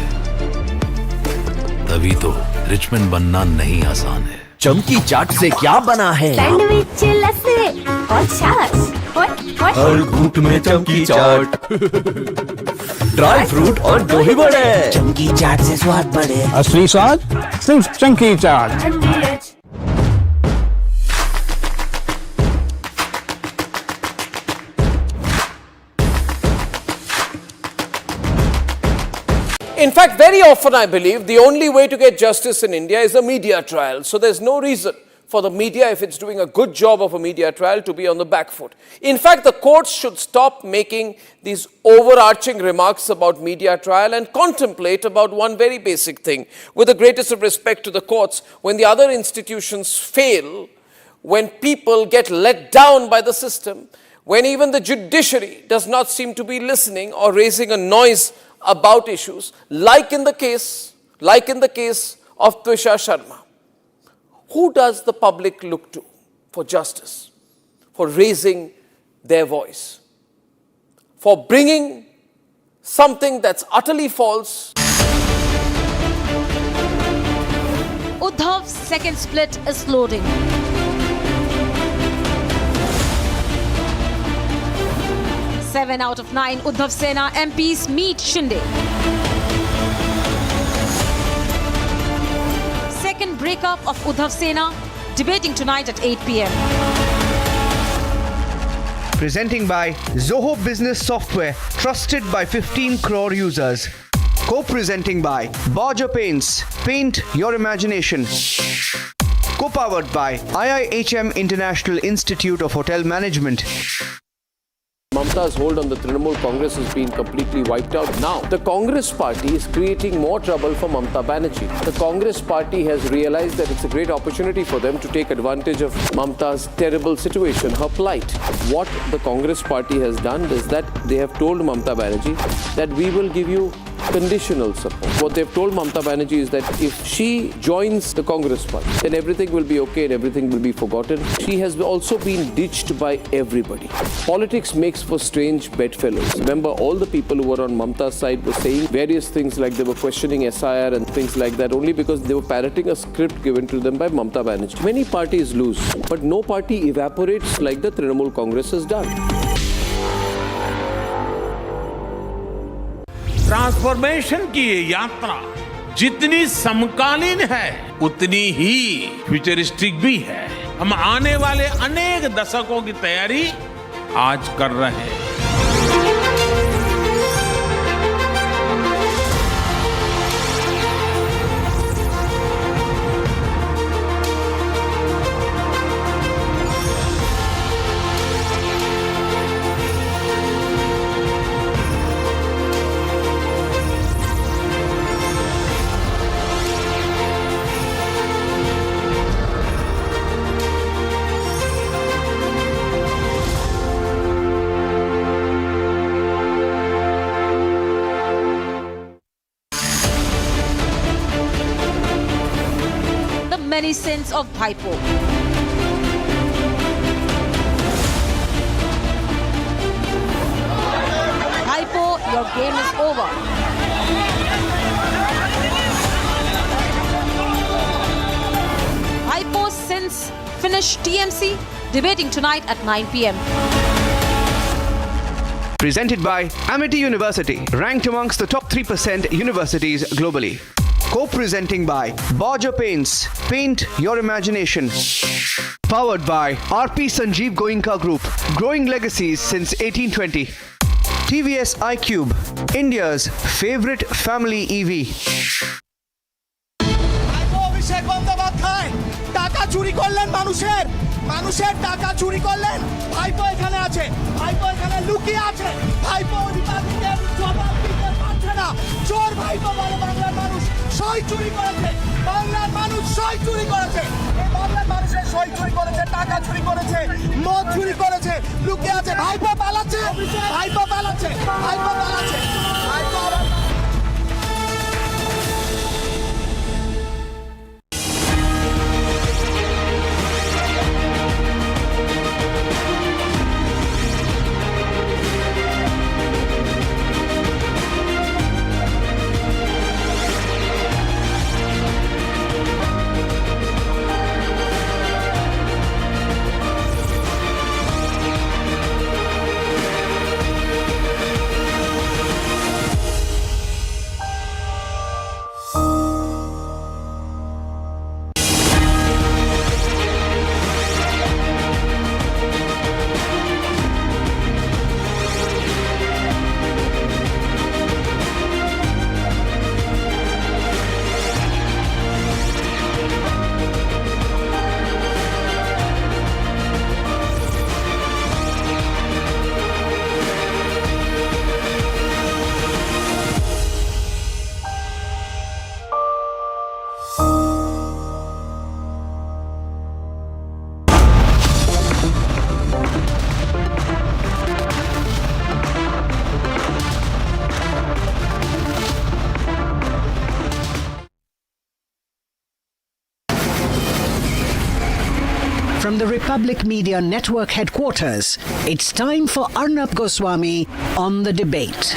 तभी तो रिचमंड बनना नहीं आसान है। चमकी चाट से क्या बना है? सैंडविच लस्सी और छाछ हर घूंट में चमकी चाट। ड्राई फ्रूट और दही बड़े। चमकी चाट से स्वाद बढ़े। असली स्वाद सिर्फ चमकी चाट। In fact, very often I believe the only way to get justice in India is a media trial. So there's no reason for the media, if it's doing a good job of a media trial, to be on the back foot. In fact, the courts should stop making these overarching remarks about media trial and contemplate about one very basic thing. With the greatest of respect to the courts, when the other institutions fail, when people get let down by the system, when even the judiciary does not seem to be listening or raising a noise about issues, like in the case of Twisha Sharma. Who does the public look to for justice, for raising their voice, for bringing something that's utterly false? Uddhav's second split is loading. Seven out of 9 Uddhav Sena MPs meet Shinde. Second breakup of Uddhav Sena debating tonight at 8 p.m. Presenting by Zoho Business Software, trusted by 15 crore users. Co-presenting by Barger Paints, paint your imagination. Co-powered by IIHM International Institute of Hotel Management. Mamata's hold on the Trinamool Congress has been completely wiped out. Now, the Congress party is creating more trouble for Mamata Banerjee. The Congress party has realized that it's a great opportunity for them to take advantage of Mamata's terrible situation, her plight. What the Congress party has done is that they have told Mamata Banerjee that we will give you conditional support. What they've told Mamata Banerjee is that if she joins the Congress party, then everything will be okay and everything will be forgotten. She has also been ditched by everybody. Politics makes for strange bedfellows. Remember, all the people who were on Mamata's side were saying various things, like they were questioning SIR and things like that, only because they were parroting a script given to them by Mamata Banerjee. Many parties lose, but no party evaporates like the Trinamool Congress has done. Transformation की ये यात्रा जितनी समकालीन है उतनी ही futuristic भी है। हम आने वाले अनेक दशकों की तैयारी आज कर रहे हैं। Many sins of Bhaipo. Bhaipo, your game is over. Bhaipo's sins finish TMC, debating tonight at 9 p.m. Presented by Amity University, ranked amongst the top 3% universities globally. Co-presenting by Banerjee Paints, paint your imagination. Powered by RP Sanjeev Goenka Group, growing legacies since 1820. TVS iQube, India's favorite family EV. Abhishek Bandyopadhyay টাকা চুরি করলেন মানুষের টাকা চুরি করলেন। ভাইপো এখানে আছে, ভাইপো এখানে লুকিয়ে আছে, ভাইপো রিপাবলিকের জবাব দিতে পারছে না। চোর ভাইপো বলে বাংলার মানুষ সই চুরি করেছে, বাংলার মানুষ সই চুরি করেছে, এই বাংলার মানুষের সই চুরি করেছে, টাকা চুরি করেছে, মদ চুরি করেছে, লুকিয়ে আছে। ভাইপো পালাচ্ছে, ভাইপো পালাচ্ছে, ভাইপো পালাচ্ছে, ভাইপো From the Republic Media Network headquarters, it's time for Arnab Goswami on the debate.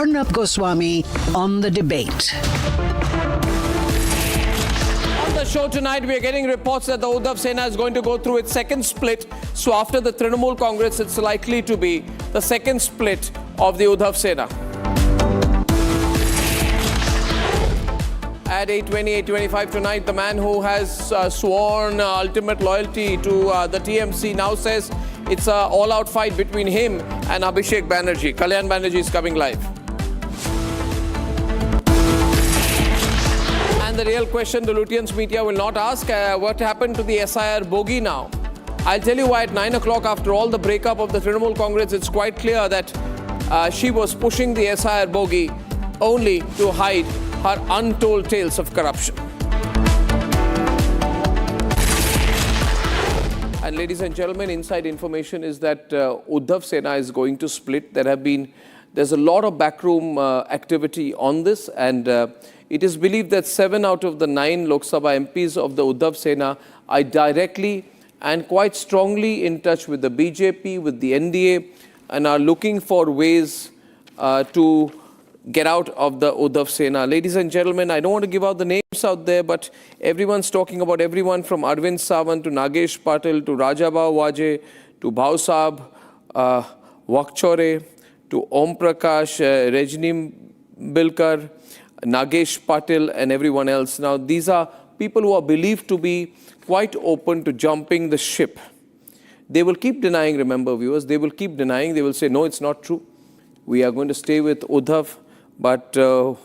Arnab Goswami on the debate. On the show tonight, we are getting reports that the Uddhav Sena is going to go through its second split. So after the Trinamool Congress, it's likely to be the second split of the Uddhav Sena. At 8:20, 8:25 tonight, the man who has sworn ultimate loyalty to the TMC now says it's an all-out fight between him and Abhishek Banerjee. Kalyan Banerjee is coming live. And the real question the Lutyens media will not ask, what happened to the SIR bogey now? I'll tell you why at 9 o'clock, after all the breakup of the Trinamool Congress, it's quite clear that she was pushing the SIR bogey only to hide her untold tales of corruption. And ladies and gentlemen, inside information is that Uddhav Sena is going to split. There's a lot of backroom activity on this, and it is believed that 7 out of the 9 Lok Sabha MPs of the Uddhav Sena are directly and quite strongly in touch with the BJP, with the NDA, and are looking for ways to get out of the Uddhav Sena. Ladies and gentlemen, I don't want to give out the names out there, but everyone's talking about everyone from Arvind Sawant to Nagesh Patil to Rajabha Waje to Bhausab Wakchore to Om Prakash, Rajni Bilkar, Nagesh Patil and everyone else. Now, these are people who are believed to be quite open to jumping the ship. They will keep denying, remember viewers, they will keep denying. They will say, no, it's not true. We are going to stay with Uddhav, but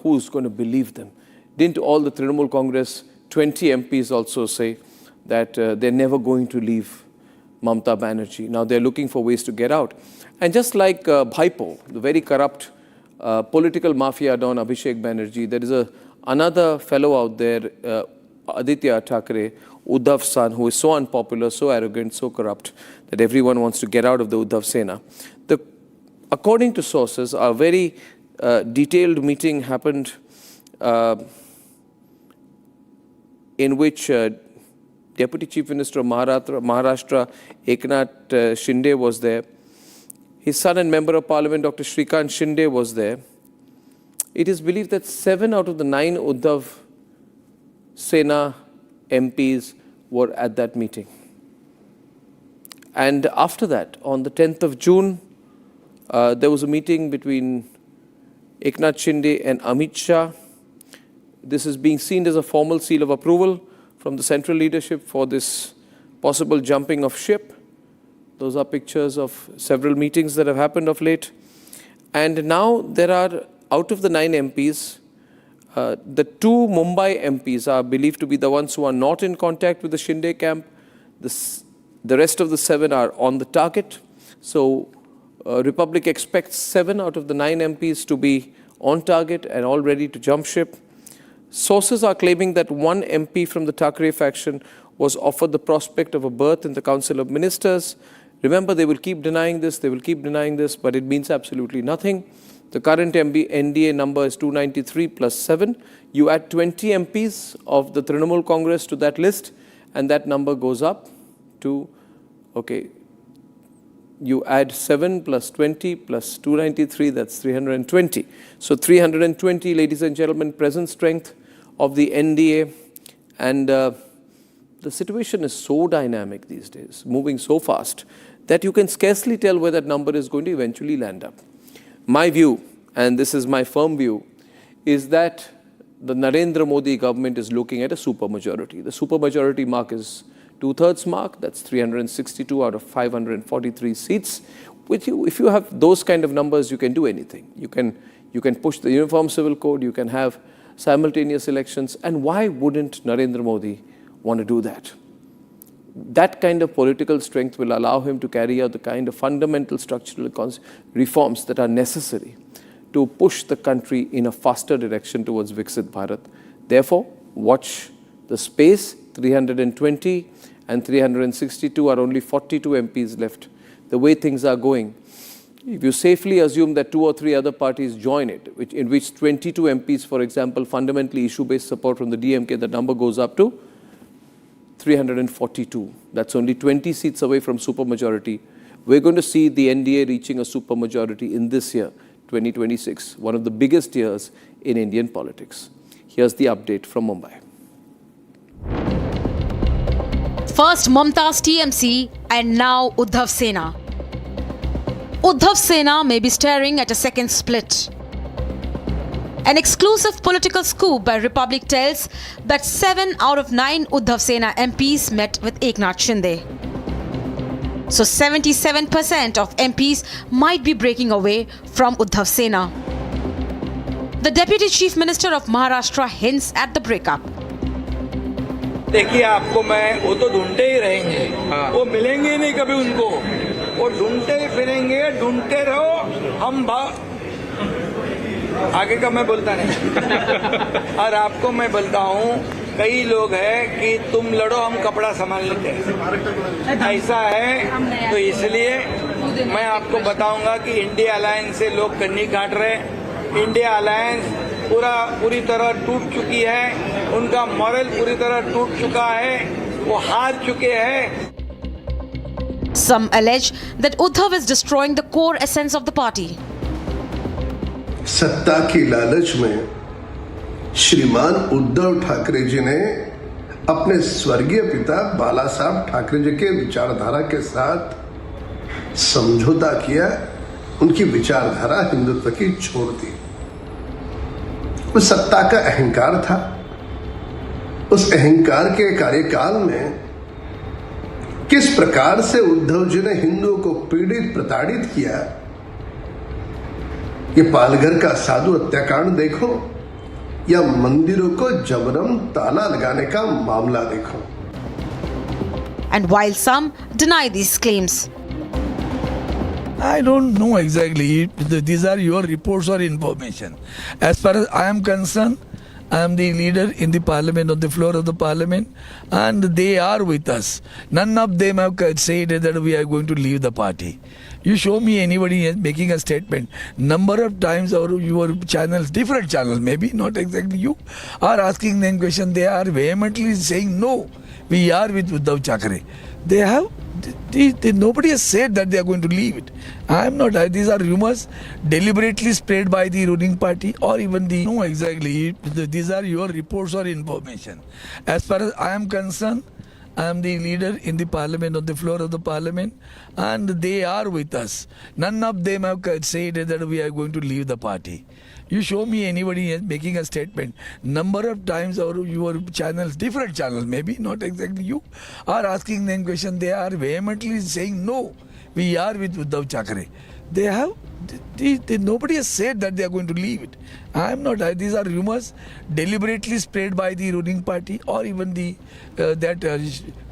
who's going to believe them? Didn't all the Trinamool Congress 20 MPs also say that they're never going to leave Mamata Banerjee? Now they're looking for ways to get out. And just like Bhaipo, the very corrupt political mafia don Abhishek Banerjee, there is another fellow out there, Aditya Thackeray, Uddhav's son, who is so unpopular, so arrogant, so corrupt, that everyone wants to get out of the Uddhav Sena. According to sources, a very detailed meeting happened in which Deputy Chief Minister of Maharashtra, Eknath Shinde was there. His son and Member of Parliament, Dr. Shrikant Shinde was there. It is believed that 7 out of the 9 Uddhav Sena MPs were at that meeting. And after that, on the 10th of June, there was a meeting between Eknath Shinde and Amit Shah. This is being seen as a formal seal of approval from the central leadership for this possible jumping of ship. Those are pictures of several meetings that have happened of late. And now there are, out of the 9 MPs, the 2 Mumbai MPs are believed to be the ones who are not in contact with the Shinde camp. The rest of the 7 are on the target. So Republic expects 7 out of the 9 MPs to be on target and all ready to jump ship. Sources are claiming that 1 MP from the Thackeray faction was offered the prospect of a berth in the Council of Ministers. Remember, they will keep denying this, but it means absolutely nothing. The current NDA number is 293 plus 7. You add 20 MPs of the Trinamool Congress to that list, and that number goes up to, okay, you add 7 plus 20 plus 293, that's 320. So 320, ladies and gentlemen, present strength of the NDA. And the situation is so dynamic these days, moving so fast, that you can scarcely tell where that number is going to eventually land up. My view, and this is my firm view, is that the Narendra Modi government is looking at a supermajority. The supermajority mark is 2/3 mark, that's 362 out of 543 seats. If you have those kind of numbers, you can do anything. You can push the Uniform Civil Code, you can have simultaneous elections, and why wouldn't Narendra Modi want to do that? That kind of political strength will allow him to carry out the kind of fundamental structural reforms that are necessary to push the country in a faster direction towards Viksit Bharat. Therefore, watch the space. 320 and 362 are only 42 MPs left. The way things are going, if you safely assume that 2 or 3 other parties join it, in which 22 MPs, for example, fundamentally issue-based support from the DMK, the number goes up to 342. That's only 20 seats away from supermajority. We're going to see the NDA reaching a supermajority in this year, 2026, one of the biggest years in Indian politics. Here's the update from Mumbai. First Mamata's TMC and now Uddhav Sena. Uddhav Sena may be staring at a second split. An exclusive political scoop by Republic tells that 7 out of 9 Uddhav Sena MPs met with Eknath Shinde. So 77% of MPs might be breaking away from Uddhav Sena. The Deputy Chief Minister of Maharashtra hints at the breakup. देखिए आपको मैं वो तो ढूंढते ही रहेंगे वो मिलेंगे नहीं कभी उनको वो ढूंढते ही फिरेंगे ढूंढते रहो हम आगे का मैं बोलता नहीं और आपको मैं बोलता हूँ कई लोग हैं कि तुम लड़ो हम कपड़ा संभाल लेते हैं ऐसा है तो इसलिए मैं आपको बताऊंगा कि इंडिया अलायंस से लोग कन्नी काट रहे हैं इंडिया अलायंस पूरी तरह टूट चुकी है, उनका मॉरल पूरी तरह टूट चुका है, वो हार चुके हैं। Some allege that Uddhav is destroying the core essence of the party. सत्ता की लालच में श्रीमान उद्धव ठाकरे जी ने अपने स्वर्गीय पिता बाला साहब ठाकरे जी के विचारधारा के साथ समझौता किया, उनकी विचारधारा हिंदुत्व की छोड़ दी। वो सत्ता का अहंकार था। उस अहंकार के कार्यकाल में किस प्रकार से उद्धव जी ने हिंदुओं को पीड़ित प्रताड़ित किया, ये पालघर का साधु हत्याकांड देखो या मंदिरों को जबरन ताला लगाने का मामला देखो। And while some deny these claims, I don't know exactly. These are your reports or information. As far as I am concerned, I am the leader in the parliament, on the floor of the parliament, and they are with us. None of them have said that we are going to leave the party. You show me anybody making a statement. Number of times your channels, different channels, maybe not exactly you, are asking them question. They are vehemently saying no, we are with Uddhav Thackeray. They have. Nobody has said that they are going to leave it. I am not. These are rumors deliberately spread by the ruling party or even the. No, exactly. These are your reports or information. As far as I am concerned, I am the leader in the parliament, on the floor of the parliament, and they are with us. None of them have said that we are going to leave the party. You show me anybody making a statement. Number of times your channels, different channels, maybe not exactly you, are asking them question. They are vehemently saying no, we are with Uddhav Thackeray. They have. Nobody has said that they are going to leave it. I am not. These are rumors deliberately spread by the ruling party or even the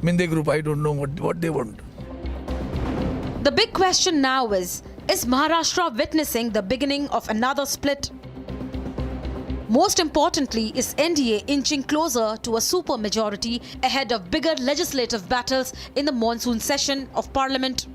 Minde group. I don't know what they want. the big question now is Maharashtra witnessing the beginning of another split? Most importantly, is NDA inching closer to a super majority ahead of bigger legislative battles in the monsoon session of Parliament?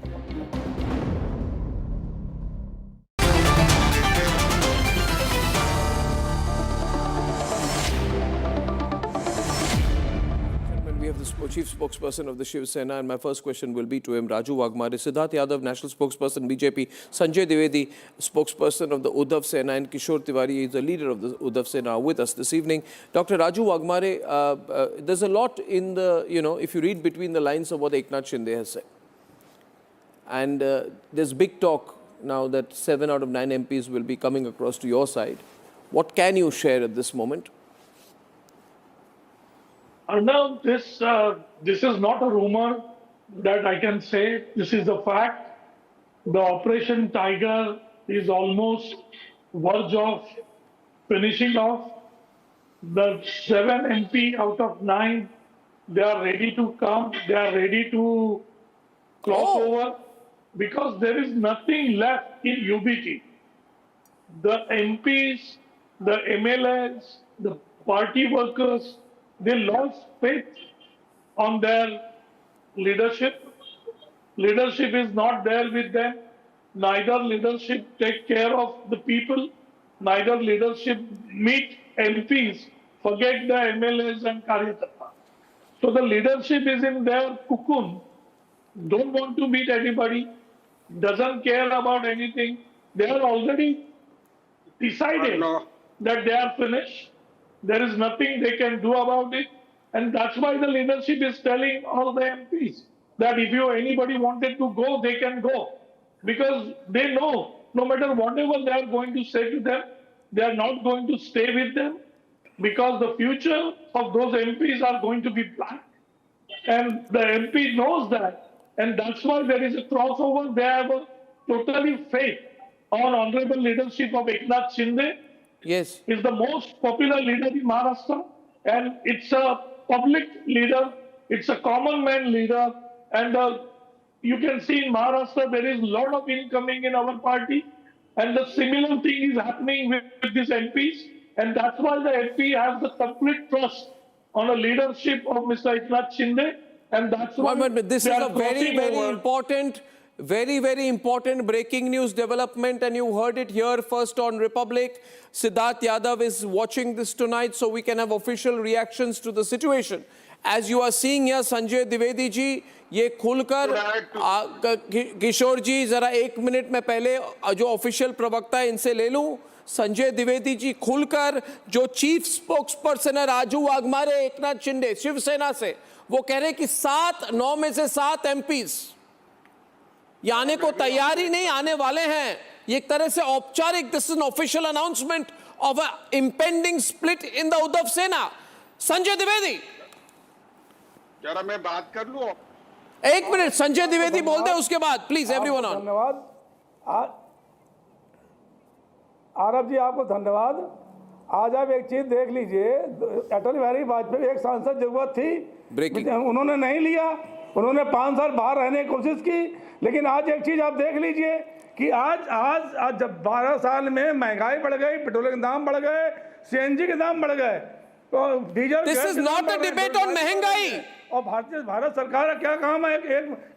We have the chief spokesperson of the Shiv Sena, and my first question will be to him. Raju Wagmare, Siddharth Yadav, national spokesperson, BJP, Sanjay Dwivedi, spokesperson of the Uddhav Sena, and Kishore Tiwari is the leader of the Uddhav Sena, are with us this evening. Dr. Raju Wagmare, there's a lot in the, if you read between the lines of what Eknath Shinde has said. And there's big talk now that 7 out of 9 MPs will be coming across to your side. What can you share at this moment? Arnab, this is not a rumor that I can say. This is a fact. The Operation Tiger is almost verge of finishing off. The 7 MP out of 9, they are ready to come. They are ready to cross over because there is nothing left in UBT. The MPs, the MLAs, the party workers, they lost faith on their leadership. Leadership is not there with them. Neither leadership take care of the people. Neither leadership meet MPs. Forget the MLAs and Karyakarta. So the leadership is in their cocoon. Don't want to meet anybody. Doesn't care about anything. They are already decided that they are finished. There is nothing they can do about it. And that's why the leadership is telling all the MPs that if anybody wanted to go, they can go. Because they know no matter whatever they are going to say to them, they are not going to stay with them because the future of those MPs are going to be black. And the MP knows that. And that's why there is a crossover. They have a totally faith on honorable leadership of Eknath Shinde. Yes. Is the most popular leader in Maharashtra, and it's a public leader, it's a common man leader, and you can see in Maharashtra there is a lot of incoming in our party, and the similar thing is happening with these MPs, and that's why the MP has the complete trust on the leadership of Mr. Eknath Shinde, and that's why But this is a very, very important Very, very important breaking news development, and you heard it here first on Republic. Siddharth Yadav is watching this tonight, so we can have official reactions to the situation. As you are seeing here, Sanjay Dwivedi ji, ये खुलकर किशोर जी जरा 1 minute में पहले जो official प्रवक्ता है इनसे ले लूं. संजय द्विवेदी जी खुलकर जो चीफ स्पोक्स पर्सन है राजू वाघमारे, एकनाथ शिंदे शिवसेना से, वो कह रहे कि 9 में से 7 एमपीज ये आने को तैयार ही नहीं, आने वाले हैं. ये एक तरह से औपचारिक, this is an official announcement of a impending split in the Uddhav सेना. संजय द्विवेदी, जरा मैं बात कर लूं. 1 मिनट संजय द्विवेदी बोलते हैं, उसके बाद प्लीज एवरीवन ऑन. धन्यवाद आरब जी, आपको धन्यवाद. आज आप एक चीज देख लीजिए, अटल बिहारी वाजपेयी एक सांसद जरूरत थी, उन्होंने नहीं लिया, उन्होंने 5 साल बाहर रहने की कोशिश की. लेकिन आज एक चीज आप देख लीजिए कि आज जब 12 साल में महंगाई बढ़ गई, पेट्रोल के दाम बढ़ गए, सीएनजी के दाम बढ़ गए, तो diesel. This is not a debate on महंगाई. और भारत सरकार का क्या काम है?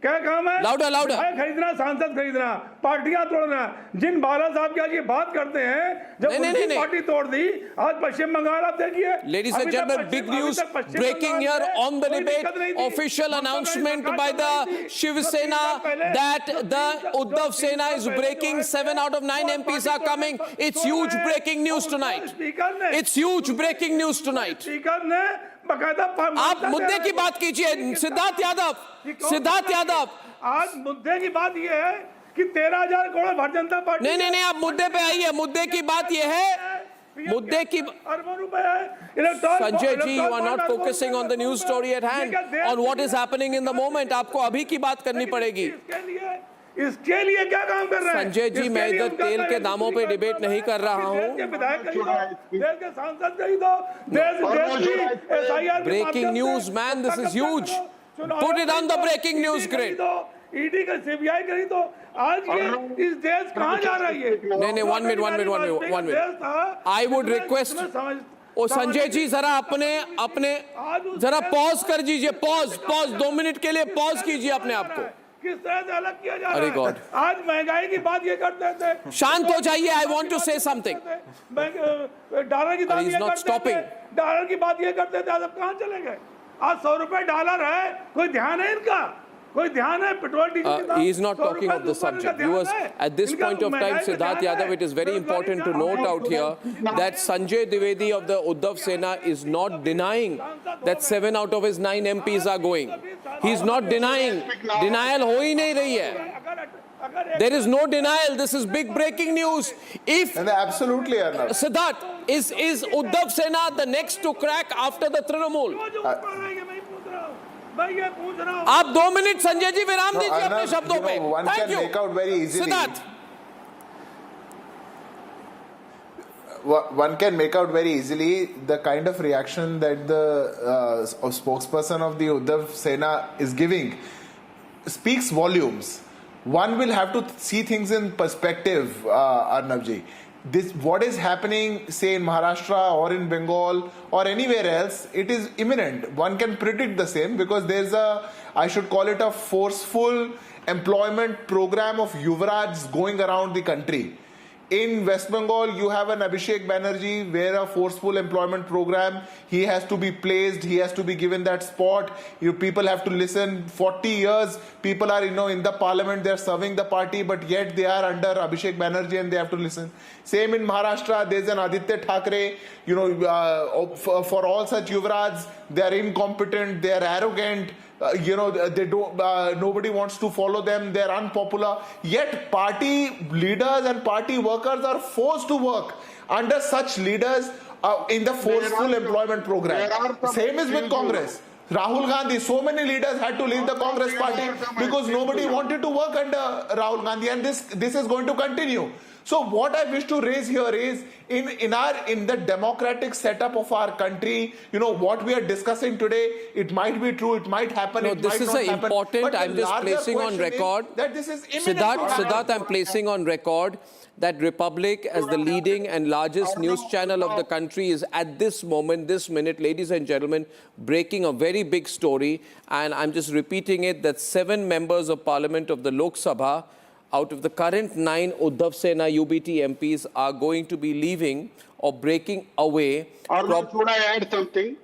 क्या काम है? लाउडर खरीदना, सांसद खरीदना, पार्टियां तोड़ना. जिन बाला साहब की आज ये बात करते हैं, जब उनकी पार्टी तोड़ दी, आज पश्चिम बंगाल आप देखिए. Ladies and gentlemen, big news breaking here on the debate. Official announcement by the Shiv Sena that the Uddhav Sena is breaking. 7 out of 9 MPs are coming. It's huge breaking news tonight. It's huge breaking news tonight. आप मुद्दे की बात कीजिए. सिद्धार्थ यादव, आज मुद्दे की बात ये है कि 13,000 करोड़ भारतीय जनता पार्टी. नहीं, आप मुद्दे पे आइए. मुद्दे की बात ये है, मुद्दे की अरबों रुपए है. Sanjay ji, you are not focusing on the news story at hand, on what is happening in the moment. आपको अभी की बात करनी पड़ेगी. इसके लिए क्या काम कर रहे हैं संजय जी? मैं इधर तेल के दामों पे डिबेट नहीं कर रहा हूँ. देश के सांसद खरीदो, देश breaking news man, this is huge. Put it on the breaking news grid. ED का सीबीआई खरीदो. आज ये इस देश कहाँ जा रही है? नहीं, 1 मिनट. आई वुड रिक्वेस्ट, ओ संजय जी जरा अपने जरा पॉज कर दीजिए. पॉज 2 मिनट के लिए पॉज कीजिए अपने आप को. किस तरह से अलग किया जा अरे रहा है? आज महंगाई की बात ये करते थे. शांत हो जाइए. I want to say something. Dollar की बात ये करते थे. डॉलर की बात ये करते थे. आज अब कहाँ चले गए? आज 100 रुपए डॉलर है. कोई ध्यान है इनका? कोई ध्यान है? Petrol diesel he is not talking of the subject. He was at this point of time, Siddharth Yadav, it is very important to note out here that Sanjay Dwivedi of the Uddhav Sena is not denying that 7 out of his 9 MPs are going. He is not denying. Denial ho hi nahi rahi hai. There is no denial. This is big breaking news. If absolutely, Arnab. Siddharth, is Uddhav Sena the next to crack after the Trinamool? आप 2 minute Sanjay ji विराम दीजिए अपने शब्दों पे. Thank you. Siddharth, one can make out very easily the kind of reaction that the spokesperson of the Uddhav Sena is giving speaks volumes. One will have to see things in perspective, Arnab ji. What is happening, say in Maharashtra or in Bengal or anywhere else, it is imminent. One can predict the same because there's I should call it a forceful employment program of Yuvraj going around the country. In West Bengal, you have an Abhishek Banerjee where a forceful employment program, he has to be placed, he has to be given that spot. People have to listen. 40 years, people are, in the parliament, they are serving the party, but yet they are under Abhishek Banerjee and they have to listen. Same in Maharashtra, there's an Aditya Thackeray, for all such Yuvraj, they are incompetent, they are arrogant. They don't. Nobody wants to follow them. They're unpopular. Yet party leaders and party workers are forced to work under such leaders in the forceful employment program. Same is with Congress. Rahul Gandhi, so many leaders had to leave the Congress party because nobody wanted to work under Rahul Gandhi, and this is going to continue. So what I wish to raise here is in the democratic setup of our country, what we are discussing today, it might be true, it might happen, it might not happen. Important, I'm just placing on record that this is imminent to happen. Siddharth, I'm placing on record that Republic, as the leading and largest news channel of the country, is at this moment, this minute, ladies and gentlemen, breaking a very big story. And I'm just repeating it, that 7 members of Parliament of the Lok Sabha, out of the current 9 Uddhav Sena UBT MPs, are going to be leaving or breaking away. Should I add something?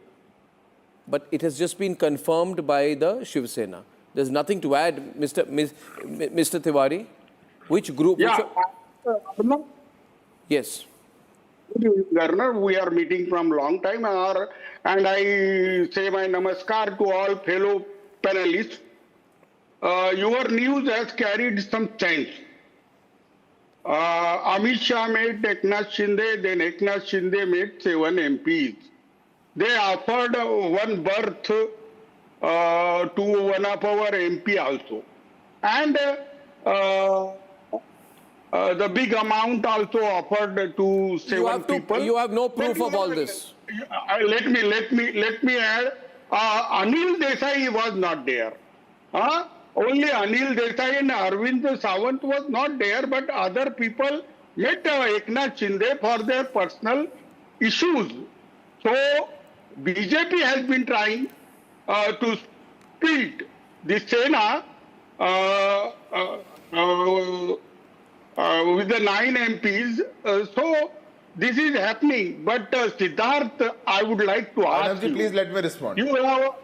But it has just been confirmed by the Shiv Sena. There's nothing to add, Mr. Tiwari. Which group? Yeah. Yes. Governor, we are meeting from long time, and I say my namaskar to all fellow panelists. Your news has carried some sense. Amit Shah made Eknath Shinde, then Eknath Shinde made 7 MPs. They offered one berth to one of our MP also. And the big amount also offered to 7 people. You have no proof of all this. Let me add. Anil Desai was not there. Only Anil Desai and Arvind Sawant was not there, but other people met Eknath Shinde for their personal issues. So BJP has been trying to split the Sena with the 9 MPs. So this is happening. But Siddharth, I would like to ask you. Please let me respond. You have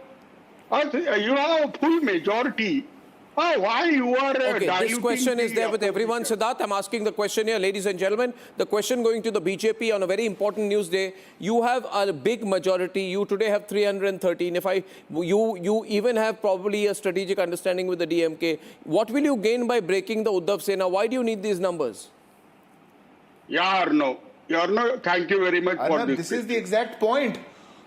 a full majority. Why you are Okay, this question is there with everyone, Siddharth. I'm asking the question here, ladies and gentlemen. The question going to the BJP on a very important news day. You have a big majority. You today have 313. You even have probably a strategic understanding with the DMK. What will you gain by breaking the Uddhav Sena? Why do you need these numbers? Yeah, Arnab. Thank you very much for this. This is the exact point.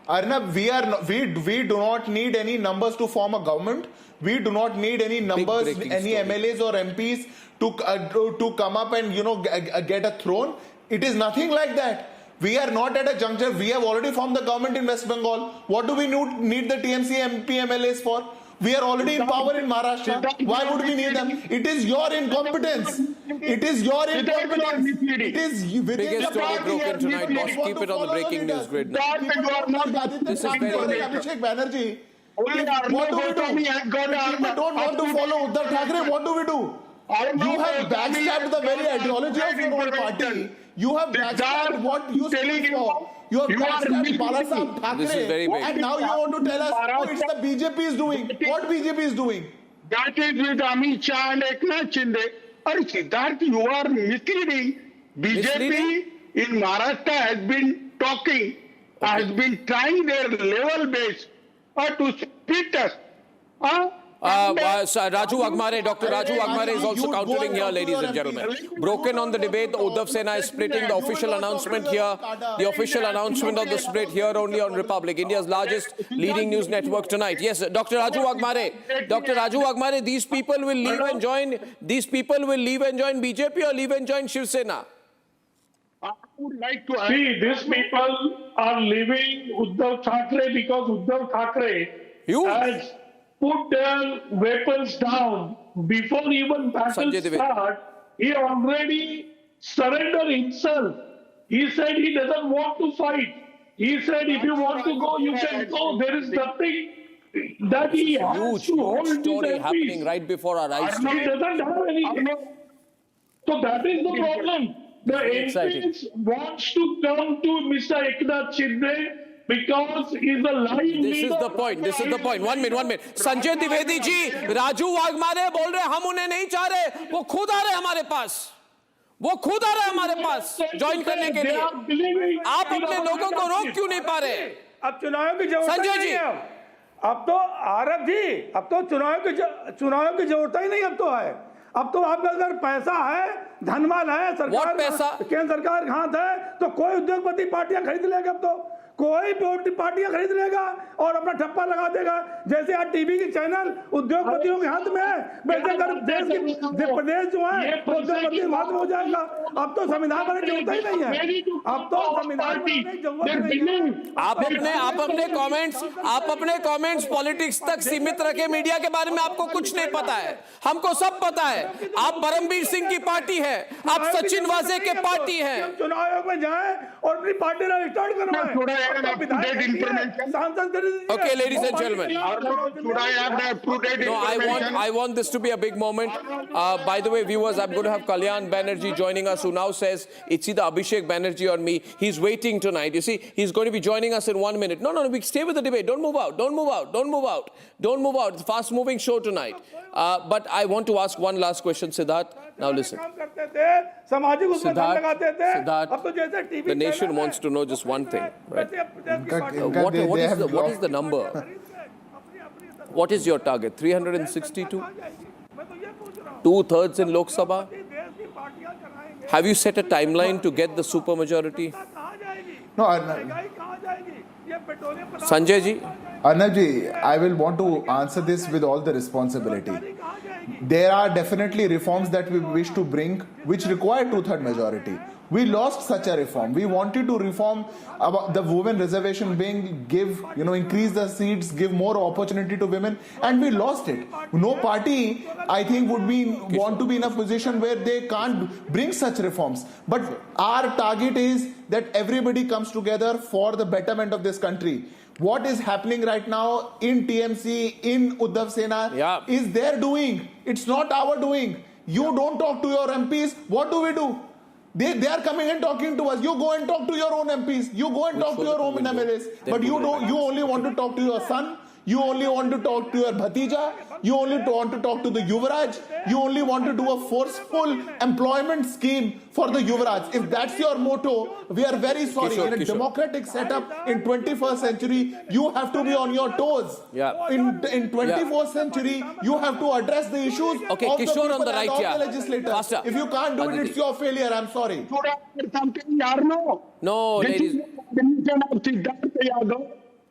Arnab, we do not need any numbers to form a government. We do not need any numbers, any MLAs or MPs to come up and get a throne. It is nothing like that. We are not at a juncture. We have already formed the government in West Bengal. What do we need the TMC MP MLAs for? We are already in power in Maharashtra. Why would we need them? It is your incompetence. It is your incompetence. It is within the story broken tonight, boss. Keep it on the breaking news grid now. This is very Abhishek Banerjee. What do we do? People don't want to follow Uddhav Thackeray. What do we do? You have backstabbed the very ideology of your own party. You have backstabbed what you stand for. You have backstabbed Balasaheb Thackeray. And now you want to tell us, it's the BJP is doing. What BJP is doing? That is with Amit Shah and Eknath Shinde. Siddharth, you are misleading. BJP in Maharashtra has been talking, has been trying their level base to split us. Raju Agmare, Dr. Raju Agmare is also countering here, ladies and gentlemen. Broken on the debate, the Uddhav Sena is splitting. The official announcement here, the official announcement of the split here only on Republic, India's largest leading news network tonight. Yes, Dr. Raju Agmare. Dr. Raju Agmare, these people will leave and join BJP or leave and join Shiv Sena? I would like to see, these people are leaving Uddhav Thackeray because Uddhav Thackeray has put their weapons down before even battle start. He already surrendered himself. He said he doesn't want to fight. He said if you want to go, you can go. There is nothing that he has to hold story happening right before our eyes. He doesn't have anything. So that is the problem. The MPs wants to come to Mr. Eknath Shinde because he's a lying This is the point. This is the point. 1 minute. Sanjay Dwivedi ji, Raju Agmare बोल रहे हम उन्हें नहीं चाह रहे. वो खुद आ रहे हमारे पास. वो खुद आ रहे हमारे पास ज्वाइन करने के लिए. आप अपने लोगों को रोक क्यों नहीं पा रहे? अब चुनाव की जरूरत नहीं है. अब तो आरब जी, अब तो चुनाव की जरूरत ही नहीं अब तो है. अब तो आपका अगर पैसा है, धनवान है, सरकार केंद्र सरकार हाथ है, तो कोई उद्योगपति पार्टियां खरीद लेगा. अब तो कोई पार्टियां खरीद लेगा और अपना ठप्पा लगा देगा। जैसे आज टीवी के चैनल उद्योगपतियों के हाथ में है, वैसे अगर प्रदेश जो है उद्योगपति के हाथ में हो जाएगा। अब तो संविधान बनाने की जरूरत ही नहीं है, अब तो संविधान बनाने की जरूरत नहीं है। आप अपने कमेंट्स पॉलिटिक्स तक सीमित रखे। मीडिया के बारे में आपको कुछ नहीं पता है, हमको सब पता है। आप परमवीर सिंह की पार्टी है, आप सचिन वाजे के पार्टी है। चुनाव आयोग में जाए और अपनी पार्टी रजिस्टर्ड करवाएं। Okay, ladies and gentlemen. No, I want this to be a big moment. By the way, viewers, I'm going to have Kalyan Banerjee joining us, who now says it's either Abhishek Banerjee or me. He's waiting tonight. You see, he's going to be joining us in 1 minute. No, we stay with the debate. Don't move out. It's a fast-moving show tonight. But I want to ask one last question, Siddharth. Now listen. Siddharth, the nation wants to know just one thing, right? What is the number? What is your target? 362? 2/3 in Lok Sabha? Have you set a timeline to get the supermajority? No, Sanjay ji? Arnab ji, I will want to answer this with all the responsibility. There are definitely reforms that we wish to bring which require 2/3 majority. We lost such a reform. We wanted to reform about the women reservation being, increase the seats, give more opportunity to women, and we lost it. No party, I think, want to be in a position where they can't bring such reforms. But our target is that everybody comes together for the betterment of this country. What is happening right now in TMC, in Uddhav Sena, is their doing. It's not our doing. You don't talk to your MPs. What do? They are coming and talking to us. You go and talk to your own MPs. You go and talk to your own MLAs. But you only want to talk to your son. You only want to talk to your Bhatija. You only want to talk to the Yuvraj. You only want to do a forceful employment scheme for the Yuvraj. If that's your motto, we are very sorry. In a democratic setup in 21st century, you have to be on your toes. In 24th century, you have to address the issues of the people on the right, and of the legislators. If you can't do it, it's your failure. I'm sorry. No, ladies.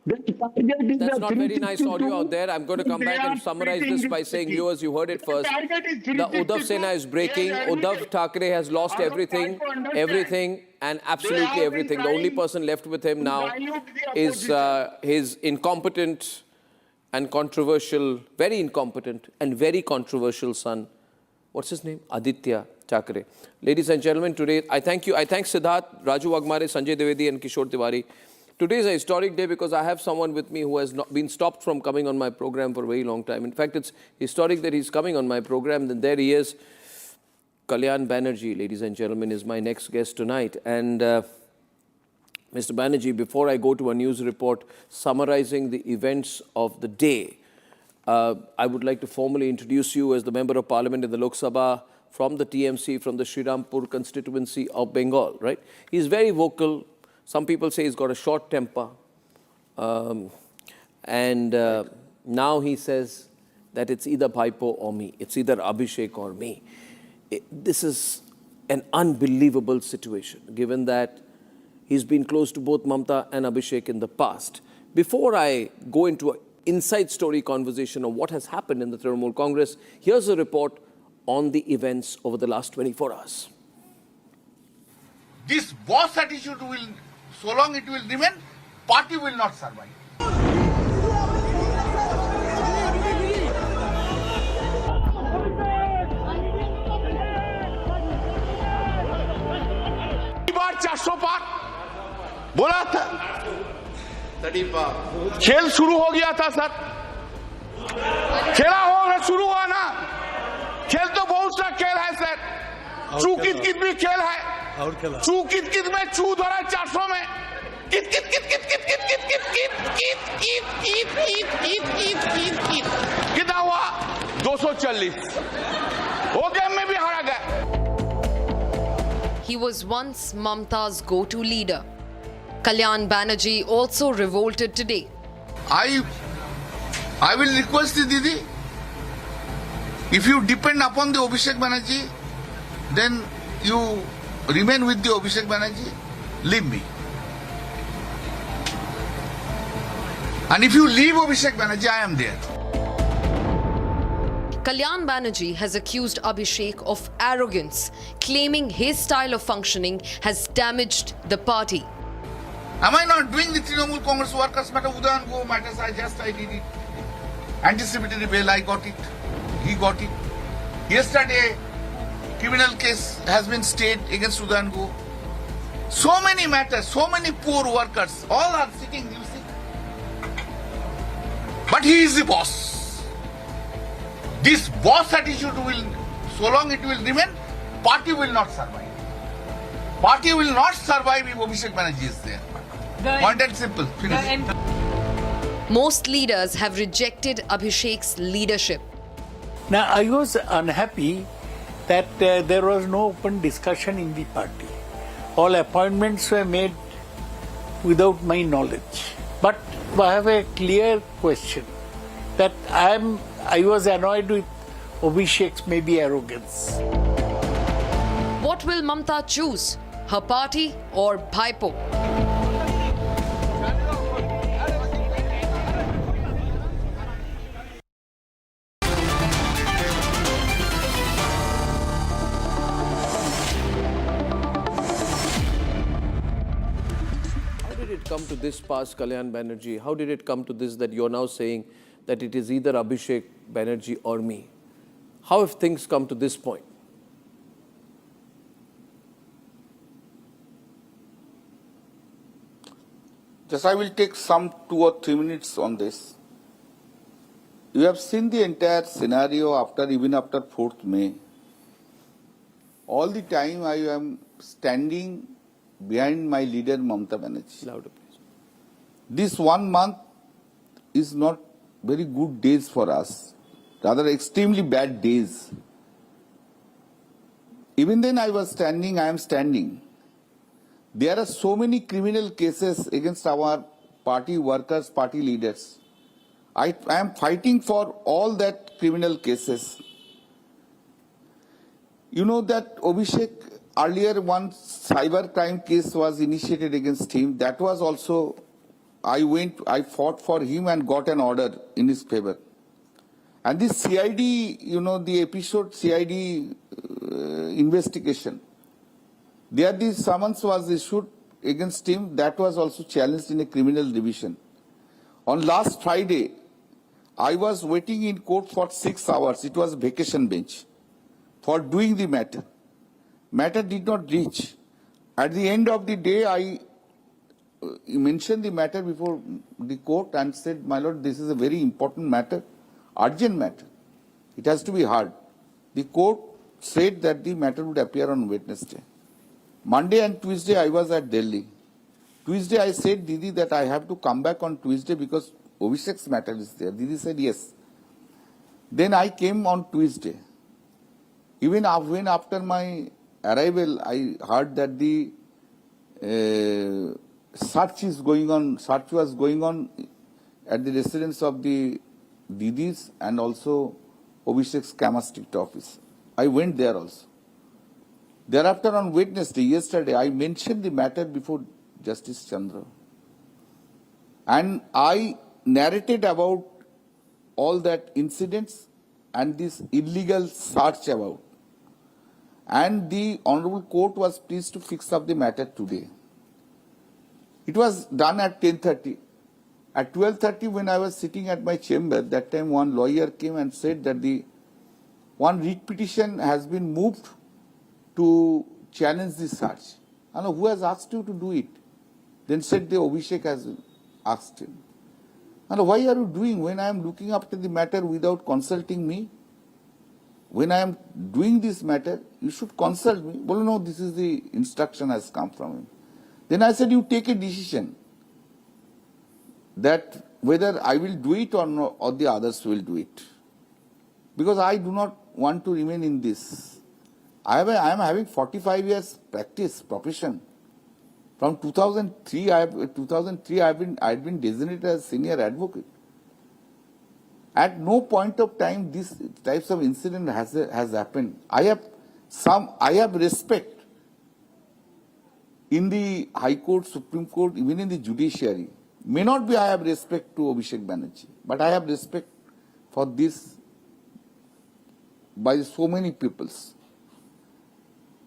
That's not very nice audio out there. I'm going to come back and summarize this by saying, viewers, you heard it first. The Uddhav Sena is breaking. Uddhav Thackeray has lost everything, and absolutely everything. The only person left with him now is his incompetent and controversial, very incompetent and very controversial son. What's his name? Aditya Thackeray. Ladies and gentlemen, today I thank you. I thank Siddharth, Raju Wagmare, Sanjay Dwivedi and Kishore Tiwari. Today is a historic day because I have someone with me who has not been stopped from coming on my program for a very long time. In fact, it's historic that he's coming on my program. Then there he is. Kalyan Banerjee, ladies and gentlemen, is my next guest tonight. And Mr. Banerjee, before I go to a news report summarizing the events of the day, I would like to formally introduce you as the Member of Parliament in the Lok Sabha from the TMC, from the Srirampur constituency of Bengal, right? He's very vocal. Some people say he's got a short temper. Now he says that it's either Bhaipo or me. It's either Abhishek or me. This is an unbelievable situation, given that he's been close to both Mamata and Abhishek in the past. Before I go into an inside story conversation of what has happened in the Trinamool Congress, here's a report on the events over the last 24 hours. This boss attitude will, so long it will remain, party will not survive. बार 400 पार बोला था, खेल शुरू हो गया था sir, खेला होगा, शुरू हुआ ना, खेल तो बहुत सा खेल है सर, चू कित कित भी खेल है, चू कित कित में चू धरा 400 में, कित कित कित कित कित कित कित कित कित कित कित कित कित कित कित कितना हुआ 240, वो गेम में भी हारा गया. He was once Mamata's go-to leader. Kalyan Banerjee also revolted today. I will request the Didi, if you depend upon the Abhishek Banerjee, then you remain with the Abhishek Banerjee, leave me. And if you leave Abhishek Banerjee, I am there. Kalyan Banerjee has accused Abhishek of arrogance, claiming his style of functioning has damaged the party. Am I not doing the Trinamool Congress workers matter? Udayan go matters, I did it. Anticipatory bail, I got it. He got it. Yesterday, criminal case has been stayed against Udayan Go. So many matters, so many poor workers, all are sitting, you see. But he is the boss. This boss attitude will, so long it will remain, party will not survive. Party will not survive if Abhishek Banerjee is there. Point and simple. Finish. Most leaders have rejected Abhishek's leadership. Now, I was unhappy that there was no open discussion in the party. All appointments were made without my knowledge. But I have a clear question that I was annoyed with Abhishek's maybe arrogance. What will Mamata choose? Her party or Bhaipo? How did it come to this pass, Kalyan Banerjee? How did it come to this that you're now saying that it is either Abhishek Banerjee or me? How have things come to this point? Just I will take some 2 or 3 minutes on this. You have seen the entire scenario even after 4th May. All the time I am standing behind my leader Mamata Banerjee. Louder, please. This 1 month is not very good days for us, rather extremely bad days. Even then I was standing, I am standing. There are so many criminal cases against our party workers, party leaders. I am fighting for all that criminal cases. You know that Abhishek, earlier one cyber crime case was initiated against him. That was also, I fought for him and got an order in his favor. And this CID, you know, the episode CID investigation, there the summons was issued against him. That was also challenged in a criminal division. On last Friday, I was waiting in court for 6 hours. It was vacation bench for doing the matter. Matter did not reach. At the end of the day, I mentioned the matter before the court and said, my lord, this is a very important matter, urgent matter. It has to be heard. The court said that the matter would appear on Wednesday. Monday and Tuesday, I was at Delhi. Tuesday, I said, Didi, that I have to come back on Tuesday because Abhishek's matter is there. Didi said, yes. Then I came on Tuesday. Even when after my arrival, I heard that the search is going on. Search was going on at the residence of the Didis and also Abhishek's Kama Street office. I went there also. Thereafter on Wednesday, yesterday, I mentioned the matter before Justice Chandra. And I narrated about all that incidents and this illegal search about. And the Honorable Court was pleased to fix up the matter today. It was done at 10:30. At 12:30, when I was sitting at my chamber, that time one lawyer came and said that the one writ petition has been moved to challenge the search. I know who has asked you to do it. Then said the Abhishek has asked him. And why are you doing when I am looking after the matter without consulting me? When I am doing this matter, you should consult me. Well, no, this is the instruction has come from him. Then I said, you take a decision that whether I will do it or not, or the others will do it. Because I do not want to remain in this. I am having 45 years practice, profession. From 2003, I had been designated as senior advocate. At no point of time these types of incident has happened. I have respect in the High Court, Supreme Court, even in the judiciary. May not be I have respect to Abhishek Banerjee, but I have respect for this by so many peoples.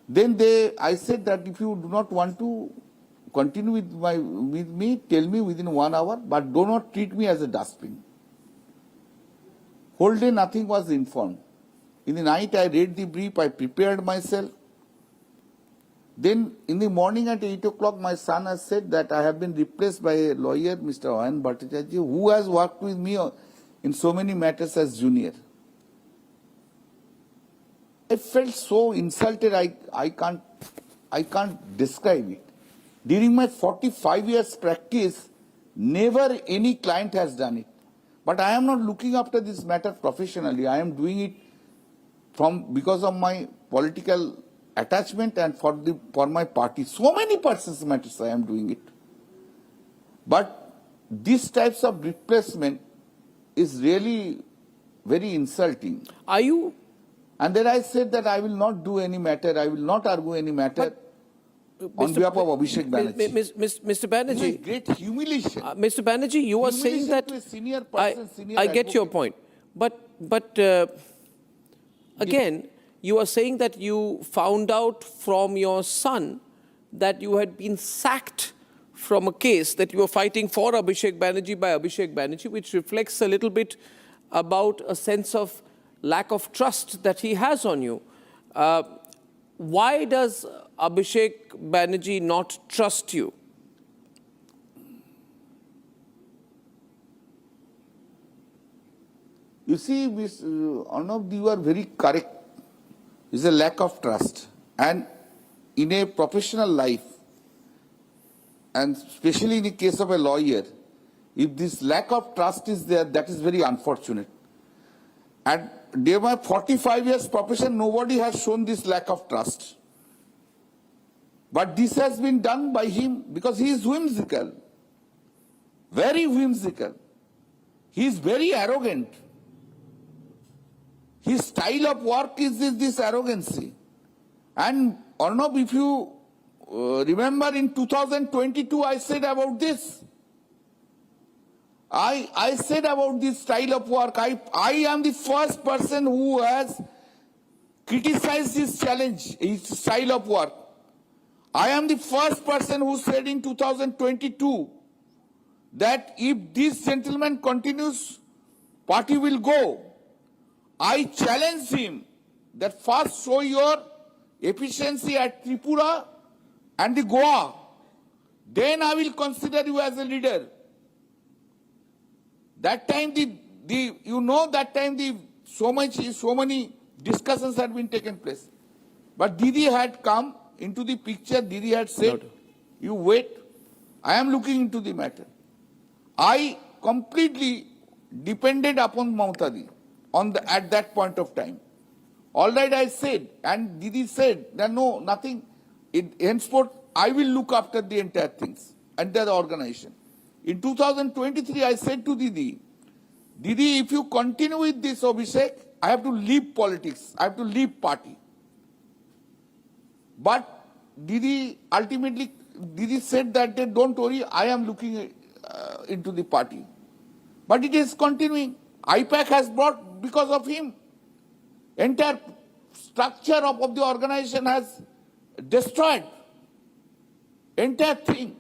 Then I said that if you do not want to continue with me, tell me within 1 hour, but do not treat me as a dustbin. Whole day nothing was informed. In the night I read the brief, I prepared myself. Then in the morning at 8 o'clock, my son has said that I have been replaced by a lawyer, Mr. Arnab Bhattacharya, who has worked with me in so many matters as junior. I felt so insulted, I can't describe it. During my 45 years practice, never any client has done it. But I am not looking after this matter professionally. I am doing it because of my political attachment and for my party. So many persons matters I am doing it. But these types of replacement is really very insulting. Are you? And then I said that I will not do any matter, I will not argue any matter on behalf of Abhishek Banerjee. Mr. Banerjee. It's a great humiliation. Mr. Banerjee, you are saying that... To a senior person, I get your point. But again, you are saying that you found out from your son that you had been sacked from a case that you were fighting for Abhishek Banerjee by Abhishek Banerjee, which reflects a little bit about a sense of lack of trust that he has on you. Why does Abhishek Banerjee not trust you? You see, Ms. Arnab, you are very correct. It's a lack of trust. And in a professional life, and especially in the case of a lawyer, if this lack of trust is there, that is very unfortunate. And during my 45 years profession, nobody has shown this lack of trust. But this has been done by him because he is whimsical. Very whimsical. He is very arrogant. His style of work is this arrogancy. And Arnab, if you remember in 2022, I said about this. I said about this style of work, I am the first person who has criticized his challenge, his style of work. I am the first person who said in 2022 that if this gentleman continues, party will go. I challenged him that first show your efficiency at Tripura and the Goa. Then I will consider you as a leader. That time so many discussions had been taken place. But Didi had come into the picture. Didi had said, you wait, I am looking into the matter. I completely depended upon Mamata at that point of time. All right, I said, and Didi said that no, nothing. Henceforth, I will look after the entire things, entire organization. In 2023, I said to Didi, if you continue with this, Abhishek, I have to leave politics. I have to leave party. But Didi said that don't worry, I am looking into the party. But it is continuing. IPAC has brought because of him. Entire structure of the organization has destroyed. Entire thing.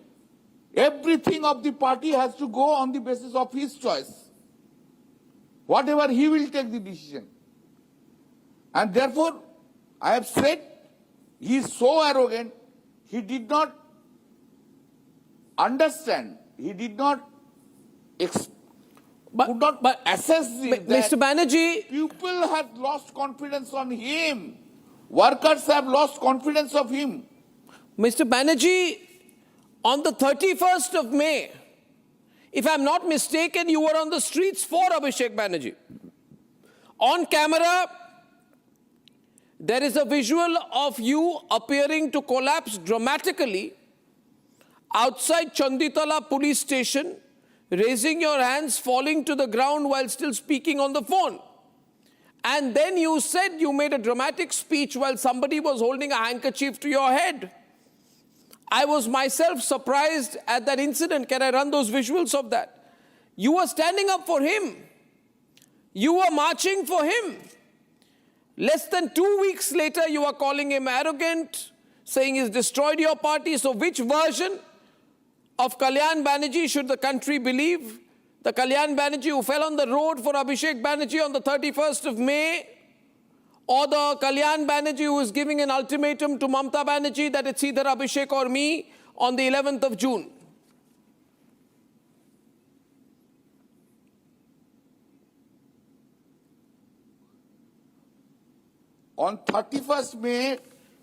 Everything of the party has to go on the basis of his choice. Whatever he will take the decision. And therefore, I have said, he is so arrogant, he did not understand, he did not assess that Mr. Banerjee, people have lost confidence on him. Workers have lost confidence of him. Mr. Banerjee, on the 31st of May, if I'm not mistaken, you were on the streets for Abhishek Banerjee. On camera, there is a visual of you appearing to collapse dramatically outside Chanditala police station, raising your hands, falling to the ground while still speaking on the phone. And then you said you made a dramatic speech while somebody was holding a handkerchief to your head. I was myself surprised at that incident. Can I run those visuals of that? You were standing up for him. You were marching for him. Less than 2 weeks later, you are calling him arrogant, saying he's destroyed your party. So which version of Kalyan Banerjee should the country believe? The Kalyan Banerjee who fell on the road for Abhishek Banerjee on the 31st of May? Or the Kalyan Banerjee who is giving an ultimatum to Mamata Banerjee that it's either Abhishek or me on the 11th of June? On 31st May,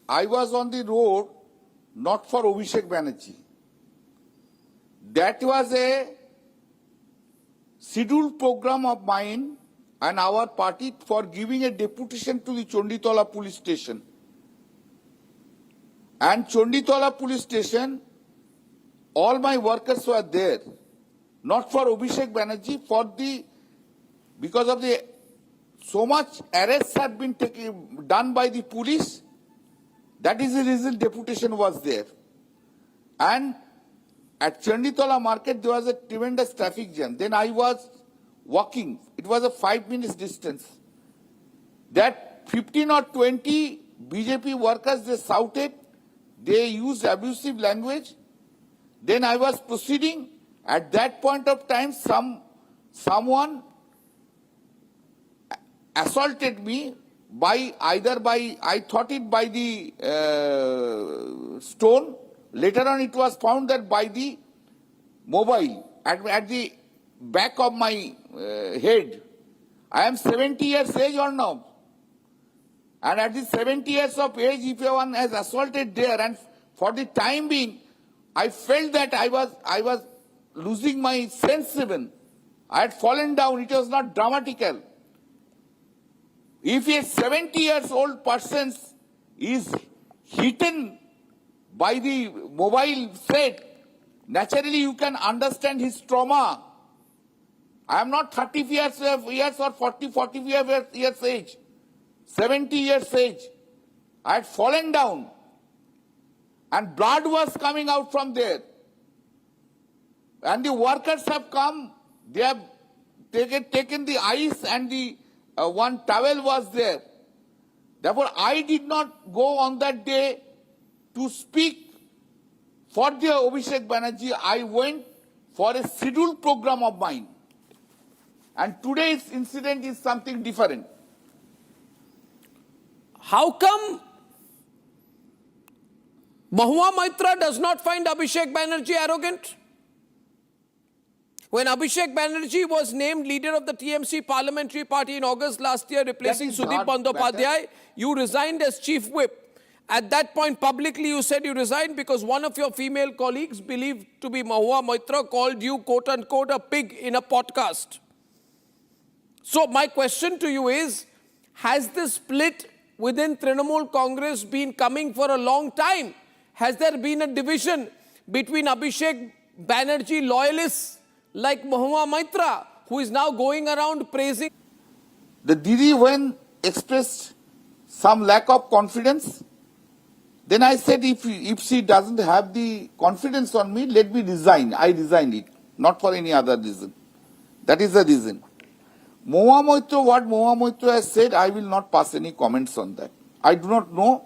I was on the road, not for Abhishek Banerjee. That was a scheduled program of mine and our party for giving a deputation to the Chonditola police station. And Chonditola police station, all my workers were there, not for Abhishek Banerjee, because of the so much arrests had been done by the police. That is the reason deputation was there. And at Chanditola market, there was a tremendous traffic jam. Then I was walking. It was a 5 minutes distance. That 15 or 20 BJP workers, they shouted. They used abusive language. Then I was proceeding. At that point of time, someone assaulted me I thought it by the stone. Later on, it was found that by the mobile at the back of my head. I am 70 years age or now. And at the 70 years of age, if one has assaulted there, and for the time being, I felt that I was losing my sense even. I had fallen down. It was not dramatical. If a 70 years old person is hidden by the mobile set, naturally you can understand his trauma. I am not 30 years or 40 years age, 70 years age. I had fallen down and blood was coming out from there. And the workers have come, they have taken the ice and the one towel was there. Therefore, I did not go on that day to speak for the Abhishek Banerjee. I went for a scheduled program of mine. And today's incident is something different. How come Mahua Maitra does not find Abhishek Banerjee arrogant? When Abhishek Banerjee was named leader of the TMC parliamentary party in August last year, replacing Sudip Bandyopadhyay, you resigned as chief whip. At that point, publicly you said you resigned because one of your female colleagues, believed to be Mahua Maitra, called you quote-unquote a pig in a podcast. So my question to you is, has this split within Trinamool Congress been coming for a long time? Has there been a division between Abhishek Banerjee loyalists like Mahua Maitra, who is now going around praising? The Didi, when expressed some lack of confidence, then I said if she doesn't have the confidence on me, let me resign. I resigned it, not for any other reason. That is the reason. Mahua Maitra, what Mahua Maitra has said, I will not pass any comments on that. I do not know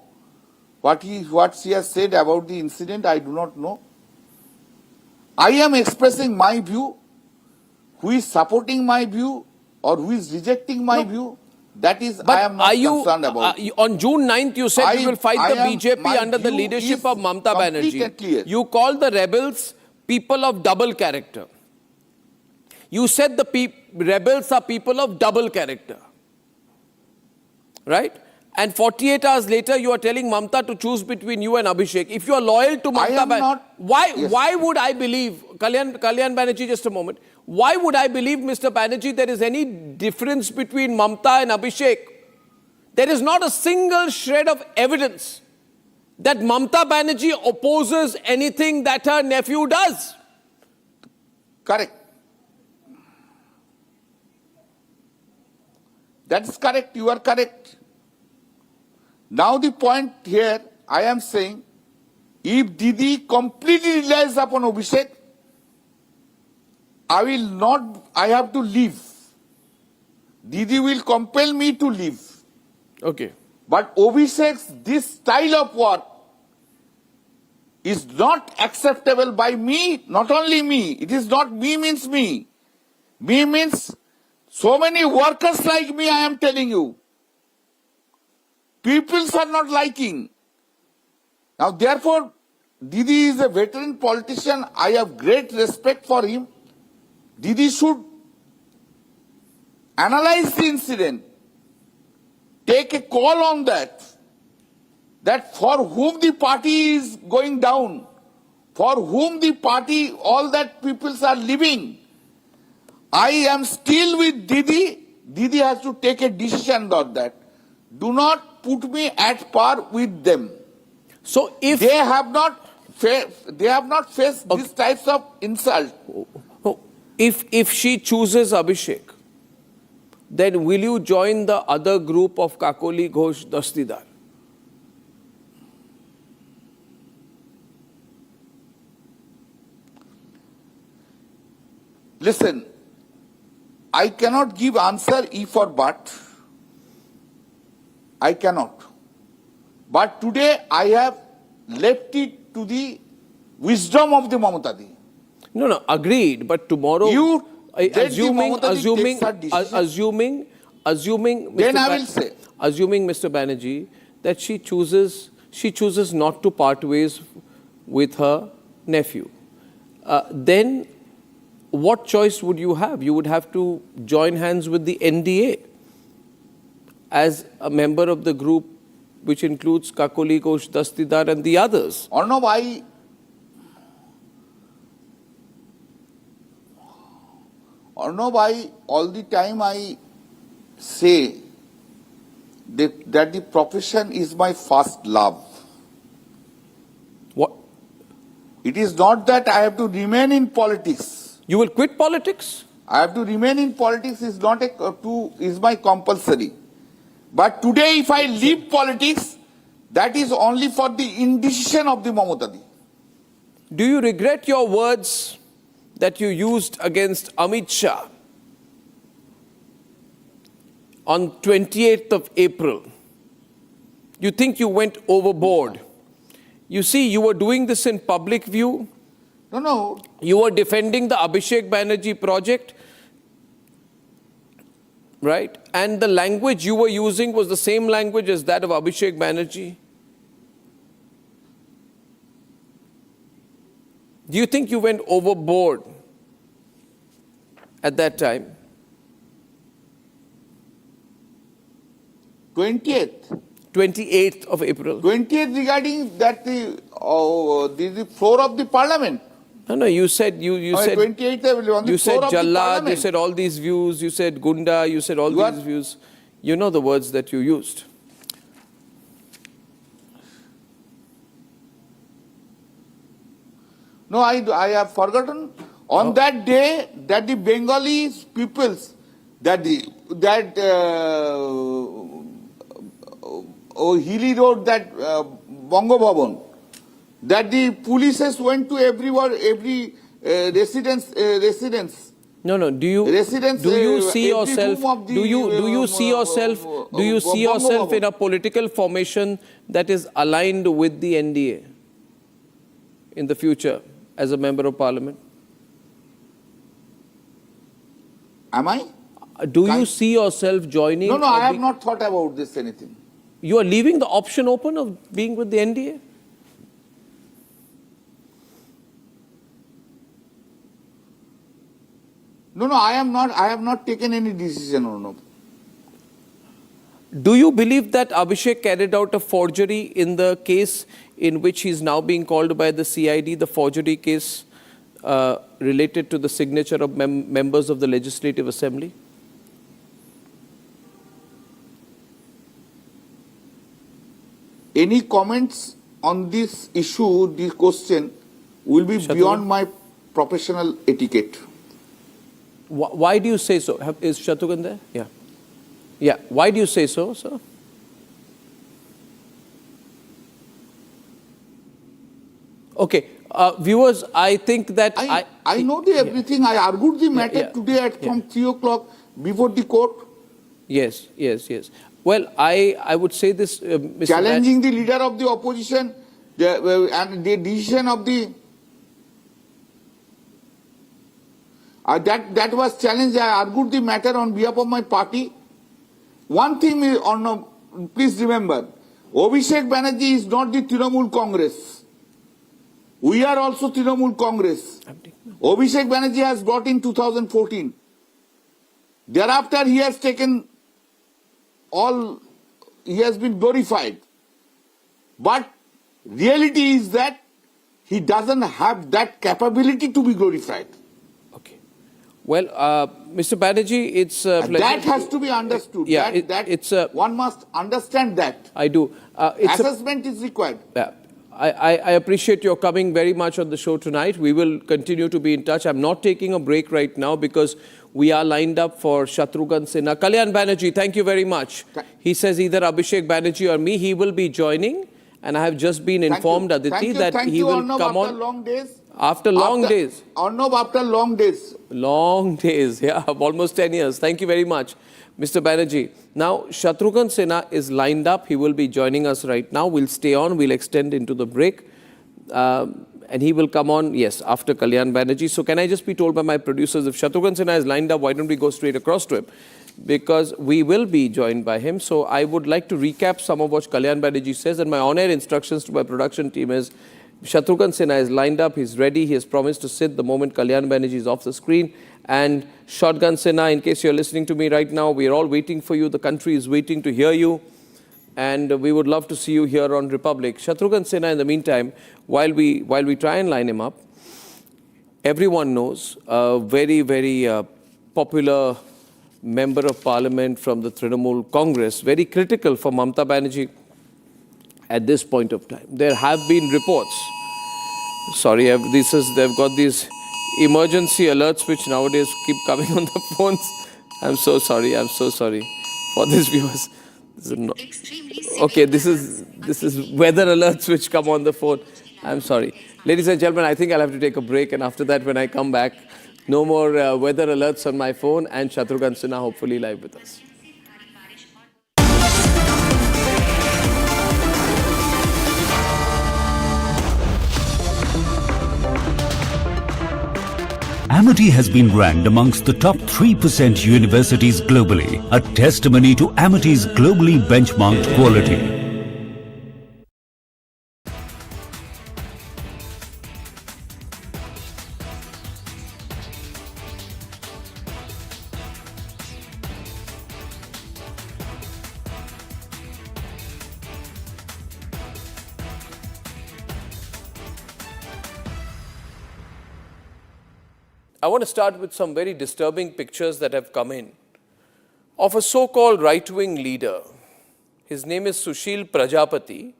what she has said about the incident. I do not know. I am expressing my view. Who is supporting my view or who is rejecting my view, that is, I am not concerned about. On June 9th, you said you will fight the BJP under the leadership of Mamata Banerjee. You called the rebels people of double character. You said the rebels are people of double character. Right? And 48 hours later, you are telling Mamata to choose between you and Abhishek. If you are loyal to Mamata Banerjee, why would I believe, Kalyan Banerjee, just a moment, why would I believe, Mr. Banerjee, there is any difference between Mamata and Abhishek? There is not a single shred of evidence that Mamata Banerjee opposes anything that her nephew does. Correct. That is correct. You are correct. Now the point here, I am saying If Didi completely relies upon Abhishek, I have to leave. Didi will compel me to leave. Okay. But Abhishek's this style of work is not acceptable by me, not only me. It is not me means me. Me means so many workers like me, I am telling you. Peoples are not liking. Now therefore, Didi is a veteran politician. I have great respect for him. Didi should analyze the incident. Take a call on that for whom the party is going down, for whom the party, all that peoples are living. I am still with Didi. Didi has to take a decision on that. Do not put me at par with them. So if they have not faced these types of insult. If she chooses Abhishek, then will you join the other group of Kakoli Ghosh Dastidar? Listen, I cannot give answer if or but. I cannot. But today I have left it to the wisdom of the Mamata Di. No, agreed. But tomorrow, assuming, then I will say, assuming Mr. Banerjee that she chooses not to part ways with her nephew, then what choice would you have? You would have to join hands with the NDA as a member of the group which includes Kakoli Ghosh Dastidar and the others. Arnab, all the time I say that the profession is my first love. What? It is not that I have to remain in politics. You will quit politics? I have to remain in politics is my compulsory. But today if I leave politics, that is only for the indecision of the Mamata Di. Do you regret your words that you used against Amit Shah on 28th of April? You think you went overboard? You see, you were doing this in public view. No. You were defending the Abhishek Banerjee project, right? And the language you were using was the same language as that of Abhishek Banerjee. Do you think you went overboard at that time? 28th of April. 20th regarding that the floor of the parliament. No, you said you said 28th on the you said floor of the Jallad, parliament. you said all these views, you said Gunda, you said all these views. You know the words that you used. No, I have forgotten. On that day, that the Bengali peoples, Hilly Road, that Bongo Bhavan, that the polices went to every residence. No. Do you see yourself in a political formation that is aligned with the NDA in the future as a member of parliament? Am I? Do you see yourself joining? No, I have not thought about this anything. You are leaving the option open of being with the NDA? No, I am not. I have not taken any decision or no. Do you believe that Abhishek carried out a forgery in the case in which he is now being called by the CID, the forgery case related to the signature of members of the Legislative Assembly? Any comments on this issue, this question, will be beyond my professional etiquette. Why do you say so? Is Shatrughn there? Yeah. Yeah. Why do you say so, sir? Okay, viewers, I think that I know everything. I argued the matter today from 3 o'clock before the court. Yes. Well, I would say this, Mr. Challenging the leader of the opposition and the decision of the that was challenged. I argued the matter on behalf of my party. One thing is, please remember, Abhishek Banerjee is not the Trinamool Congress. We are also Trinamool Congress. Abhishek Banerjee has brought in 2014. Thereafter, he has taken he has been glorified. But reality is that he doesn't have that capability to be glorified. Well, Mr. Banerjee, it's a pleasure. That has to be understood. Yeah, one must understand that. I do. Assessment is required. Yeah. I appreciate your coming very much on the show tonight. We will continue to be in touch. I'm not taking a break right now because we are lined up for Shatrughan Sinha. Kalyan Banerjee, thank you very much. He says either Abhishek Banerjee or me, he will be joining. And I have just been informed, Aditi, that he will come on. After long days. After long days. Arnab, after long days. Long days, yeah, almost 10 years. Thank you very much, Mr. Banerjee. Now, Shatrughan Sinha is lined up. He will be joining us right now. We'll stay on. We'll extend into the break. And he will come on, yes, after Kalyan Banerjee. So can I just be told by my producers, if Shatrughan Sinha is lined up, why don't we go straight across to him? Because we will be joined by him. So I would like to recap some of what Kalyan Banerjee says. And my on-air instructions to my production team is, Shatrughan Sinha is lined up, he's ready, he has promised to sit the moment Kalyan Banerjee is off the screen. And Shotgun Sinha, in case you're listening to me right now, we are all waiting for you, the country is waiting to hear you. And we would love to see you here on Republic. Shatrughan Sinha, in the meantime, while we try and line him up, everyone knows a very, very popular member of parliament from the Trinamool Congress, very critical for Mamata Banerjee at this point of time. There have been reports. Sorry, they've got these emergency alerts which nowadays keep coming on the phones. I'm so sorry for these viewers. This is weather alerts which come on the phone. I'm sorry. Ladies and gentlemen, I think I'll have to take a break, and after that, when I come back, no more weather alerts on my phone, and Shatrughan Sinha hopefully live with us. Amity has been ranked amongst the top 3% universities globally, a testimony to Amity's globally benchmarked quality. I want to start with some very disturbing pictures that have come in of a so-called right-wing leader. His name is Sushil Prajapati.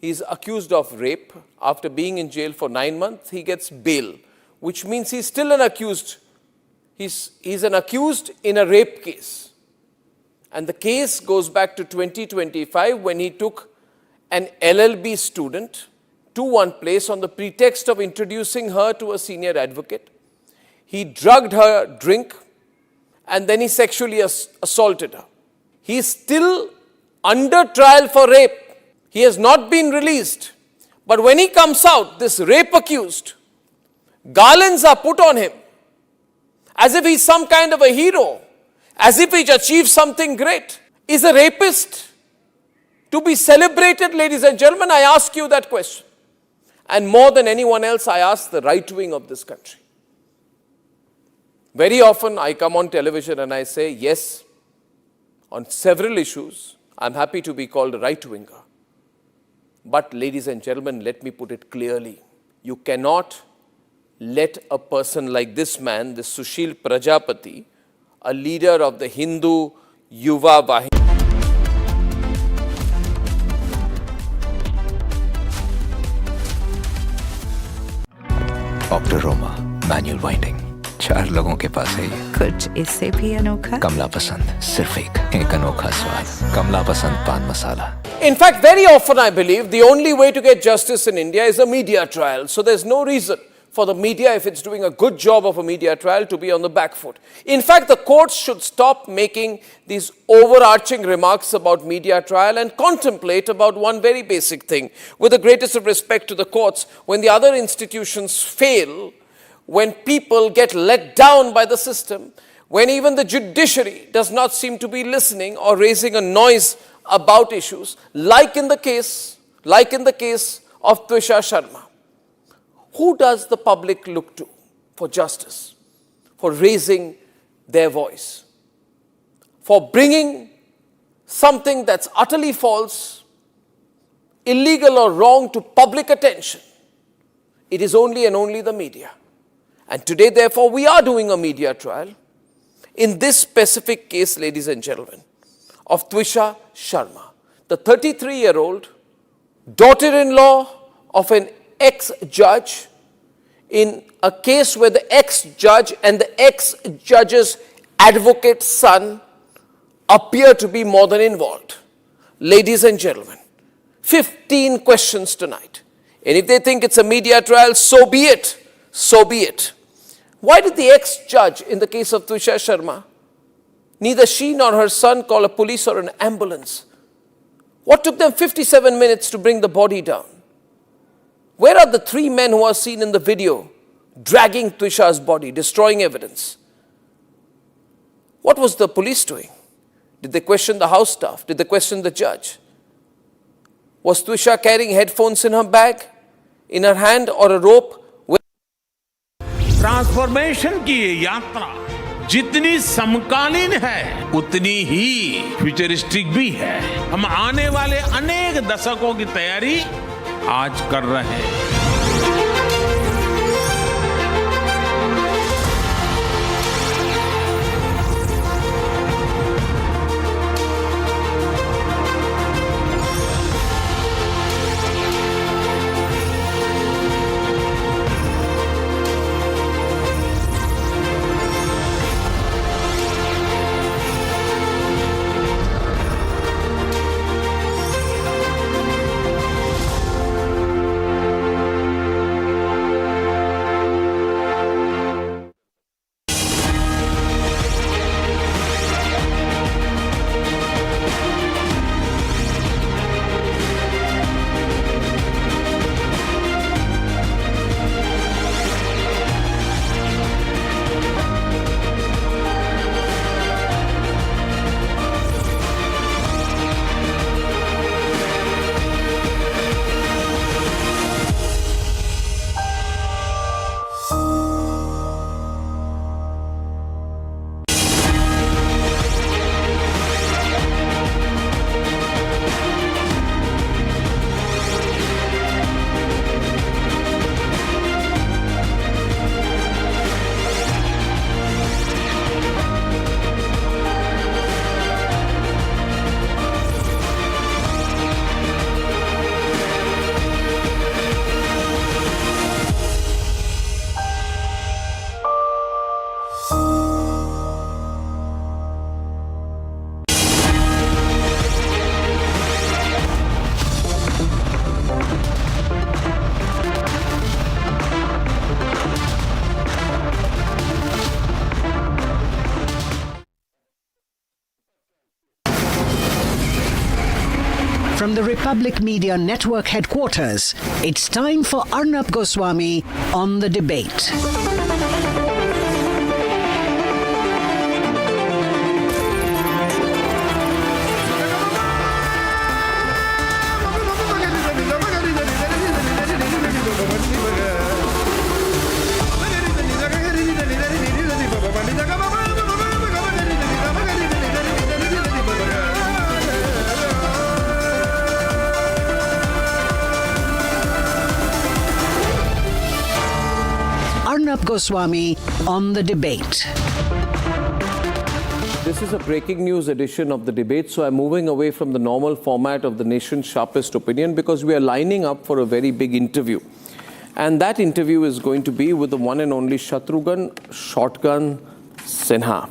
He's accused of rape. After being in jail for 9 months, he gets bail, which means he's still an accused. He's an accused in a rape case. And the case goes back to 2025 when he took an LLB student to one place on the pretext of introducing her to a senior advocate. He drugged her drink and then he sexually assaulted her. He is still under trial for rape. He has not been released. But when he comes out, this rape accused, garlands are put on him as if he's some kind of a hero, as if he's achieved something great. Is a rapist to be celebrated, ladies and gentlemen? I ask you that question. And more than anyone else, I ask the right wing of this country. Very often I come on television and I say, yes, on several issues, I'm happy to be called a right-winger. But ladies and gentlemen, let me put it clearly. You cannot let a person like this man, this Sushil Prajapati, a leader of the Hindu Yuva Vahini. Octoroma manual winding. 4 लोगों के पास है ये। कुछ इससे भी अनोखा? कमला पसंद, सिर्फ एक अनोखा स्वाद। कमला पसंद पान मसाला। In fact, very often I believe the only way to get justice in India is a media trial. So there's no reason for the media, if it's doing a good job of a media trial, to be on the back foot. In fact, the courts should stop making these overarching remarks about media trial and contemplate about one very basic thing. With the greatest of respect to the courts, when the other institutions fail, when people get let down by the system, when even the judiciary does not seem to be listening or raising a noise about issues, like in the case of Twisha Sharma, who does the public look to for justice, for raising their voice, for bringing something that's utterly false, illegal or wrong to public attention? It is only and only the media. And today, therefore, we are doing a media trial in this specific case, ladies and gentlemen, of Twisha Sharma, the 33-year-old daughter-in-law of an ex-judge, in a case where the ex-judge and the ex-judge's advocate son appear to be more than involved. Ladies and gentlemen, 15 questions tonight. And if they think it's a media trial, so be it. So be it. Why did the ex-judge in the case of Twisha Sharma, neither she nor her son call a police or an ambulance? What took them 57 minutes to bring the body down? Where are the 3 men who are seen in the video dragging Twisha's body, destroying evidence? What was the police doing? Did they question the house staff? Did they question the judge? Was Twisha carrying headphones in her bag, in her hand, or a rope? Transformation की ये यात्रा जितनी समकालीन है उतनी ही futuristic भी है। हम आने वाले अनेक दशकों की तैयारी आज कर रहे हैं। From the Republic Media Network headquarters, it's time for Arnab Goswami on The Debate. Arnab Goswami on The Debate. This is a breaking news edition of The Debate, so I'm moving away from the normal format of the nation's sharpest opinion because we are lining up for a very big interview. And that interview is going to be with the one and only Shatrughan Shotgun Sinha.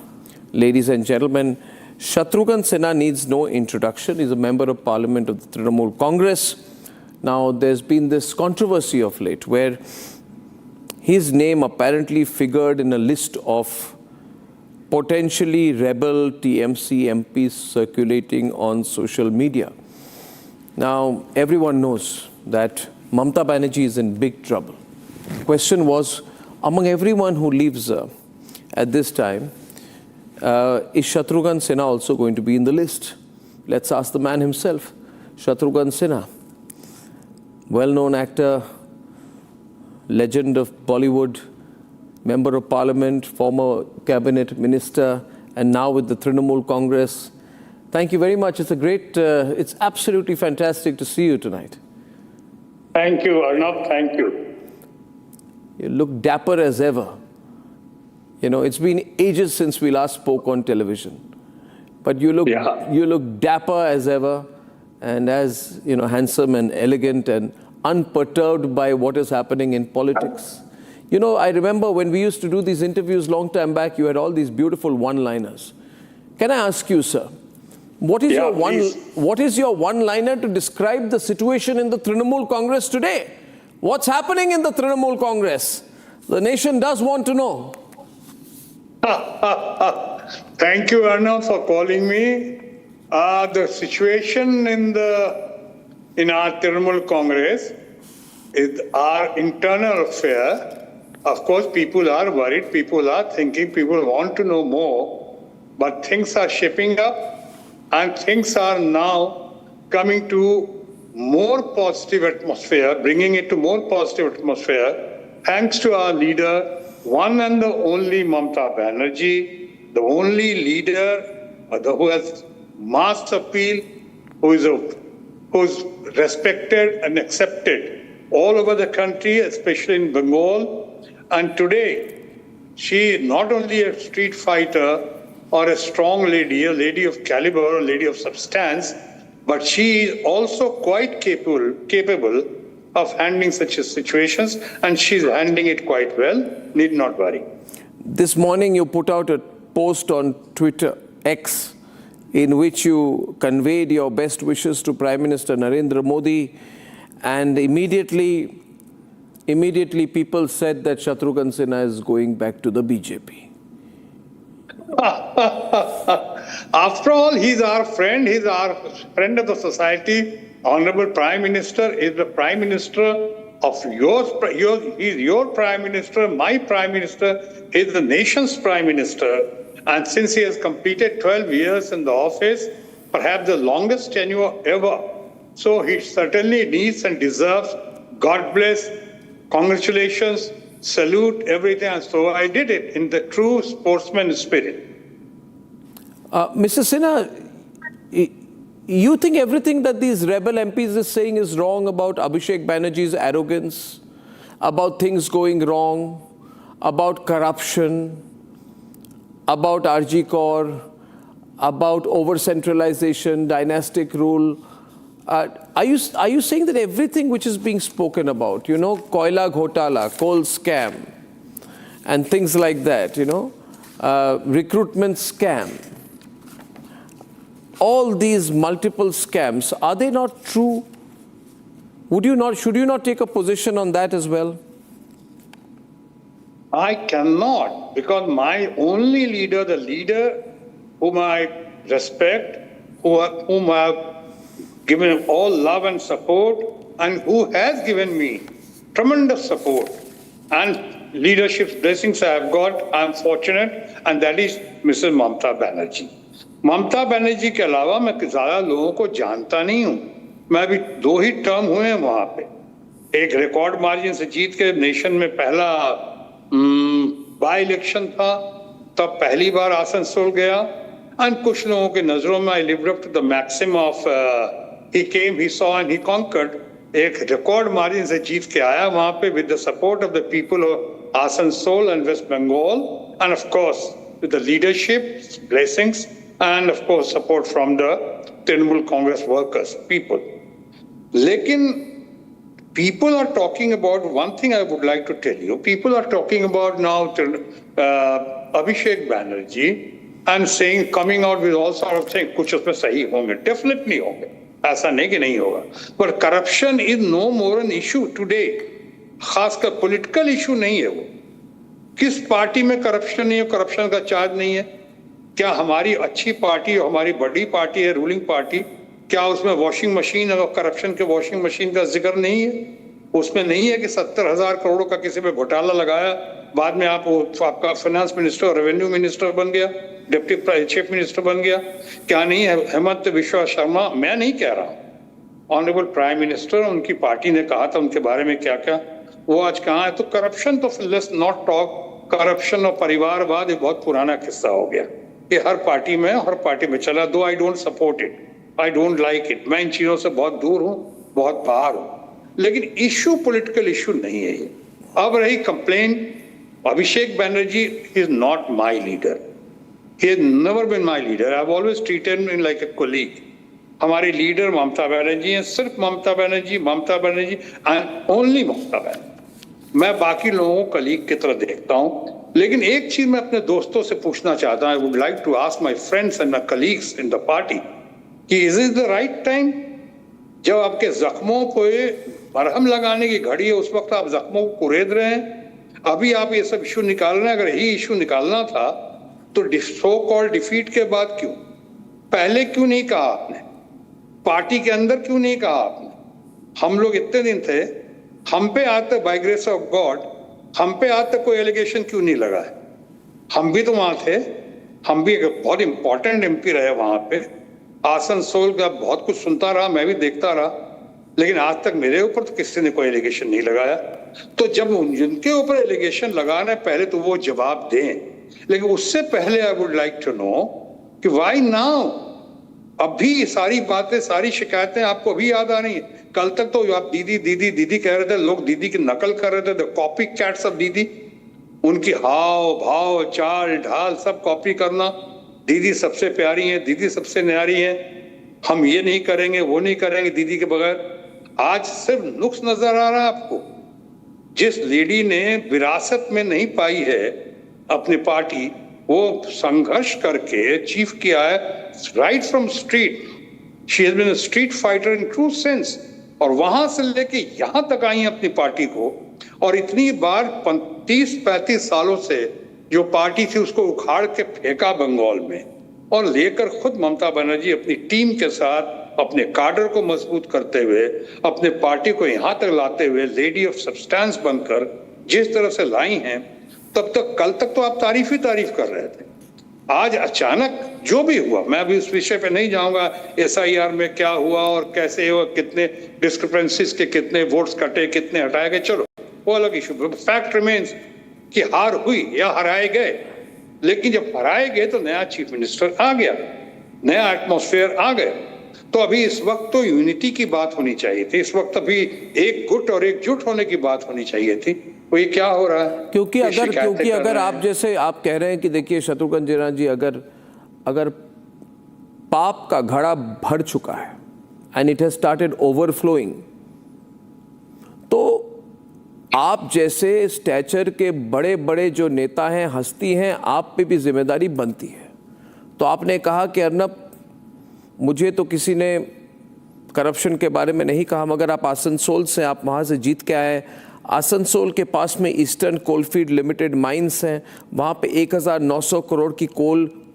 Ladies and gentlemen, Shatrughan Sinha needs no introduction. He's a member of Parliament of the Trinamool Congress. Now, there's been this controversy of late where his name apparently figured in a list of potentially rebel TMC MPs circulating on social media. Now, everyone knows that Mamata Banerjee is in big trouble. The question was, among everyone who lives at this time, is Shatrughan Sinha also going to be in the list? Let's ask the man himself, Shatrughan Sinha. Well-known actor, legend of Bollywood, member of parliament, former cabinet minister, and now with the Trinamool Congress. Thank you very much. It's a great, it's absolutely fantastic to see you tonight. Thank you, Arnab. Thank you. You look dapper as ever. You know, it's been ages since we last spoke on television, but you look dapper as ever, and as you know, handsome and elegant and unperturbed by what is happening in politics. You know, I remember when we used to do these interviews long time back, you had all these beautiful one-liners. Can I ask you, sir, what is your one-liner to describe the situation in the Trinamool Congress today? What's happening in the Trinamool Congress? The nation does want to know. Thank you, Arnab, for calling me. The situation in our Trinamool Congress is our internal affair. Of course, people are worried, people are thinking, people want to know more, but things are shaping up and things are now coming to more positive atmosphere, bringing it to more positive atmosphere, thanks to our leader, one and the only Mamata Banerjee, the only leader who has mass appeal, who's respected and accepted all over the country, especially in Bengal. And today, she is not only a street fighter or a strong lady, a lady of caliber, a lady of substance, but she is also quite capable of handling such situations, and she's handling it quite well. Need not worry. This morning, you put out a post on Twitter, X, in which you conveyed your best wishes to Prime Minister Narendra Modi, and immediately people said that Shatrughan Sinha is going back to the BJP. After all, he's our friend, he's our friend of the society. Honorable Prime Minister is the Prime Minister of he's your Prime Minister, my Prime Minister, he's the nation's Prime Minister. And since he has completed 12 years in the office, perhaps the longest tenure ever, so he certainly needs and deserves, God bless, congratulations, salute, everything. And so I did it in the true sportsman spirit. Mr. Sinha, you think everything that these rebel MPs are saying is wrong about Abhishek Banerjee's arrogance, about things going wrong, about corruption, about RG Kaur, about over-centralization, dynastic rule? Are you saying that everything which is being spoken about, you know, Koila Ghotala, coal scam, and things like that, you know, recruitment scam, all these multiple scams, are they not true? Should you not take a position on that as well? I cannot, because my only leader, the leader whom I respect, whom I have given all love and support, and who has given me tremendous support and leadership blessings I have got, I am fortunate, and that is Mrs. Mamata Banerjee. Mamata Banerjee के अलावा मैं ज़्यादा लोगों को जानता नहीं हूँ. मैं अभी 2 ही टर्म हुए हैं वहाँ पे. एक रिकॉर्ड मार्जिन से जीत के नेशन में पहला बाय इलेक्शन था, तब पहली बार आसनसोल गया. And कुछ लोगों के नजरों में I lived up to the maxim of he came, he saw and he conquered. एक रिकॉर्ड मार्जिन से जीत के आया वहाँ पे with the support of the people of Asansol and West Bengal, and of course with the leadership, blessings, and of course support from the Trinamool Congress workers, people. लेकिन people are talking about, one thing I would like to tell you, people are talking about now Abhishek Banerjee and saying, coming out with all sort of things, कुछ उसमें सही होंगे, definitely होंगे, ऐसा नहीं कि नहीं होगा, but corruption is no more an issue today, खासकर political issue नहीं है वो, किस पार्टी में करप्शन नहीं है, करप्शन का चार्ज नहीं है, क्या हमारी अच्छी पार्टी, हमारी बड़ी पार्टी है, रूलिंग पार्टी, क्या उसमें वॉशिंग मशीन और करप्शन के वॉशिंग मशीन का जिक्र नहीं है, उसमें नहीं है कि 70,000 करोड़ का किसी पे घोटाला लगाया, बाद में आपका फाइनेंस मिनिस्टर, रेवेन्यू मिनिस्टर बन गया, डिप्टी चीफ मिनिस्टर बन गया, क्या नहीं है हेमंत बिश्वा शर्मा, मैं नहीं कह रहा हूं, ऑनरेबल प्राइम मिनिस्टर, उनकी पार्टी ने कहा था उनके बारे में क्या क्या, वो आज कहाँ है, तो करप्शन तो लेट्स नॉट टॉक, करप्शन और परिवारवाद एक बहुत पुराना किस्सा हो गया, ये हर पार्टी में चला, दो I don't support it, I don't like it, मैं इन चीजों से बहुत दूर हूं, बहुत बाहर हूं, लेकिन इश्यू पॉलिटिकल इश्यू नहीं है ये। अब रही complain, Abhishek Banerjee is not my leader, he has never been my leader, I have always treated him like a colleague. हमारी लीडर ममता बनर्जी हैं, सिर्फ ममता बनर्जी एंड ओनली ममता बनर्जी, मैं बाकी लोगों को कलीग की तरह देखता हूं। लेकिन एक चीज मैं अपने दोस्तों से पूछना चाहता हूं, I would like to ask my friends and my colleagues in the party कि is it the right time, जब आपके जख्मों को मरहम लगाने की घड़ी है, उस वक्त आप जख्मों को कुरेद रहे हैं, अभी आप ये सब इशू निकाल रहे हैं। अगर यही इशू निकालना था तो सो कॉल्ड डिफीट के बाद क्यों, पहले क्यों नहीं कहा आपने, पार्टी के अंदर क्यों नहीं कहा आपने? हम लोग इतने दिन थे, हम पे आज तक बाय ग्रेस ऑफ गॉड हम पे आज तक कोई एलिगेशन क्यों नहीं लगा है? हम भी तो वहां थे, हम भी एक बहुत इंपॉर्टेंट एमपी रहे वहां पे, आसनसोल का बहुत कुछ सुनता रहा, मैं भी देखता रहा, लेकिन आज तक मेरे ऊपर तो किसी ने कोई एलिगेशन नहीं लगाया। तो जब जिनके ऊपर एलिगेशन लगाना है पहले तो वो जवाब दें, लेकिन उससे पहले I would like to know कि व्हाई नाउ, अभी सारी बातें, सारी शिकायतें आपको अभी याद आ रही है? कल तक तो आप दीदी दीदी दीदी कह रहे थे, लोग दीदी की नकल कर रहे थे, द कॉपी कैट्स ऑफ दीदी, उनकी हाव भाव चाल ढाल सब कॉपी करना, दीदी सबसे प्यारी है, दीदी सबसे न्यारी है, हम ये नहीं करेंगे वो नहीं करेंगे दीदी के बगैर। आज सिर्फ नुक्स नजर आ रहा है आपको। जिस लेडी ने विरासत में नहीं पाई है अपनी पार्टी, वो संघर्ष करके चीफ किया है, right from street, she has been a street fighter in true sense, और वहां से लेके यहां तक आई अपनी पार्टी को, और इतनी बार 30-35 सालों से जो पार्टी थी उसको उखाड़ के फेंका बंगाल में, और लेकर खुद ममता बनर्जी अपनी टीम के साथ अपने काडर को मजबूत करते हुए, अपने पार्टी को यहां तक लाते हुए लेडी ऑफ सब्सटेंस बनकर जिस तरह से लाई हैं, तब तक कल तक तो आप तारीफ ही तारीफ कर रहे थे। आज अचानक जो भी हुआ, मैं अभी उस विषय पे नहीं जाऊंगा, SIR में क्या हुआ और कैसे हुआ, कितने डिस्क्रिपेंसीज के कितने वोट्स कटे, कितने हटाए गए, चलो वो अलग इशू। फैक्ट रिमेन्स कि हार हुई या हराए गए, लेकिन जब हराए गए तो नया चीफ मिनिस्टर आ गया, नया एटमॉस्फेयर आ गया, तो अभी इस वक्त तो यूनिटी की बात होनी चाहिए थी, इस वक्त अभी एक गुट और एकजुट होने की बात होनी चाहिए थी। वो ये क्या हो रहा है? क्योंकि अगर आप जैसे आप कह रहे हैं कि देखिए शत्रुघ्न सिन्हा जी, अगर पाप का घड़ा भर चुका है and it has started overflowing, तो आप जैसे स्टैचर के बड़े बड़े जो नेता हैं, हस्ती हैं, आप पे भी जिम्मेदारी बनती है। तो आपने कहा कि अर्नब, मुझे तो किसी ने करप्शन के बारे में नहीं कहा, मगर आप आसनसोल से, आप वहाँ से जीत के आए, आसनसोल के पास में ईस्टर्न कोलफील्ड लिमिटेड माइंस हैं, वहाँ पे 1900 करोड़ की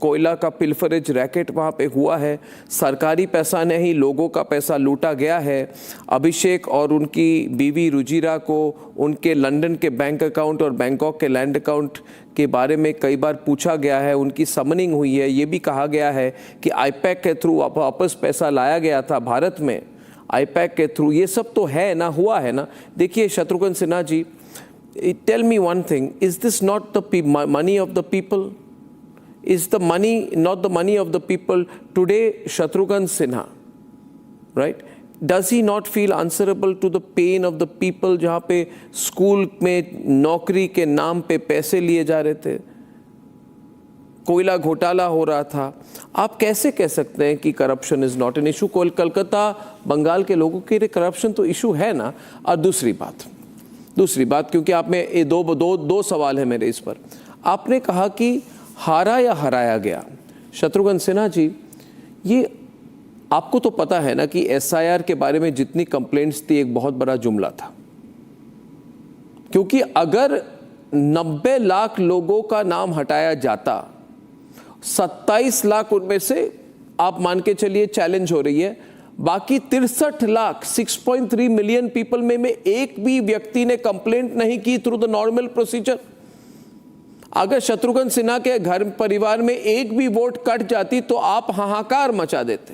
कोयला का पिलफरेज रैकेट वहाँ पे हुआ है, सरकारी पैसा नहीं लोगों का पैसा लूटा गया है। अभिषेक और उनकी बीवी रुजिरा को उनके लंदन के बैंक अकाउंट और बैंकॉक के लैंड अकाउंट के बारे में कई बार पूछा गया है, उनकी समनिंग हुई है, ये भी कहा गया है कि आईपैक के थ्रू वापस पैसा लाया गया था भारत में, आईपैक के थ्रू, ये सब तो है ना, हुआ है ना। देखिए Shatrughan Sinha ji, tell me one thing, is this not the money of the people? Is the money not the money of the people? Today Shatrughan Sinha, right, does he not feel answerable to the pain of the people जहाँ पे school में नौकरी के नाम पे पैसे लिए जा रहे थे, कोयला घोटाला हो रहा था, आप कैसे कह सकते हैं कि corruption is not an issue? Calcutta Bengal के लोगों के लिए करप्शन तो इशू है ना। और दूसरी बात क्योंकि आप में ये दो सवाल है मेरे इस पर। आपने कहा कि हारा या हराया गया। शत्रुघ्न सिन्हा जी, ये आपको तो पता है ना कि SIR के बारे में जितनी कंप्लेंट्स थी एक बहुत बड़ा जुमला था, क्योंकि अगर 90 लाख लोगों का नाम हटाया जाता, 27 लाख उनमें से आप मान के चलिए चैलेंज हो रही है, बाकी 63 लाख 6.3 मिलियन पीपल में एक भी व्यक्ति ने कंप्लेंट नहीं की थ्रू द नॉर्मल प्रोसीजर। अगर शत्रुघ्न सिन्हा के घर परिवार में एक भी वोट कट जाती तो आप हाहाकार मचा देते।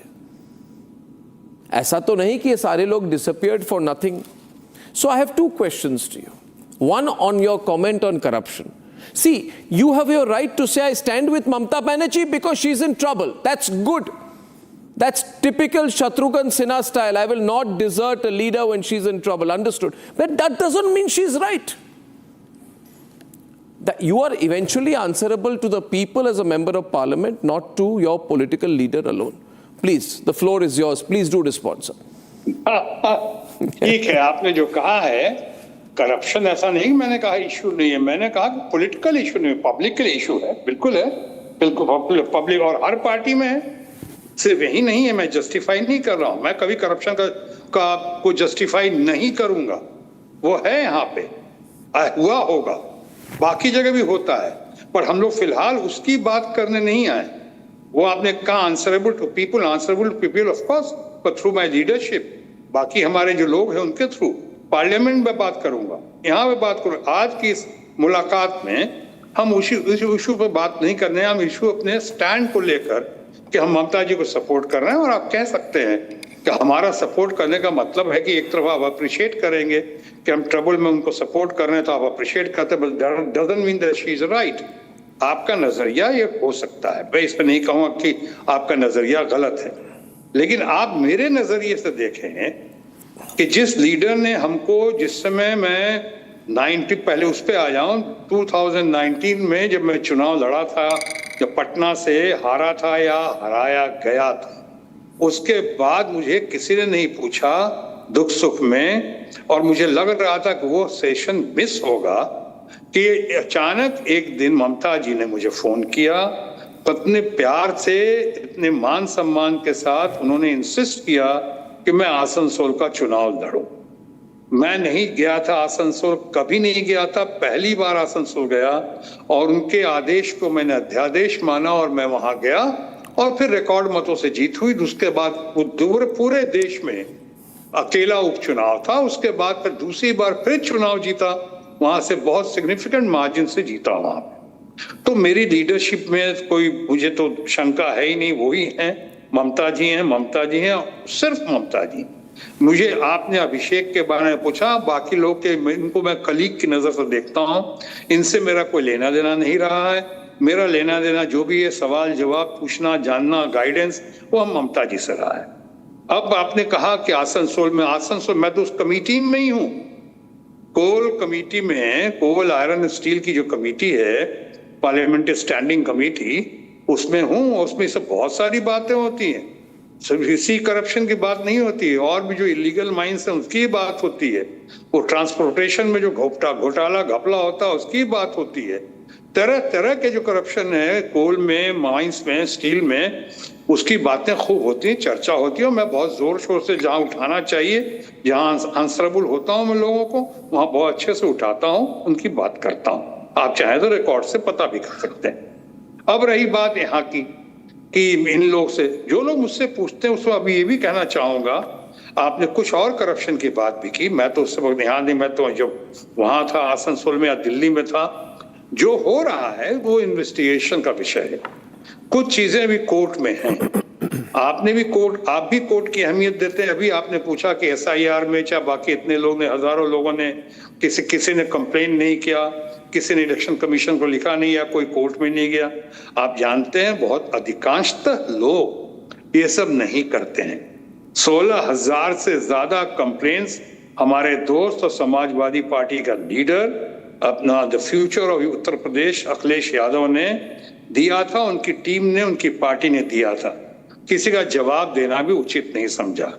ऐसा तो नहीं कि ये सारे लोग disappeared for nothing. So I have two questions to you. One on your comment on corruption. See, you have your right to say I stand with Mamata Banerjee because she's in trouble. That's good. That's typical Shatrughan Sinha style. I will not desert a leader when she's in trouble. Understood. But that doesn't mean she's right. That you are eventually answerable to the people as a member of parliament, not to your political leader alone. Please, the floor is yours. Please do respond, sir. ठीक है, आपने जो कहा है corruption, ऐसा नहीं मैंने कहा इशू नहीं है, मैंने कहा कि पॉलिटिकल इशू नहीं, पब्लिक के लिए इशू है। बिल्कुल है, बिल्कुल पब्लिक और हर पार्टी में है, सिर्फ यही नहीं है। मैं जस्टिफाई नहीं कर रहा हूं, मैं कभी करप्शन का को जस्टिफाई नहीं करूंगा। वो है यहाँ पे, हुआ होगा, बाकी जगह भी होता है, पर हम लोग फिलहाल उसकी बात करने नहीं आए। वो आपने कहा answerable to people of course, पर थ्रू माय लीडरशिप। बाकी हमारे जो लोग हैं उनके थ्रू पार्लियामेंट में बात करूंगा, यहाँ पे बात करूंगा। आज की इस मुलाकात में हम इशू पर बात नहीं करने, हम इशू अपने स्टैंड को लेकर कि हम ममता जी को सपोर्ट कर रहे हैं। और आप कह सकते हैं कि हमारा सपोर्ट करने का मतलब है कि एक तरफ आप अप्रिशिएट करेंगे कि हम ट्रबल में उनको सपोर्ट कर रहे हैं, तो आप अप्रिशिएट करते हैं, but doesn't mean that she is right. आपका नजरिया ये हो सकता है, मैं इस पर नहीं कहूंगा कि आपका नजरिया गलत है, लेकिन आप मेरे नजरिए से देखें कि जिस लीडर ने हमको, जिस समय मैं 90 पहले उस पर आ जाऊं, 2019 में जब मैं चुनाव लड़ा था, जब पटना से हारा था या हराया गया था, उसके बाद मुझे किसी ने नहीं पूछा दुख सुख में, और मुझे लग रहा था कि वो सेशन मिस होगा, कि अचानक एक दिन ममता जी ने मुझे फोन किया, इतने प्यार से, इतने मान सम्मान के साथ उन्होंने इंसिस्ट किया कि मैं आसनसोल का चुनाव लड़ूं। मैं नहीं गया था आसनसोल, कभी नहीं गया था, पहली बार आसनसोल गया, और उनके आदेश को मैंने अध्यादेश माना और मैं वहां गया, और फिर रिकॉर्ड मतों से जीत हुई। उसके बाद पूरे देश में अकेला उपचुनाव था, उसके बाद फिर दूसरी बार फिर चुनाव जीता, वहां से बहुत सिग्निफिकेंट मार्जिन से जीता वहां। तो मेरी लीडरशिप में कोई मुझे तो शंका है ही नहीं, वही है, ममता जी हैं, सिर्फ ममता जी। मुझे आपने अभिषेक के बारे में पूछा, बाकी लोग के इनको मैं कलीग की नजर से देखता हूं, इनसे मेरा कोई लेना देना नहीं रहा है। मेरा लेना देना जो भी है, सवाल जवाब पूछना, जानना, गाइडेंस, वो हम ममता जी से रहा है। अब आपने कहा कि आसनसोल, मैं तो उस कमेटी में ही हूं, कोल कमेटी में, कोल आयरन एंड स्टील की जो कमेटी है, पार्लियामेंट्री स्टैंडिंग कमेटी, उसमें हूं। उसमें सब बहुत सारी बातें होती हैं, सिर्फ इसी करप्शन की बात नहीं होती है, और भी जो इलीगल माइंस है उसकी बात होती है, वो ट्रांसपोर्टेशन में जो घोटाला घपला होता है उसकी बात होती है, तरह तरह के जो करप्शन है कोल में, माइंस में, स्टील में, उसकी बातें खूब होती हैं, चर्चा होती है। और मैं बहुत जोर शोर से जहां उठाना चाहिए, जहां आंसरेबल होता हूं मैं लोगों को, वहां बहुत अच्छे से उठाता हूं, उनकी बात करता हूं। आप चाहें तो रिकॉर्ड से पता भी कर सकते हैं। अब रही बात यहाँ की कि इन लोग से, जो लोग मुझसे पूछते हैं, उसको अभी ये भी कहना चाहूंगा, आपने कुछ और करप्शन की बात भी की, मैं तो उससे बहुत ध्यान नहीं, मैं तो जब वहां था आसनसोल में या दिल्ली में था, जो हो रहा है वो इन्वेस्टिगेशन का विषय है। कुछ चीजें अभी कोर्ट में हैं, आप भी कोर्ट की अहमियत देते हैं। अभी आपने पूछा कि SIR में, चाहे बाकी इतने लोग ने, हजारों लोगों ने, किसी ने कंप्लेन नहीं किया, किसी ने इलेक्शन कमीशन को लिखा नहीं, या कोई कोर्ट में नहीं गया। आप जानते हैं बहुत अधिकांशतः लोग ये सब नहीं करते हैं। 16,000 से ज्यादा कंप्लेन्स हमारे दोस्त और समाजवादी पार्टी का लीडर अपना the future of Uttar Pradesh Akhilesh Yadav ने दिया था, उनकी टीम ने, उनकी पार्टी ने दिया था। किसी का जवाब देना भी उचित नहीं समझा।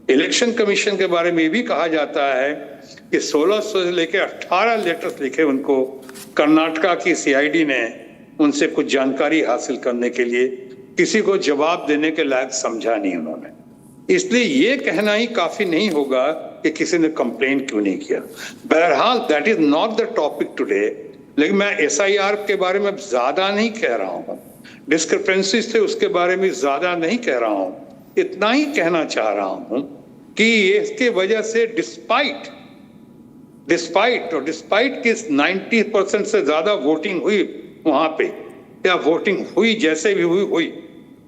इलेक्शन कमीशन के बारे में भी कहा जाता है कि 16 से लेकर 18 लेटर्स लिखे उनको कर्नाटका की CID ने, उनसे कुछ जानकारी हासिल करने के लिए। किसी को जवाब देने के लायक समझा नहीं उन्होंने। इसलिए ये कहना ही काफी नहीं होगा कि किसी ने कंप्लेन क्यों नहीं किया। बहरहाल that is not the topic today. लेकिन मैं SIR के बारे में ज्यादा नहीं कह रहा हूं, डिस्क्रिपेंसीज थे उसके बारे में ज्यादा नहीं कह रहा हूं। इतना ही कहना चाह रहा हूं कि इसके वजह से डिस्पाइट कि 90% से ज्यादा वोटिंग हुई वहां पे, या वोटिंग हुई जैसे भी हुई,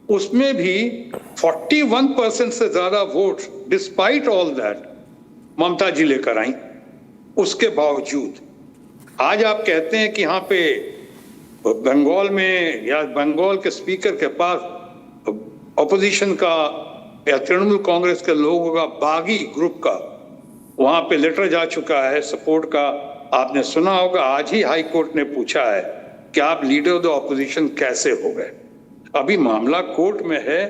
उसमें भी 41% से ज्यादा वोट डिस्पाइट ऑल दैट ममता जी लेकर आई। उसके बावजूद आज आप कहते हैं कि यहाँ पे बंगाल में या बंगाल के स्पीकर के पास ऑपोजिशन का या तृणमूल कांग्रेस के लोगों का बागी ग्रुप का वहां पे लेटर जा चुका है सपोर्ट का। आपने सुना होगा आज ही हाई कोर्ट ने पूछा है कि आप लीडर ऑफ द ऑपोजिशन कैसे हो गए। अभी मामला कोर्ट में है,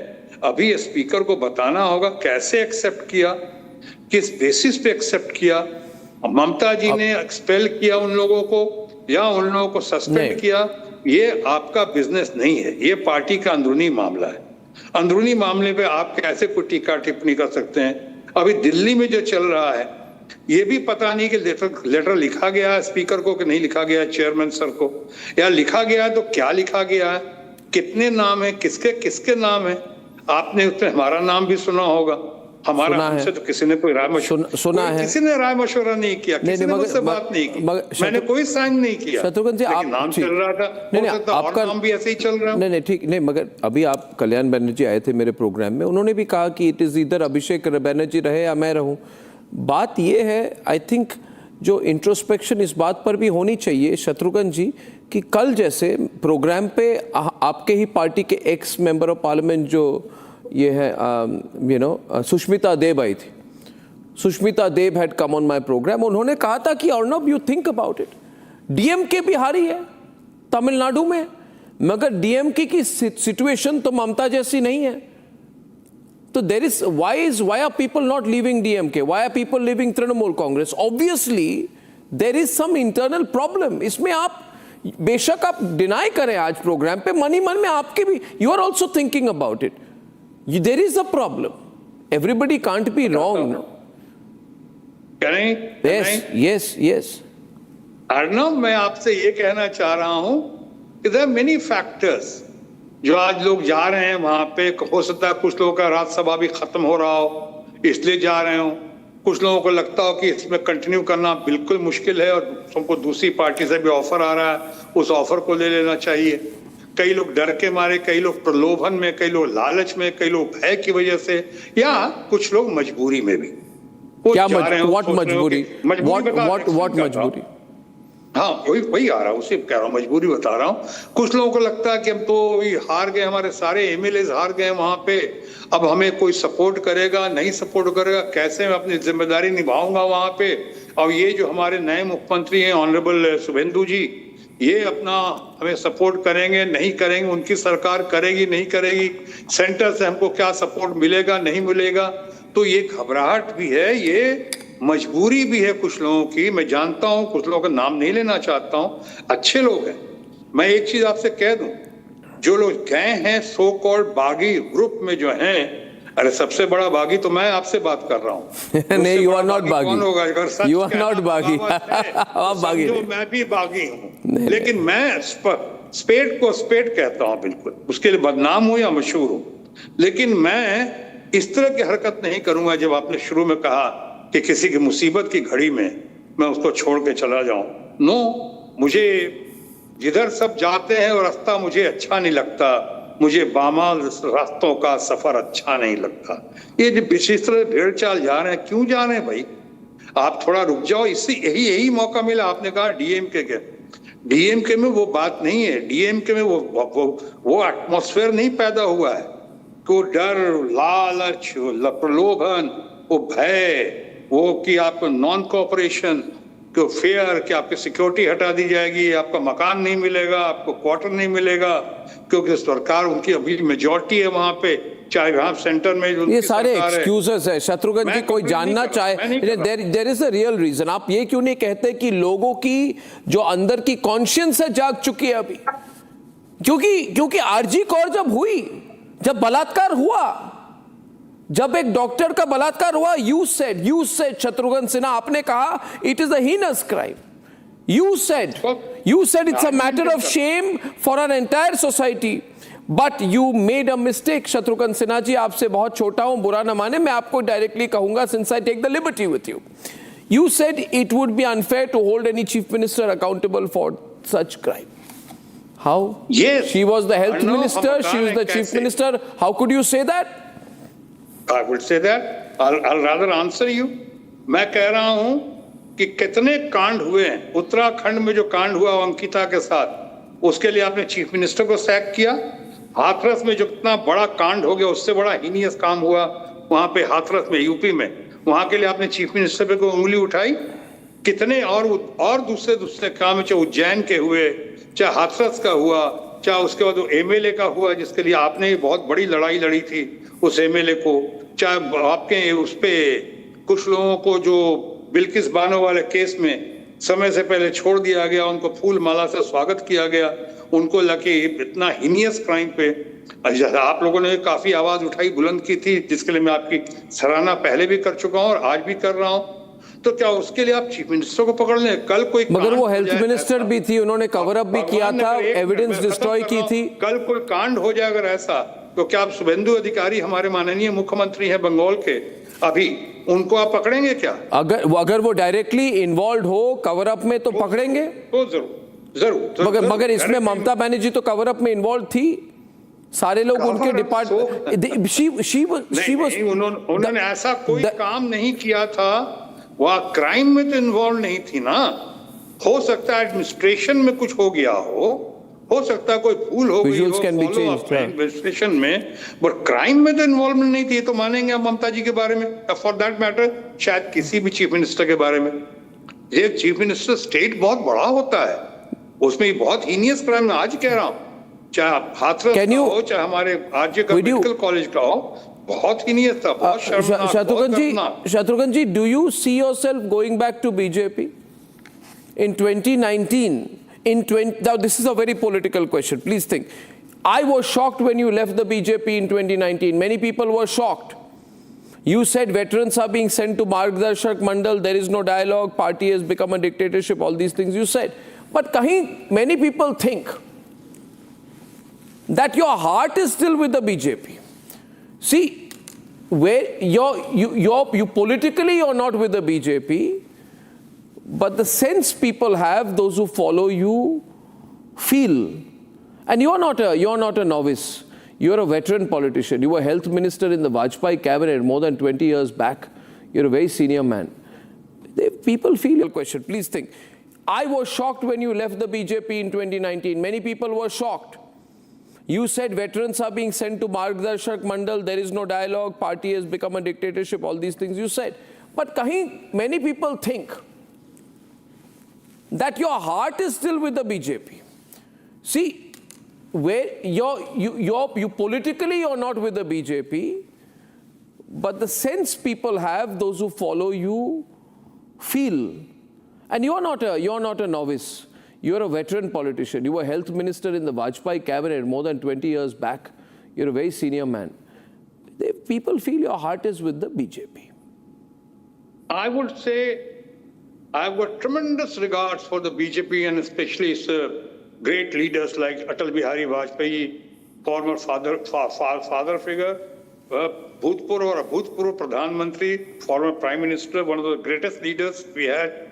अभी स्पीकर को बताना होगा कैसे एक्सेप्ट किया, किस बेसिस पे एक्सेप्ट किया। ममता जी ने एक्सपेल किया उन लोगों को या उन लोगों को सस्पेंड किया, ये आपका बिजनेस नहीं है, ये पार्टी का अंदरूनी मामला है। अंदरूनी मामले पे आप कैसे कोई टीका टिप्पणी कर सकते हैं। अभी दिल्ली में जो चल रहा है ये भी पता नहीं कि लेटर लिखा गया है स्पीकर को कि नहीं लिखा गया है चेयरमैन सर को, या लिखा गया है तो क्या लिखा गया है, कितने नाम है, किसके किसके नाम है। आपने उसमें हमारा नाम भी सुना होगा, हमारा हमसे तो किसी ने कोई राय मशवरा सुना है, किसी ने राय मशवरा नहीं किया, किसी ने मुझसे बात नहीं की, मैंने कोई साइन नहीं किया। शत्रुघ्न जी आप नाम चल रहा था, आपका नाम भी ऐसे ही चल रहा है। नहीं ठीक नहीं, मगर अभी आप कल्याण बनर्जी आए थे मेरे प्रोग्राम में, उन्होंने भी कहा कि इट इज इधर अभिषेक बनर्जी रहे या मैं रहूं। बात ये है, आई थिंक जो इंट्रोस्पेक्शन इस बात पर भी होनी चाहिए शत्रुघ्न जी कि कल जैसे प्रोग्राम पे आपके ही पार्टी के एक्स मेंबर ऑफ पार्लियामेंट जो ये है सुष्मिता देव आई थी, Sushmita Dev had come on my program. उन्होंने कहा था कि Arnab you think about it, DMK Bihari है तमिलनाडु में, मगर डीएमके की सिचुएशन तो ममता जैसी नहीं है। तो there is why are people not leaving DMK? Why are people leaving Trinamool Congress? Obviously there is some internal problem. इसमें आप बेशक आप डिनाई करें आज प्रोग्राम पे, मन ही मन में आपके भी you are also thinking about it. There is a problem. Everybody can't be wrong. Yes. Arnab, मैं आपसे ये कहना चाह रहा हूं कि there are many factors जो आज लोग जा रहे हैं वहां पे। हो सकता है कुछ लोगों का राज्यसभा भी खत्म हो रहा हो इसलिए जा रहे हो, कुछ लोगों को लगता हो कि इसमें कंटिन्यू करना बिल्कुल मुश्किल है और तुमको दूसरी पार्टी से भी ऑफर आ रहा है, उस ऑफर को ले लेना चाहिए। कई लोग डर के मारे, कई लोग प्रलोभन में, कई लोग लालच में, कई लोग भय की वजह से, या कुछ लोग मजबूरी में भी। क्या मजबूरी? मजबूरी? हाँ, वही आ रहा हूँ, उसे कह रहा हूँ, मजबूरी बता रहा हूँ। कुछ लोगों को लगता है कि हम तो हार गए, हमारे सारे एमएलए हार गए वहां पे, अब हमें कोई सपोर्ट करेगा नहीं सपोर्ट करेगा, कैसे मैं अपनी जिम्मेदारी निभाऊंगा वहां पे। और ये जो हमारे नए मुख्यमंत्री हैं ऑनरेबल शुभेंदु जी, ये अपना हमें सपोर्ट करेंगे नहीं करेंगे, उनकी सरकार करेगी नहीं करेगी, सेंटर से हमको क्या सपोर्ट मिलेगा नहीं मिलेगा। तो ये घबराहट भी है, ये मजबूरी भी है कुछ लोगों की। मैं जानता हूं, कुछ लोगों का नाम नहीं लेना चाहता हूं, अच्छे लोग हैं। मैं एक चीज आपसे कह दूं, जो लोग गए हैं सो कॉल्ड बागी ग्रुप में जो हैं, अरे सबसे बड़ा बागी तो मैं आपसे बात कर रहा हूं। नहीं, यू आर नॉट बागी, कौन होगा? अगर सच यू आर नॉट बागी, आप बागी नहीं। मैं भी बागी हूं, लेकिन मैं स्पेड को स्पेड कहता हूं, बिल्कुल उसके लिए बदनाम हूं या मशहूर हूं। लेकिन मैं इस तरह की हरकत नहीं करूंगा जब आपने शुरू में कहा कि किसी की मुसीबत की घड़ी में मैं उसको छोड़ के चला जाऊं। नो, मुझे जिधर सब जाते हैं वो रास्ता मुझे अच्छा नहीं लगता, मुझे बामाल रास्तों का सफर अच्छा नहीं लगता। ये जो विशेष तरह भेड़ चाल जा रहे हैं, क्यों जा रहे हैं भाई? आप थोड़ा रुक जाओ, इससे यही मौका मिला। आपने कहा डीएमके में वो बात नहीं है, डीएमके में वो एटमॉस्फेयर नहीं पैदा हुआ है। को डर, लालच, प्रलोभन, वो भय, वो कि आपको नॉन कोऑपरेशन, कि फेयर, कि आपकी सिक्योरिटी हटा दी जाएगी, आपका मकान नहीं मिलेगा, आपको क्वार्टर नहीं मिलेगा, क्योंकि सरकार उनकी अभी मेजॉरिटी है वहां पे, चाहे वहां सेंटर में जो ये सारे एक्सक्यूजेस है शत्रुघ्न जी। कोई जानना चाहे, there is a real reason. आप ये क्यों नहीं कहते कि लोगों की जो अंदर की कॉन्शियंस है जाग चुकी है अभी? क्योंकि आरजी कौर जब हुई, जब बलात्कार हुआ, जब एक डॉक्टर का बलात्कार हुआ, यू सेड शत्रुघ्न सिन्हा, आपने कहा it is a heinous crime. You said it's a matter of shame for our entire society. But you made a mistake, Shatrughan Sinha ji. आपसे बहुत छोटा हूं, बुरा न माने, मैं आपको डायरेक्टली कहूंगा, since I take the liberty with you. You said it would be unfair to hold any chief minister accountable for such crime. How? Yes. She was the health minister, she was the chief minister. How could you say that? I would say that. I'll rather answer you. मैं कह रहा हूं कि कितने कांड हुए हैं। उत्तराखंड में जो कांड हुआ अंकिता के साथ, उसके लिए आपने चीफ मिनिस्टर को सैक किया। हाथरस में जो इतना बड़ा कांड हो गया, उससे बड़ा हीनियस काम हुआ वहां पे हाथरस में, यूपी में, वहां के लिए आपने चीफ मिनिस्टर पे कोई उंगली उठाई? कितने और दूसरे काम, चाहे उज्जैन के हुए, चाहे हाथरस का हुआ, चाहे उसके बाद एमएलए का हुआ जिसके लिए आपने बहुत बड़ी लड़ाई लड़ी थी उस एमएलए को, चाहे आपके उस पे कुछ लोगों को जो बिल्किस बानो वाले केस में समय से पहले छोड़ दिया गया, उनको फूल माला से स्वागत किया गया, उनको लगे इतना हीनियस क्राइम पे आप लोगों ने काफी आवाज उठाई, बुलंद की थी, जिसके लिए मैं आपकी सराहना पहले भी कर चुका हूं और आज भी कर रहा हूं। तो क्या उसके लिए आप चीफ मिनिस्टर को पकड़ लें? कल कोई, मगर वो हेल्थ मिनिस्टर भी थी, उन्होंने कवर अप भी किया था, एविडेंस डिस्ट्रॉय की थी। कल कोई कांड हो जाए अगर ऐसा, तो क्या आप शुभेंदु अधिकारी, हमारे माननीय मुख्यमंत्री हैं बंगाल के, अभी उनको आप पकड़ेंगे क्या? अगर वो डायरेक्टली इन्वॉल्व हो कवर अप में तो पकड़ेंगे, तो जरूर। मगर इसमें ममता बनर्जी तो कवर अप में इन्वॉल्व थी, सारे लोग उनके डिपार्टमेंट, उन्होंने ऐसा कोई काम नहीं किया था, वह क्राइम में तो इन्वॉल्व नहीं थी ना। हो सकता है एडमिनिस्ट्रेशन में कुछ हो गया हो सकता है कोई भूल हो गई हो एडमिनिस्ट्रेशन में, बट क्राइम में तो इन्वॉल्वमेंट नहीं थी। तो मानेंगे आप ममता जी के बारे में, फॉर दैट मैटर शायद किसी भी चीफ मिनिस्टर के बारे में। ये चीफ मिनिस्टर स्टेट बहुत बड़ा होता है, उसमें बहुत हीनियस क्राइम, आज कह रहा हूं, चाहे हाथरस का हो, चाहे हमारे आरजे का मेडिकल कॉलेज का हो, बहुत हीनियस था, बहुत शर्मनाक। Shatrughan ji, do you see yourself going back to BJP in 2019? Now this is a very political question, please think. I was shocked when you left the BJP in 2019. Many people were shocked. You said veterans are being sent to Margdarshak Mandal, there is no dialogue, party has become a dictatorship, all these things you said. But many people think that your heart is still with the BJP. See, where you politically you're not with the BJP, but the sense people have, those who follow you, feel, and you're not a novice. You're a veteran politician. You were health minister in the Vajpayee cabinet more than 20 years back. You're a very senior man. People feel your question. Please think. I was shocked when you left the BJP in 2019. Many people were shocked. You said veterans are being sent to Margdarshak Mandal, there is no dialogue, party has become a dictatorship, all these things you said. But many people think that your heart is still with the BJP. See, where you politically you're not with the BJP, but the sense people have, those who follow you, feel, and you're not a novice. You're a veteran politician. You were health minister in the Vajpayee cabinet more than 20 years back. You're a very senior man. People feel your heart is with the BJP. I would say I've got tremendous regards for the BJP and especially its great leaders like Atal Bihari Vajpayee, former father figure, Bhutpurva Pradhan Mantri, former Prime Minister, one of the greatest leaders we had.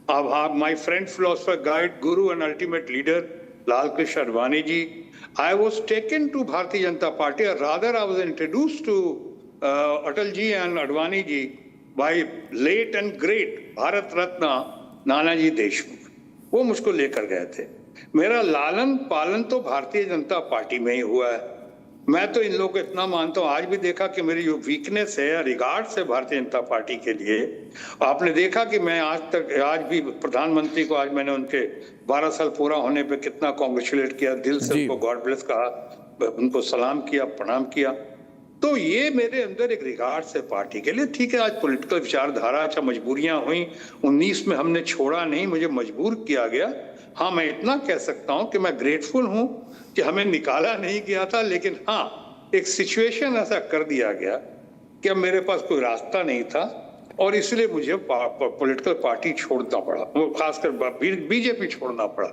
My friend, philosopher, guide, guru and ultimate leader, Lal Krishna Advani ji. I was taken to Bharatiya Janata Party, or rather I was introduced to Atal ji and Advani ji by late and great Bharat Ratna Nanaji Deshmukh. वो मुझको लेकर गए थे। मेरा लालन पालन तो Bharatiya Janata party में ही हुआ है। मैं तो इन लोगों को इतना मानता हूं, आज भी देखा कि मेरी जो वीकनेस है रिगार्ड्स है भारतीय जनता पार्टी के लिए। आपने देखा कि मैं आज भी प्रधानमंत्री को आज मैंने उनके 12 साल पूरा होने पे कितना कॉन्ग्रेचुलेट किया, दिल से उनको गॉड ब्लेस कहा, उनको सलाम किया, प्रणाम किया। तो ये मेरे अंदर एक रिगार्ड्स है पार्टी के लिए। ठीक है, आज पॉलिटिकल विचारधारा, अच्छा मजबूरियां हुई, 19 में हमने छोड़ा नहीं, मुझे मजबूर किया गया। हाँ, मैं इतना कह सकता हूं कि मैं ग्रेटफुल हूं कि हमें निकाला नहीं गया था, लेकिन हाँ एक सिचुएशन ऐसा कर दिया गया कि अब मेरे पास कोई रास्ता नहीं था और इसलिए मुझे पॉलिटिकल पार्टी छोड़ना पड़ा, वो खासकर बीजेपी छोड़ना पड़ा।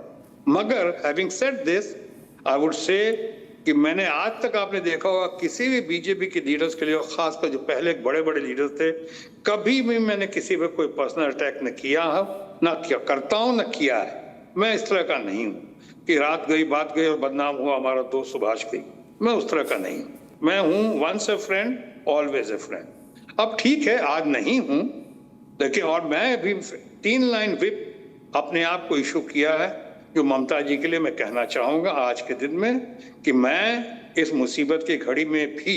मगर having said this, I would say कि मैंने आज तक आपने देखा होगा किसी भी बीजेपी के लीडर्स के लिए, खासकर जो पहले बड़े बड़े लीडर्स थे, कभी भी मैंने किसी पे कोई पर्सनल अटैक न किया है, ना किया करता हूं, न किया है। मैं इस तरह का नहीं हूं कि रात गई बात गई और बदनाम हुआ हमारा दोस्त सुभाष गई, मैं उस तरह का नहीं हूं। मैं हूं once a friend always a friend. अब ठीक है, आज नहीं हूं, लेकिन और मैं भी 3 लाइन विप अपने आप को इशू किया है, जो ममता जी के लिए मैं कहना चाहूंगा आज के दिन में कि मैं इस मुसीबत की घड़ी में भी,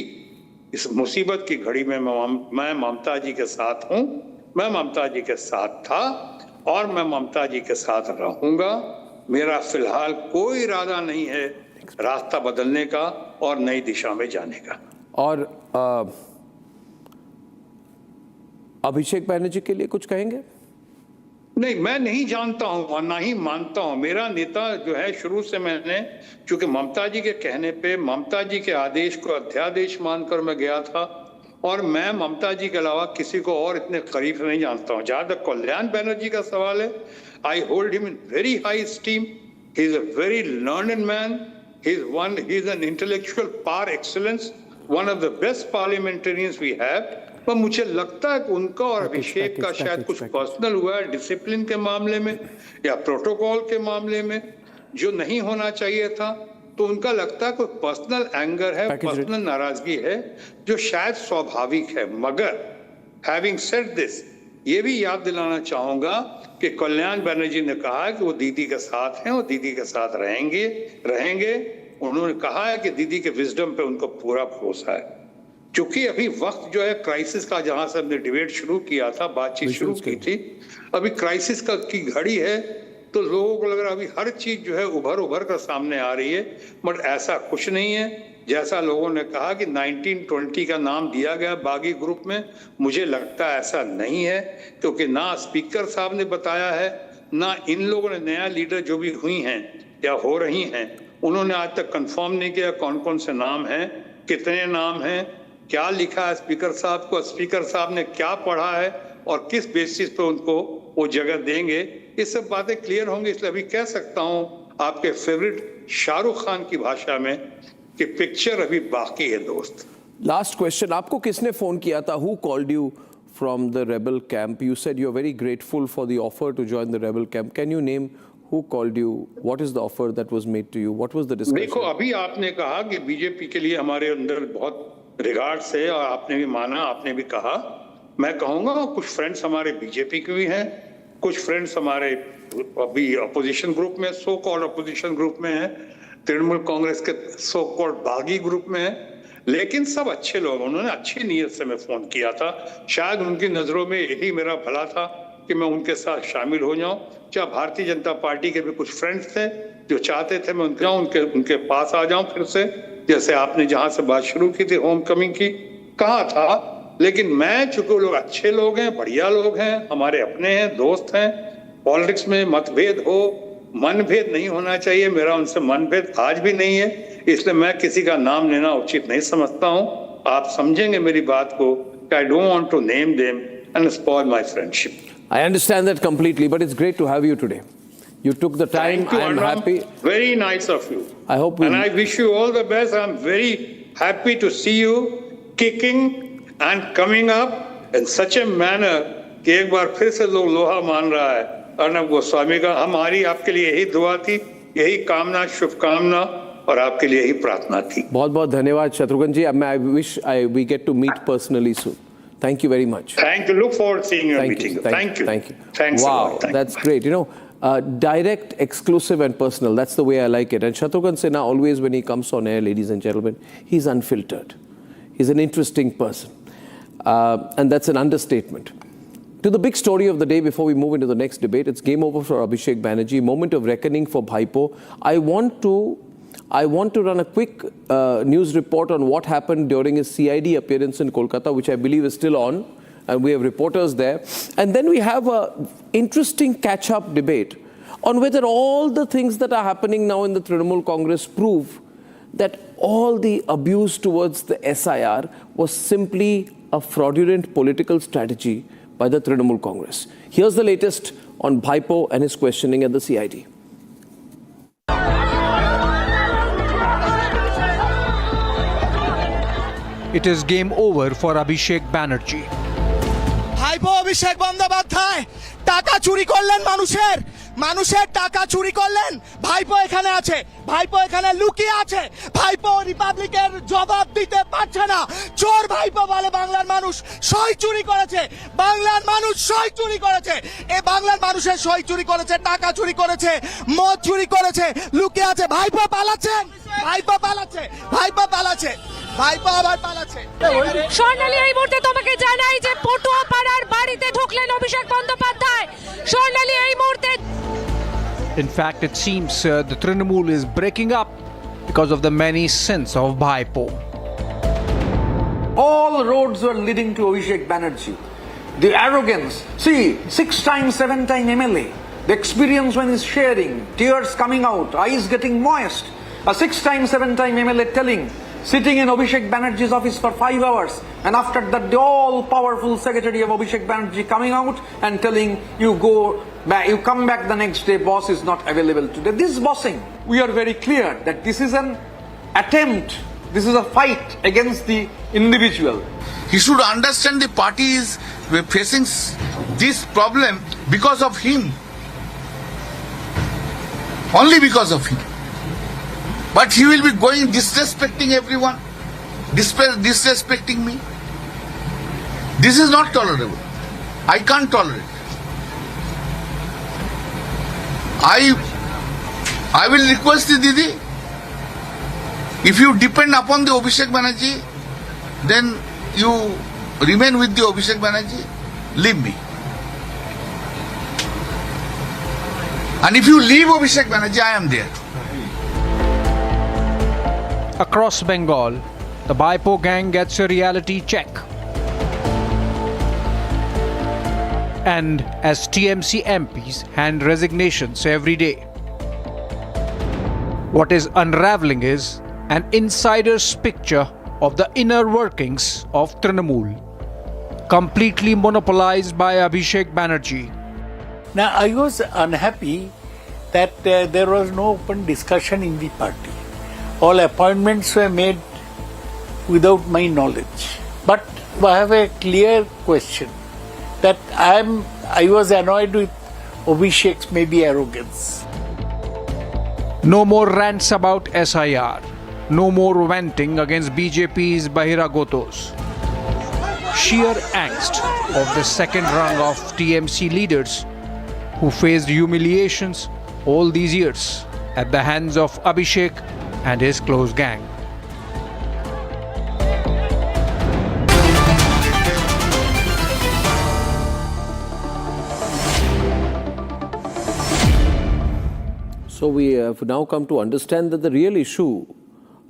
इस मुसीबत की घड़ी में मैं ममता जी के साथ हूं, मैं ममता जी के साथ था और मैं ममता जी के साथ रहूंगा। मेरा फिलहाल कोई इरादा नहीं है रास्ता बदलने का और नई दिशा में जाने का। और अभिषेक बैनर्जी के लिए कुछ कहेंगे? नहीं, मैं नहीं जानता हूं और ना ही मानता हूं। मेरा नेता जो है, शुरू से मैंने, चूंकि ममता जी के कहने पे, ममता जी के आदेश को अध्यादेश मानकर मैं गया था और मैं ममता जी के अलावा किसी को और इतने करीब से नहीं जानता हूं। जहां तक कल्याण बैनर्जी का सवाल है, I hold him in very high esteem. He is a very learned man, he is an intellectual par excellence, one of the best parliamentarians we have. पर मुझे लगता है कि उनका और अभिषेक का शायद कुछ पर्सनल हुआ है, डिसिप्लिन के मामले में या प्रोटोकॉल के मामले में, जो नहीं होना चाहिए था। तो उनका लगता है कोई पर्सनल एंगर है, पर्सनल नाराजगी है, जो शायद स्वाभाविक है। मगर हैविंग सेड दिस, ये भी याद दिलाना चाहूंगा कि कल्याण बैनर्जी ने कहा है कि वो दीदी के साथ हैं और दीदी के साथ रहेंगे। उन्होंने कहा है कि दीदी के विजडम पे उनको पूरा भरोसा है। चूंकि अभी वक्त जो है क्राइसिस का, जहां से हमने डिबेट शुरू किया था, बातचीत शुरू की थी, अभी क्राइसिस की घड़ी है, तो लोगों को लग रहा है अभी हर चीज जो है उभर कर सामने आ रही है। बट ऐसा कुछ नहीं है। जैसा लोगों ने कहा कि 1920 का नाम दिया गया बागी ग्रुप में, मुझे लगता है ऐसा नहीं है, क्योंकि ना स्पीकर साहब ने बताया है, ना इन लोगों ने, नया लीडर जो भी हुई हैं या हो रही हैं, उन्होंने आज तक कंफर्म नहीं किया कौन कौन से नाम हैं, कितने नाम हैं, क्या लिखा है स्पीकर साहब को, स्पीकर साहब ने क्या पढ़ा है और किस बेसिस पे उनको वो जगह देंगे। ये सब बातें क्लियर होंगी। इसलिए अभी कह सकता हूं आपके फेवरेट शाहरुख खान की भाषा में कि पिक्चर अभी बाकी है दोस्त। लास्ट क्वेश्चन, आपको किसने फोन किया था? Who called you from the rebel camp? You said you are very grateful for the offer to join the rebel camp. Can you name who called you? What is the offer that was made to you? What was the discussion? देखो, अभी आपने कहा कि BJP के लिए हमारे अंदर बहुत रिगार्ड्स है और आपने भी माना, आपने भी कहा। मैं कहूंगा कुछ फ्रेंड्स हमारे बीजेपी के भी हैं, कुछ फ्रेंड्स हमारे अभी अपोजिशन ग्रुप में, सो कॉल्ड अपोजिशन ग्रुप में है, तृणमूल कांग्रेस के सो कॉल्ड बागी ग्रुप में है, लेकिन सब अच्छे लोग। उन्होंने अच्छी नीयत से मैं फोन किया था। शायद उनकी नजरों में यही मेरा भला था कि मैं उनके साथ शामिल हो जाऊं। चाहे भारतीय जनता पार्टी के भी कुछ फ्रेंड्स थे जो चाहते थे मैं उनके पास आ जाऊं फिर से, जैसे आपने जहां से बात शुरू की थी होम कमिंग की, कहा था। लेकिन मैं, चूंकि लोग अच्छे लोग हैं, बढ़िया लोग हैं, हमारे अपने हैं, दोस्त हैं, पॉलिटिक्स में मतभेद हो, मनभेद नहीं होना चाहिए। मेरा उनसे मनभेद आज भी नहीं है, इसलिए मैं किसी का नाम लेना उचित नहीं समझता हूं। आप समझेंगे मेरी बात को। I don't want to name them and spoil my friendship. I understand that completely, but it's great to have you today. You took the time. Thank you, I'm Arnab. happy. Very nice of you. I hope. And I wish you all the best. I'm very happy to see you kicking and coming up in such a manner कि एक बार फिर से लोग लोहा मान रहा है अर्नब गोस्वामी का। हमारी आपके लिए यही दुआ थी, यही कामना, शुभकामना और आपके लिए यही प्रार्थना थी। बहुत बहुत धन्यवाद शत्रुघ्न जी। I wish we get to meet personally soon. Thank you very much. Thank you. Look forward to seeing you and meeting you. Thank you. Thank you. Thanks a wow, lot. Thank that's you. great. You know, direct, exclusive and personal. That's the way I like it. And Shatrughan Sinha, always when he comes on air, ladies and gentlemen, he's unfiltered. He's an interesting person. And that's an understatement. To the big story of the day before we move into the next debate, it's game over for Abhishek Banerjee, moment of reckoning for Bhaipo. I want to run a quick news report on what happened during his CID appearance in Kolkata, which I believe is still on, and we have reporters there. And then we have an interesting catch-up debate on whether all the things that are happening now in the Trinamool Congress prove that all the abuse towards the SIR was simply a fraudulent political strategy by the Trinamool Congress. Here's the latest on Bhaipo and his questioning at the CID. It is game over for Abhishek Banerjee. ভাইপো অভিষেক বন্দ্যোপাধ্যায় টাকা চুরি করলেন মানুষের টাকা চুরি করলেন। ভাইপো এখানে আছে, ভাইপো এখানে লুকিয়ে আছে। ভাইপো রিপাবলিকের জবাব দিতে পারছে না। চোর ভাইপো বলে বাংলার মানুষ সই চুরি করেছে, বাংলার মানুষ সই চুরি করেছে। এ বাংলার মানুষের সই চুরি করেছে, টাকা চুরি করেছে, মদ চুরি করেছে, লুকিয়ে আছে। ভাইপো পালাচ্ছেন, ভাইপো পালাচ্ছে, ভাইপো পালাচ্ছে, ভাইপো আবার পালাচ্ছে। স্বর্ণালী, এই মুহূর্তে তোমাকে জানাই যে পটুয়াপাড়ার বাড়িতে ঢুকলেন অভিষেক বন্দ্যোপাধ্যায়। স্বর্ণালী, এই মুহূর্তে In fact, it seems the Trinamool is breaking up because of the many sins of Bhaipo. All roads were leading to Abhishek Banerjee. The arrogance. See, 6-time, 7-time MLA. The experience when he's sharing, tears coming out, eyes getting moist. A 6-time, 7-time MLA telling, sitting in Abhishek Banerjee's office for 5 hours, and after that the all-powerful secretary of Abhishek Banerjee coming out and telling you go back, you come back the next day, boss is not available today. This bossing, we are very clear that this is an attempt, this is a fight against the individual. He should understand the party is facing this problem because of him. Only because of him. But he will be going disrespecting everyone, disrespecting me. This is not tolerable. I can't tolerate. I will request the Didi, if you depend upon the Abhishek Banerjee, then you remain with the Abhishek Banerjee, leave me. And if you leave Abhishek Banerjee, I am there. Across Bengal, the Bhaipo gang gets a reality check. And as TMC MPs hand resignations every day, what is unraveling is an insider's picture of the inner workings of Trinamool, completely monopolized by Abhishek Banerjee. Now, I was unhappy that there was no open discussion in the party. All appointments were made without my knowledge. But I have a clear question that I was annoyed with Abhishek's maybe arrogance. No more rants about SIR. No more venting against BJP's Bahiragotos. Sheer angst of the second rung of TMC leaders who faced humiliations all these years at the hands of Abhishek and his close gang. So we have now come to understand that the real issue,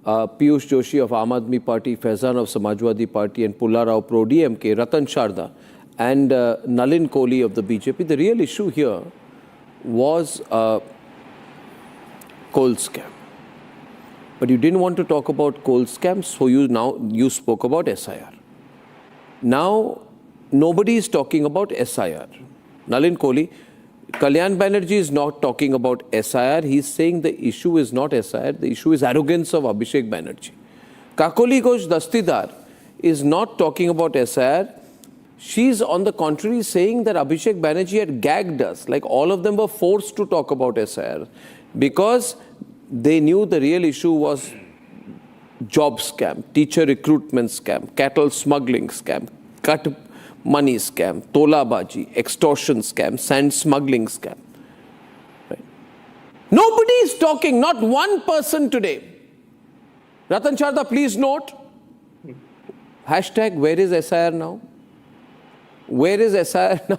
Piyush Joshi of Aam Aadmi Party, Faizan of Samajwadi Party and Pulla Rao Pro DMK, Ratan Sharda and Nalin Kohli of the BJP, the real issue here was coal scam. But you didn't want to talk about coal scams, so you spoke about SIR. Now, nobody is talking about SIR. Nalin Kohli, Kalyan Banerjee is not talking about SIR. He's saying the issue is not SIR, the issue is arrogance of Abhishek Banerjee. Kakoli Ghosh Dastidar is not talking about SIR. She's on the contrary saying that Abhishek Banerjee had gagged us, like all of them were forced to talk about SIR because they knew the real issue was job scam, teacher recruitment scam, cattle smuggling scam, cut money scam, tola baji, extortion scam, sand smuggling scam. Nobody is talking, not one person today. Ratan Sharda, please note, hashtag where is SIR now? Where is SIR now?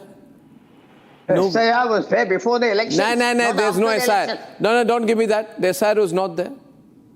No. SIR was there before the election. No, there's no SIR. No, don't give me that. The SIR was not there.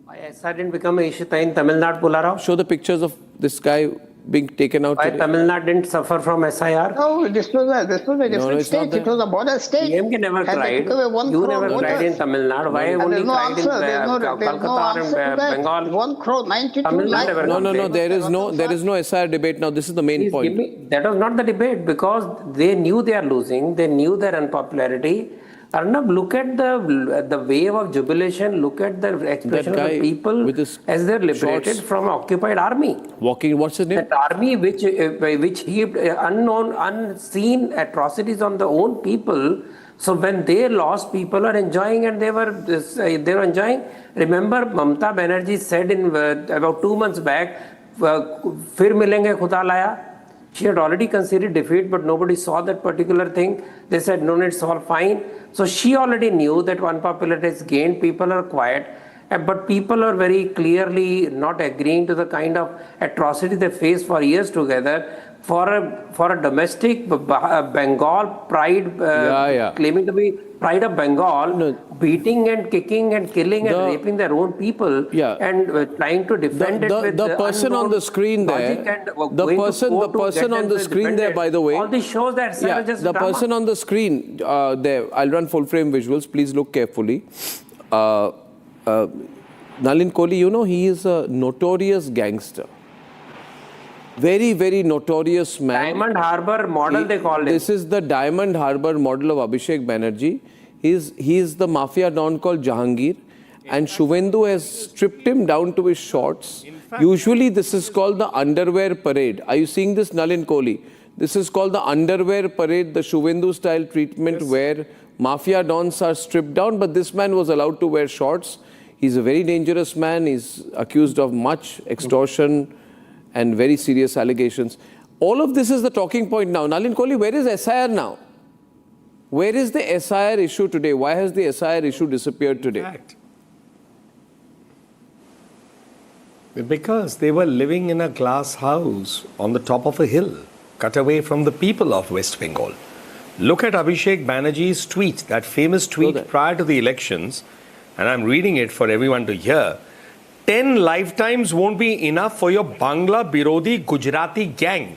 Why SIR didn't become an issue in Tamil Nadu, Pularao? Show the pictures of this guy being taken out. Why Tamil Nadu didn't suffer from SIR? No, this was a different state. It was a border state. DMK never cried. You never cried in Tamil Nadu. Why only cried in Kolkata and Bengal? 1 crore, 92 lakhs. No, there is no SIR debate now. This is the main point. That was not the debate because they knew they are losing. They knew their unpopularity. Arnab, look at the wave of jubilation. Look at the expression of the people as they're liberated from occupied army. Walking, what's his name? That army which heaped unseen atrocities on the own people. So when they lost, people are enjoying, and they were enjoying. Remember, Mamata Banerjee said in about 2 months back, "Fir milenge khuda laya." She had already conceded defeat, but nobody saw that particular thing. They said, no, it's all fine. So she already knew that unpopularity is gained. People are quiet. But people are very clearly not agreeing to the kind of atrocity they faced for years together. For a domestic Bengal pride, claiming to be pride of Bengal, beating and kicking and killing and raping their own people, and trying to defend it with the person on the screen there, the person on the screen there, by the way, all this shows that just the drama. person on the screen there, I'll run full frame visuals, please look carefully. Nalin Kohli, you know, he is a notorious gangster. Very, very notorious man. Diamond Harbour model, they called him. This is the Diamond Harbour model of Abhishek Banerjee. He is the mafia don called Jahangir. And Shuvendu has stripped him down to his shorts. Usually this is called the underwear parade. Are you seeing this, Nalin Kohli? This is called the underwear parade, the Shuvendu style treatment where mafia dons are stripped down. But this man was allowed to wear shorts. He's a very dangerous man. He's accused of much extortion and very serious allegations. All of this is the talking point now. Nalin Kohli, where is SIR now? Where is the SIR issue today? Why has the SIR issue disappeared today? Because they were living in a glass house on the top of a hill, cut away from the people of West Bengal. Look at Abhishek Banerjee's tweet, that famous tweet prior to the elections, and I'm reading it for everyone to hear. 10 lifetimes won't be enough for your Bangla Birodi Gujarati gang.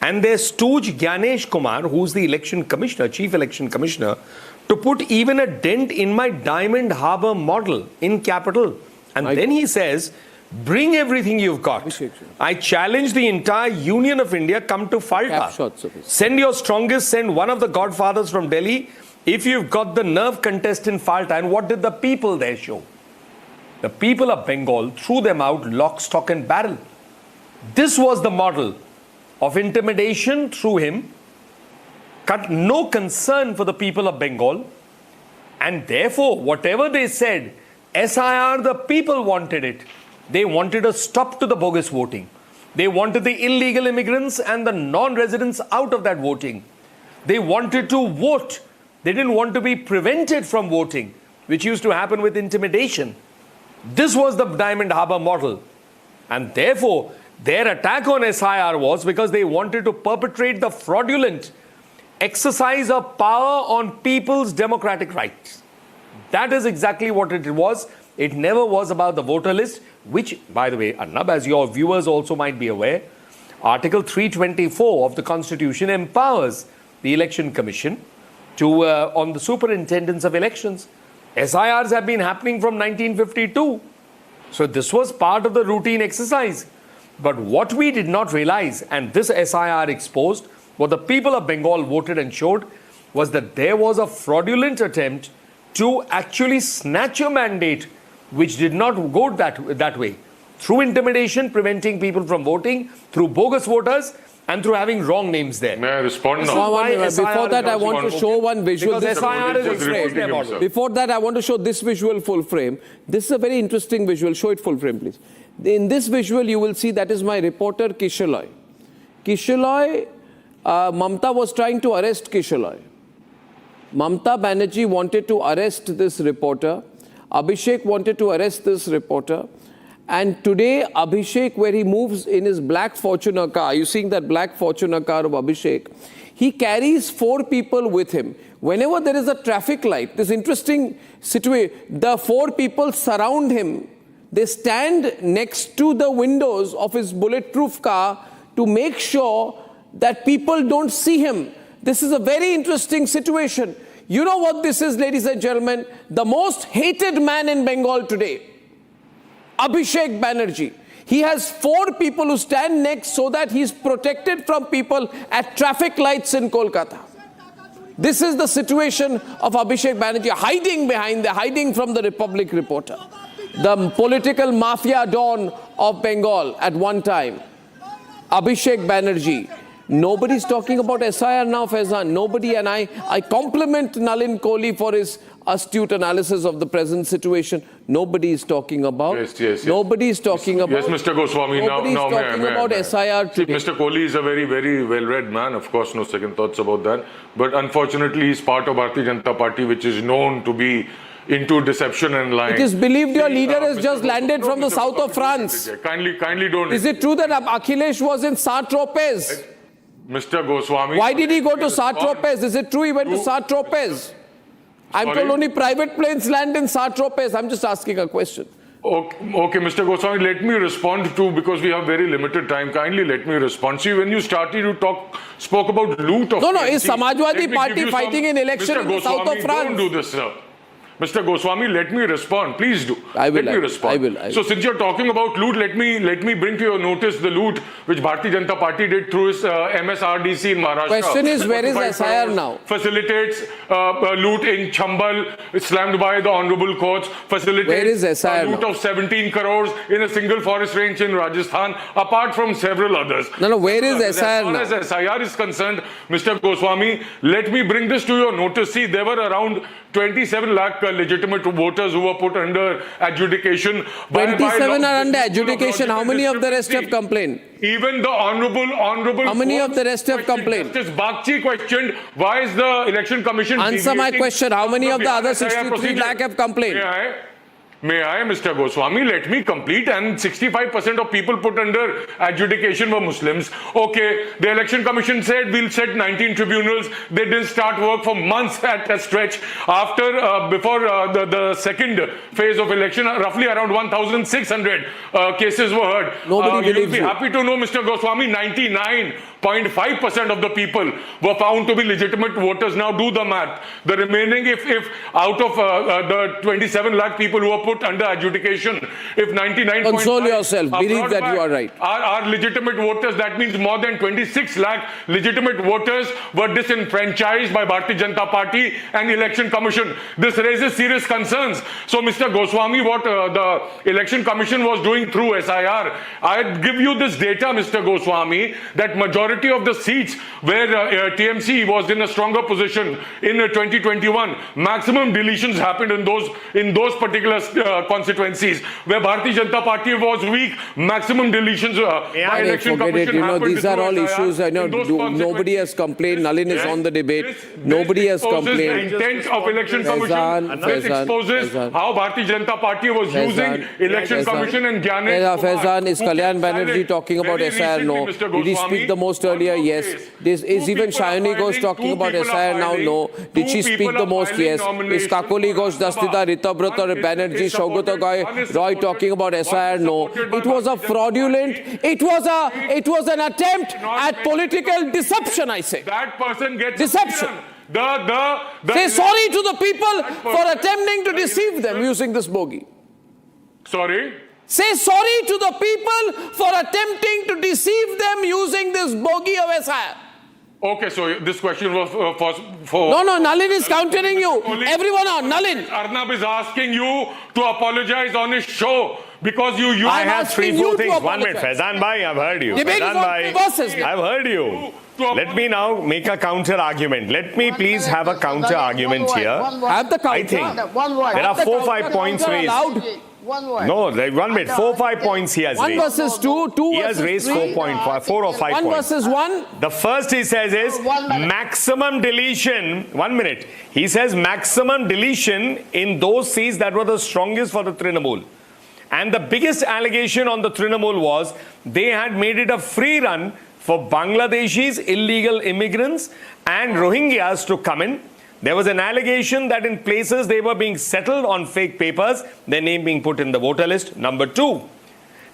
And their stooge Gyanesh Kumar, who's the election commissioner, chief election commissioner, to put even a dent in my Diamond Harbour model in capital. And then he says, bring everything you've got. I challenge the entire Union of India, come to Falta. Send your strongest, send one of the godfathers from Delhi. If you've got the nerve, contest in Falta. And what did the people there show? The people of Bengal threw them out lock, stock and barrel. This was the model of intimidation through him, no concern for the people of Bengal, and therefore whatever they said, SIR, the people wanted it. They wanted a stop to the bogus voting. They wanted the illegal immigrants and the non-residents out of that voting. They wanted to vote. They didn't want to be prevented from voting, which used to happen with intimidation. This was the Diamond Harbour model. And therefore, their attack on SIR was because they wanted to perpetrate the fraudulent exercise of power on people's democratic rights. That is exactly what it was. It never was about the voter list, which, by the way, Arnab, as your viewers also might be aware, Article 324 of the Constitution empowers the Election Commission to on the superintendence of elections. SIRs have been happening from 1952. So this was part of the routine exercise. But what we did not realize, and this SIR exposed, what the people of Bengal voted and showed, was that there was a fraudulent attempt to actually snatch a mandate which did not go that way. Through intimidation, preventing people from voting, through bogus voters, and through having wrong names there. May I respond now? Before that, I want to show one visual. Before that, I want to show this visual full frame. This is a very interesting visual. Show it full frame, please. In this visual, you will see that is my reporter, Kishaloi. Kishaloi, Mamata was trying to arrest Kishaloi. Mamata Banerjee wanted to arrest this reporter. Abhishek wanted to arrest this reporter. And today, Abhishek, where he moves in his black Fortuner car, you seeing that black Fortuner car of Abhishek, he carries 4 people with him. Whenever there is a traffic light, this interesting situation, the 4 people surround him. They stand next to the windows of his bulletproof car to make sure that people don't see him. This is a very interesting situation. You know what this is, ladies and gentlemen? The most hated man in Bengal today, Abhishek Banerjee. He has 4 people who stand next so that he's protected from people at traffic lights in Kolkata. This is the situation of Abhishek Banerjee, hiding from the Republic reporter. The political mafia don of Bengal at one time. Abhishek Banerjee. Nobody's talking about SIR now, Faizan. Nobody, and I compliment Nalin Kohli for his astute analysis of the present situation. Nobody is talking about. Yes. Nobody is talking about. Yes, Mr. Goswami. Nobody is talking about SIR today. Mr. Kohli is a very, very well-read man. Of course, no second thoughts about that. But unfortunately, he's part of Bharatiya Janata Party, which is known to be into deception and lying. It is believed your leader has just landed from the south of France. Kindly don't. Is it true that Akhilesh was in Saint-Tropez? Mr. Goswami. Why did he go to Saint-Tropez? Is it true he went to Saint-Tropez? I'm told only private planes land in Saint-Tropez. I'm just asking a question. Okay, Mr. Goswami, let me respond to, because we have very limited time. Kindly let me respond. See, when you started, you spoke about loot of... No, is Samajwadi Party fighting an election in the south of France? Don't do this, sir. Mr. Goswami, let me respond. Please do. Let me respond. I will. So since you're talking about loot, let me bring to your notice the loot which Bharatiya Janata Party did through its MSRDC in Maharashtra. Question is, where is SIR now? Facilitates loot in Chambal, slammed by the honorable courts. Facilitates where is SIR loot now? of 17 crores in a single forest range in Rajasthan, apart from several others. No, where is SIR now? As far as SIR is concerned, Mr. Goswami, let me bring this to your notice. See, there were around 27 lakh legitimate voters who were put under adjudication. 27 are under adjudication. How many of the rest have complained? Even the honorable. How many of the rest have complained? Justice Bagchi questioned, why is the election commission... Answer my question. How many of the other 63 lakh have complained? May I, Mr. Goswami, let me complete. And 65% of people put under adjudication were Muslims. Okay, the election commission said we'll set 19 tribunals. They didn't start work for months at a stretch. Before the second phase of election, roughly around 1,600 cases were heard. Nobody believes you. You'll be happy to know, Mr. Goswami, 99.5% of the people were found to be legitimate voters. Now do the math. The remaining, if out of the 27 lakh people who were put under adjudication, if 99.5... Console yourself. Believe that you are right. Are legitimate voters, that means more than 26 lakh legitimate voters were disenfranchised by Bharatiya Janata Party and Election Commission. This raises serious concerns. So, Mr. Goswami, what the Election Commission was doing through SIR, I give you this data, Mr. Goswami, that majority of the seats where TMC was in a stronger position in 2021, maximum deletions happened in those particular constituencies. Where Bharatiya Janata Party was weak, maximum deletions by Election Commission happened. These are all issues. Nobody has complained. Nalin is on the debate. Nobody has complained. The intent of Election Commission. This exposes how Bharatiya Janata Party was using Election Commission and Gyanesh. Faizan, is Kalyan Banerjee talking about SIR? No. Did he speak the most earlier? Yes. Is even Shayani Ghosh talking about SIR now? No. Did she speak the most? Yes. Is Kakoli Ghosh, Dastida, Ritabrat or Banerjee, Shaugata Roy talking about SIR? No. It was a fraudulent, it was an attempt at political deception, I say. That person gets deception. Say sorry to the people for attempting to deceive them using this bogey. Sorry? Say sorry to the people for attempting to deceive them using this bogey of SIR. Okay, so this question was for... No, Nalin is countering you. Everyone on, Nalin. Arnab is asking you to apologize on his show because you... I have 3-4 things. 1 minute. Faizan Bhai, I've heard you. Faizan Bhai, I've heard you. Let me now make a counter argument. Let me please have a counter argument here. Have the counter. I think there are 4-5 points raised. One word. No, 1 minute. 4-5 points he has One raised. versus two, two He has versus raised three. 4 or 5 One points. versus one. The first he says is maximum deletion. 1 minute. He says maximum deletion in those seats that were the strongest for the Trinamool. And the biggest allegation on the Trinamool was they had made it a free run for Bangladeshis, illegal immigrants and Rohingyas to come in. There was an allegation that in places they were being settled on fake papers, their name being put in the voter list. Number two,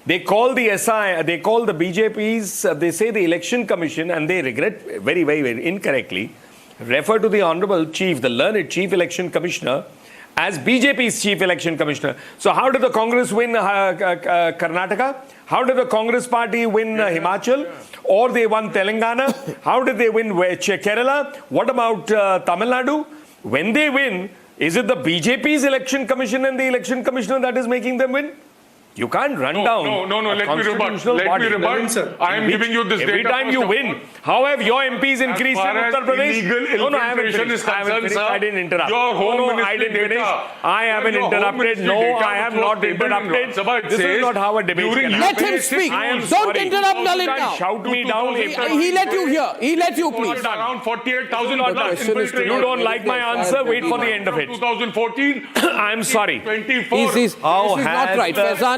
they call the SI, they call the BJP's, they say the Election Commission, and they regret very, very, very incorrectly, refer to the Honorable Chief, the learned Chief Election Commissioner, as BJP's Chief Election Commissioner. So how did the Congress win Karnataka? How did the Congress party win Himachal? Or they won Telangana? How did they win Kerala? What about Tamil Nadu? When they win, is it the BJP's Election Commission and the Election Commissioner that is making them win? You can't run down. No, let me rebut. I am giving you this every data. time you win. How have your MPs increased in Uttar Pradesh? No, I haven't finished. I didn't interrupt. Your home I didn't finish. data. I haven't interrupted. No, I have not interrupted. This is not how a debate can happen. Let him speak. Don't interrupt Nalin now. Shout me down. He let you hear. He let you, please. Around 48,000 You don't like my answer? Wait for the end of it. 2014. I'm sorry. 24. This is not right.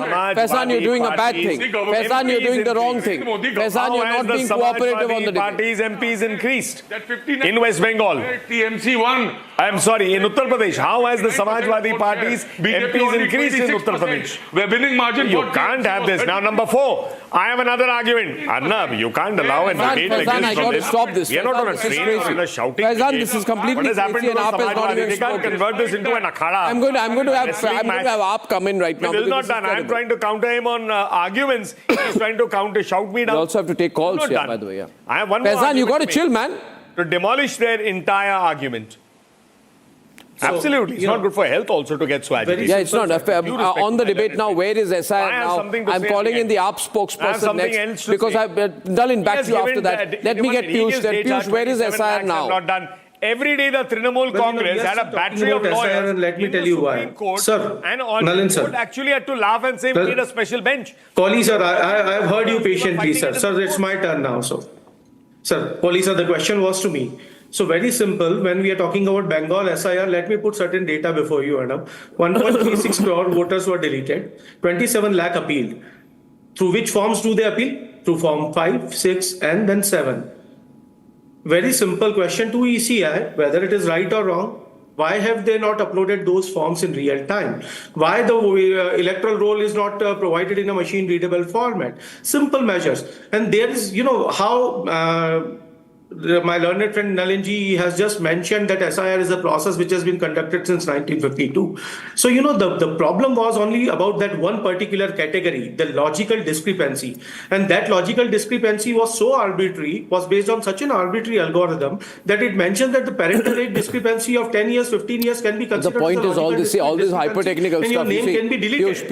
Faizan, you're doing a bad thing. Faizan, you're doing the wrong thing. Faizan, you're not being cooperative on the debate. Parties MPs increased in West Bengal. TMC won. I'm sorry, in Uttar Pradesh. How has the Samajwadi Party's MPs increased in Uttar Pradesh? We're winning margin. You can't have this. Now, number 4, I have another argument. Arnab, you can't allow a debate like this. I got to stop this. We are not on a train on a shouting. Faizan, this is completely what has happened to the Samajwadi? They can't convert this into an akhada. I'm going to have Aap come in right now. This is not done. I'm trying to counter him on arguments. He's trying to shout me down. You also have to take calls here, by the way. Yeah. I have one more Faizan, you got to chill, man. To demolish their entire argument. So, absolutely. It's not good for health also to get so agitated. Yeah, it's not. On the debate now, where is SIR now? I'm calling in the AAP spokesperson next because Nalin, back to you after that. Let me get Piyush there. Piyush, where is SIR now? Not done. Every day the Trinamool Congress had a battery of lawyers. Let me tell you why. Sir, and Nalin sir. Actually had to laugh and say we need a special bench. Kohli sir, I have heard you patiently, sir. Sir, it's my turn now, sir. Sir, Kohli sir, the question was to me. So very simple, when we are talking about Bengal SIR, let me put certain data before you, Arnab. 1.36 crore voters were deleted, 27 lakh appealed. Through which forms do they appeal? Through form 5, 6 and then 7. Very simple question to ECI, whether it is right or wrong. Why have they not uploaded those forms in real time? Why the electoral roll is not provided in a machine readable format? Simple measures. And there is, how my learned friend Nalinji has just mentioned that SIR is a process which has been conducted since 1952. So, the problem was only about that one particular category, the logical discrepancy. And that logical discrepancy was so arbitrary, was based on such an arbitrary algorithm that it mentioned that the parental age discrepancy of 10 years, 15 years can be considered. The point is all this hyper-technical stuff. Your name can be deleted.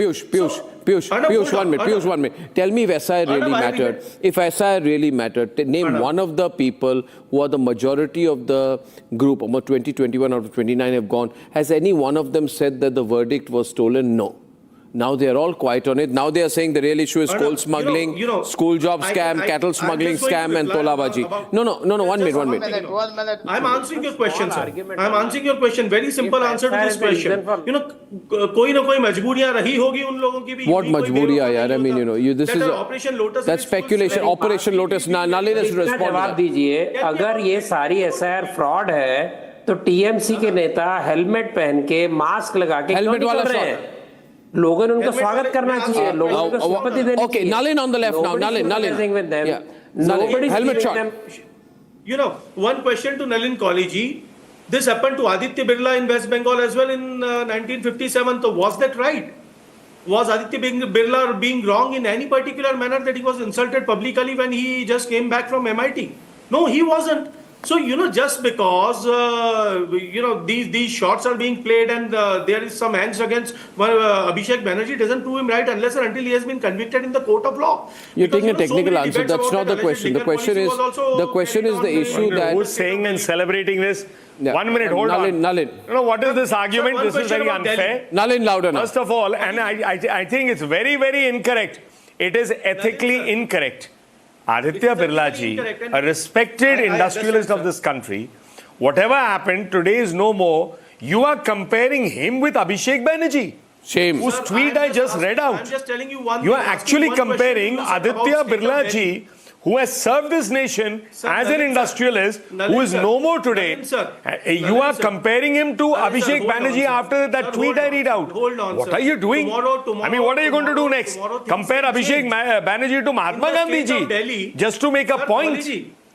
Piyush, one minute. Tell me if SIR really mattered. If SIR really mattered, name one of the people who are the majority of the group, about 20, 21 out of 29 have gone. Has any one of them said that the verdict was stolen? No. Now they are all quiet on it. Now they are saying the real issue is coal smuggling, school job scam, cattle smuggling scam and tolabaji. No, 1 minute. 1 minute. I'm answering your question, sir. I'm answering your question. Very simple answer to this question. कोई ना कोई मजबूरियां रही होगी उन लोगों की भी. What मजबूरियां यार? I mean, this is that's speculation. Operation Lotus. Nalin has to respond. जवाब दीजिए. अगर ये सारी SIR fraud है, तो TMC के नेता हेलमेट पहन के मास्क लगा के हेलमेट वाला fraud. लोगों ने उनका स्वागत करना चाहिए. लोगों को संपत्ति देनी चाहिए. Okay, Nalin on the left now. Nalin. Yeah. Nalin, helmet shot. One question to Nalin College. This happened to Aditya Birla in West Bengal as well in 1957. So was that right? Was Aditya Birla being wrong in any particular manner that he was insulted publicly when he just came back from MIT? No, he wasn't. So, just because, these shots are being played and there is some angst against Abhishek Banerjee doesn't prove him right unless and until he has been convicted in the court of law. You're taking a technical answer. That's not the question. The question is the issue that... Who's saying and celebrating this? 1 minute, hold on. Nalin. No, what is this argument? This is very unfair. Nalin, louder now. First of all, and I think it's very, very incorrect. It is ethically incorrect. Aditya Birla ji, a respected industrialist of this country, whatever happened, today is no more. You are comparing him with Abhishek Banerjee. Shame. Whose tweet I just read out. I'm just telling you one You thing, are actually comparing Aditya Birla ji, who has served this nation as an industrialist, who is no more today. You are comparing him to Abhishek Banerjee after that tweet I read out. What are you doing? I mean, what are you going to do next? Compare Abhishek Banerjee to Mahatma Gandhi ji just to make a point?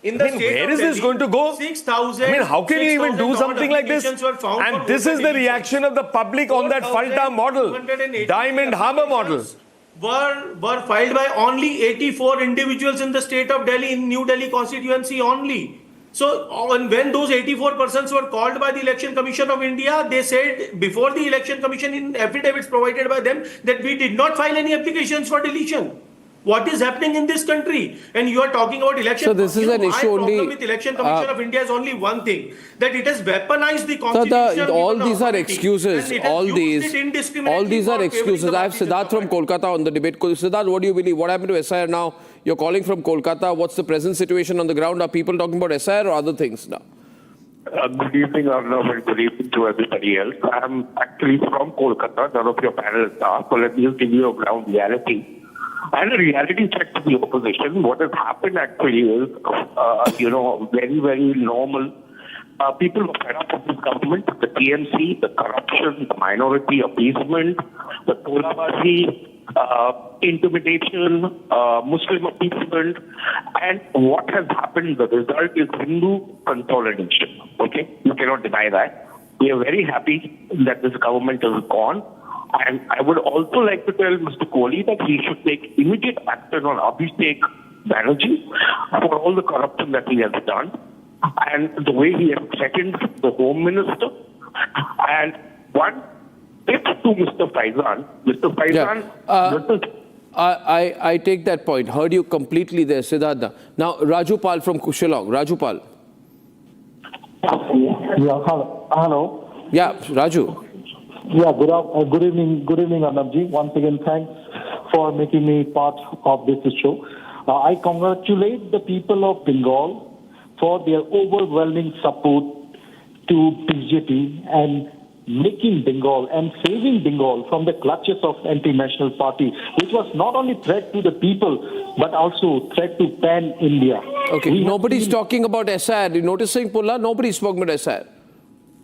Where is this going to go? 6,000. I mean, how can you even do something like this? And this is the reaction of the public on that Falta model, Diamond Harbour model. Were filed by only 84 individuals in the state of Delhi, in New Delhi constituency only. So when those 84 persons were called by the Election Commission of India, they said before the Election Commission in affidavits provided by them that we did not file any applications for deletion. What is happening in this country? And you are talking about election. So this is an issue only. My problem with Election Commission of India is only one thing, that it has weaponized the constitution. All these are excuses. All these are excuses. I have Siddharth from Kolkata on the debate. Siddharth, what do you believe? What happened to SIR now? You're calling from Kolkata. What's the present situation on the ground? Are people talking about SIR or other things now? Good evening, Arnab, and good evening to everybody else. I'm actually from Kolkata. None of your panelists are. So let me just give you a ground reality. And a reality check to the opposition. What has happened actually is, very, very normal. People were fed up with this government, the TMC, the corruption, the minority appeasement, the Tolabazi, intimidation, Muslim appeasement. And what has happened, the result is Hindu consolidation. Okay? You cannot deny that. We are very happy that this government is gone. And I would also like to tell Mr. Kohli that he should take immediate action on Abhishek Banerjee for all the corruption that he has done and the way he has threatened the Home Minister. And one tip to Mr. Faizan. Mr. Faizan, I take that point. Heard you completely there, Siddhartha. Now, Rajupal from Shillong. Rajupal. Yeah, hello. Yeah, Raju. Yeah, good evening, Arnabji. Once again, thanks for making me part of this show. I congratulate the people of Bengal for their overwhelming support to BJP and making Bengal and saving Bengal from the clutches of anti-national party, which was not only threat to the people, but also threat to pan-India. Okay, nobody's talking about SIR. You're noticing, Pulla? Nobody's talking about SIR.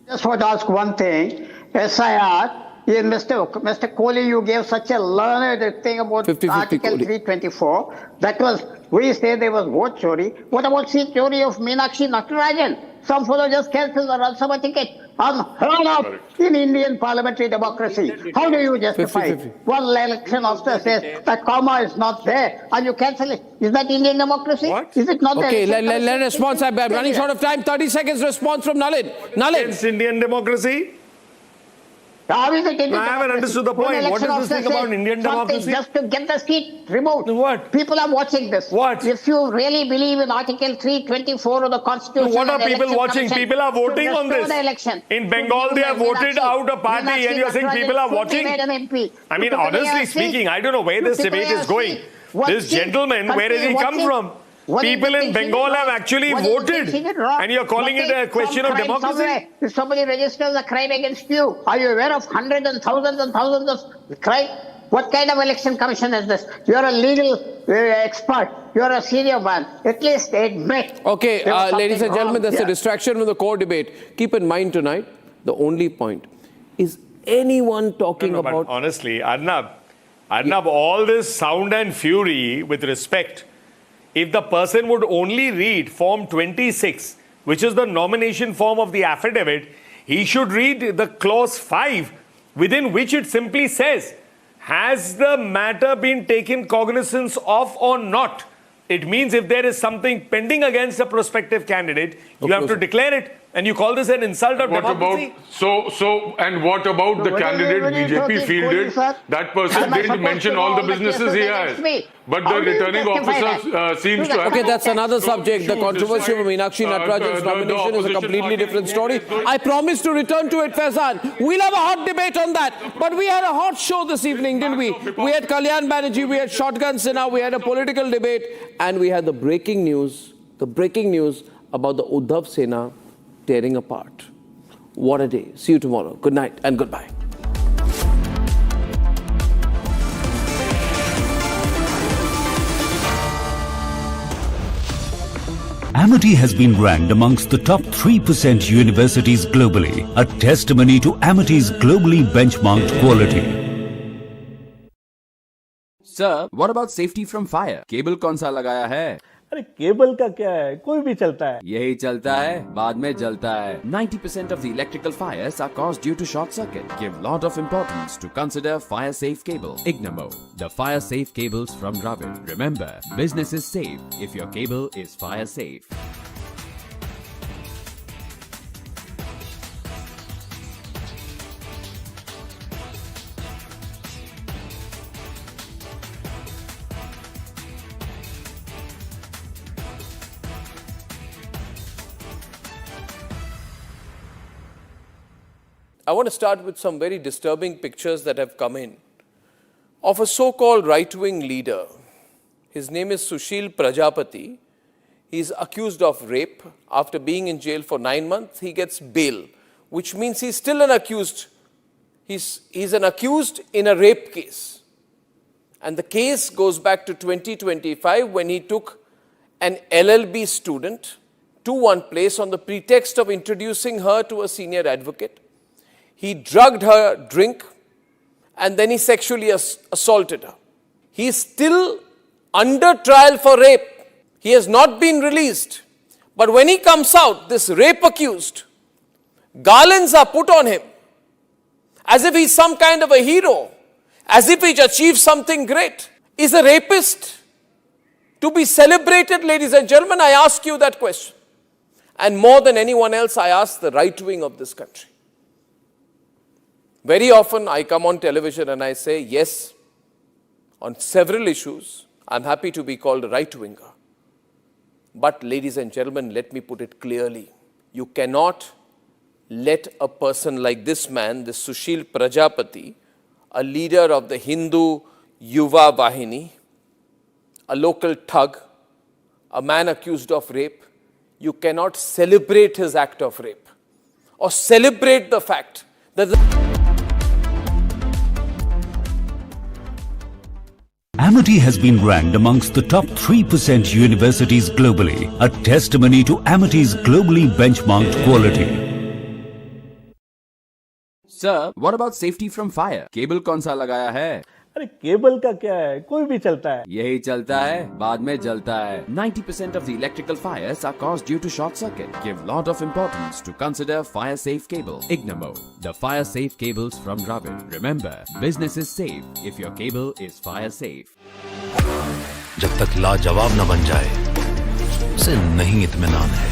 Just want to ask one thing. SIR, Mr. Kohli, you gave such a learned thing about Article 324. That was, we say there was vote chori. What about seat chori of Meenakshi Natarajan? Some fellow just cancels the Rajya Sabha ticket. Unheard of in Indian parliamentary democracy. How do you justify it? One election officer says the comma is not there and you cancel it. Is that Indian democracy? What? Is it not? Okay, let response. I'm running short of time. 30 seconds response from Nalin. Nalin. It's Indian democracy? How is it Indian I haven't understood the point. What is this thing about Indian democracy? Just to get the seat removed. What? People are watching this. What? If you really believe in Article 324 of the Constitution... What are people watching? People are voting on this. In Bengal, they have voted out a party and you're saying people are watching? I mean, honestly speaking, I don't know where this debate is going. This gentleman, where has he come from? People in Bengal have actually voted and you're calling it a question of democracy? If somebody registers a crime against you, are you aware of hundreds and thousands of crime? What kind of election commission is this? You're a legal expert. You're a senior man. At least admit. Okay, ladies and gentlemen, that's a distraction from the core debate. Keep in mind tonight, the only point is anyone talking about... But honestly, Arnab, all this sound and fury with respect, if the person would only read Form 26, which is the nomination form of the affidavit, he should read the clause 5, within which it simply says, has the matter been taken cognizance of or not? It means if there is something pending against a prospective candidate, you have to declare it. And you call this an insult of democracy? And what about the candidate BJP fielded? That person didn't mention all the businesses he has. But the returning officer seems to have... Okay, that's another subject. The controversy of Meenakshi Natarajan's nomination is a completely different story. I promised to return to it, Faizan. We'll have a hot debate on that. But we had a hot show this evening, didn't we? We had Kalyan Banerjee, we had Shotgun Sinha, we had a political debate, and we had the breaking news about the Uddhav Sena tearing apart. What a day. See you tomorrow. Good night and goodbye. Amity has been ranked amongst the top 3% universities globally, a testimony to Amity's globally benchmarked quality. Sir, what about safety from fire? Cable कौन सा लगाया है? अरे cable का क्या है, कोई भी चलता है. यही चलता है, बाद में जलता है. 90% of the electrical fires are caused due to short circuit. Give lot of importance to consider fire safe cable. Ignamo, the fire safe cables from Dravid. Remember, business is safe if your cable is fire safe. I want to start with some very disturbing pictures that have come in of a so-called right-wing leader. His name is Sushil Prajapati. He's accused of rape. After being in jail for 9 months, he gets bail, which means he's still an accused. He's an accused in a rape case. And the case goes back to 2025 when he took an LLB student to one place on the pretext of introducing her to a senior advocate. He drugged her drink and then he sexually assaulted her. He is still under trial for rape. He has not been released. But when he comes out, this rape accused, garlands are put on him as if he's some kind of a hero, as if he's achieved something great. Is a rapist to be celebrated, ladies and gentlemen? I ask you that question. And more than anyone else, I ask the right wing of this country. Very often I come on television and I say, yes, on several issues, I'm happy to be called a right-winger. But ladies and gentlemen, let me put it clearly. You cannot let a person like this man, this Sushil Prajapati, a leader of the Hindu Yuva Vahini, a local thug, a man accused of rape, you cannot celebrate his act of rape or celebrate the fact that Amity has been ranked amongst the top 3% universities globally, a testimony to Amity's globally benchmarked quality. Sir, what about safety from fire? Cable कौन सा लगाया है? अरे cable का क्या है, कोई भी चलता है. यही चलता है, बाद में जलता है. 90% of the electrical fires are caused due to short circuit. Give lot of importance to consider fire safe cable. Ignamo, the fire safe cables from Dravid. Remember, business is safe if your cable is fire safe. जब तक लाजवाब न बन जाए, उसे नहीं इत्मीनान है.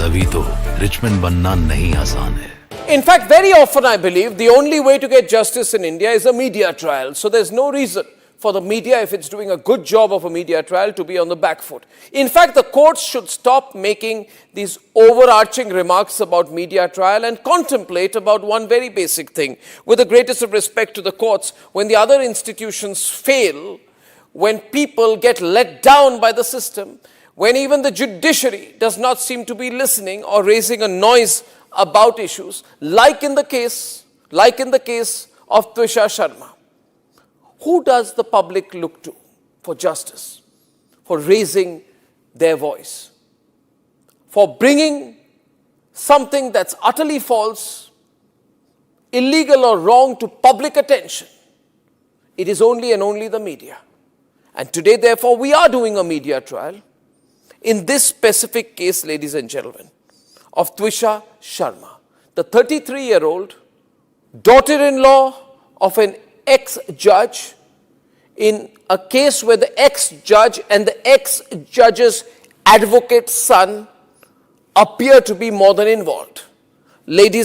तभी तो रिचमैन बनना नहीं आसान है. In fact, very often I believe the only way to get justice in India is a media trial. So there's no reason for the media, if it's doing a good job of a media trial, to be on the back foot. In fact, the courts should stop making these overarching remarks about media trial and contemplate about one very basic thing. With the greatest of respect to the courts, when the other institutions fail, when people get let down by the system, when even the judiciary does not seem to be listening or raising a noise about issues, like in the case of Twisha Sharma. Who does the public look to for justice, for raising their voice, for bringing something that's utterly false, illegal or wrong to public attention? It is only and only the media. And today, therefore, we are doing a media trial in this specific case, ladies and gentlemen, of Twisha Sharma, the 33-year-old daughter-in-law of an ex-judge, in a case where the ex-judge and the ex-judge's advocate's son appear to be more than involved. Ladies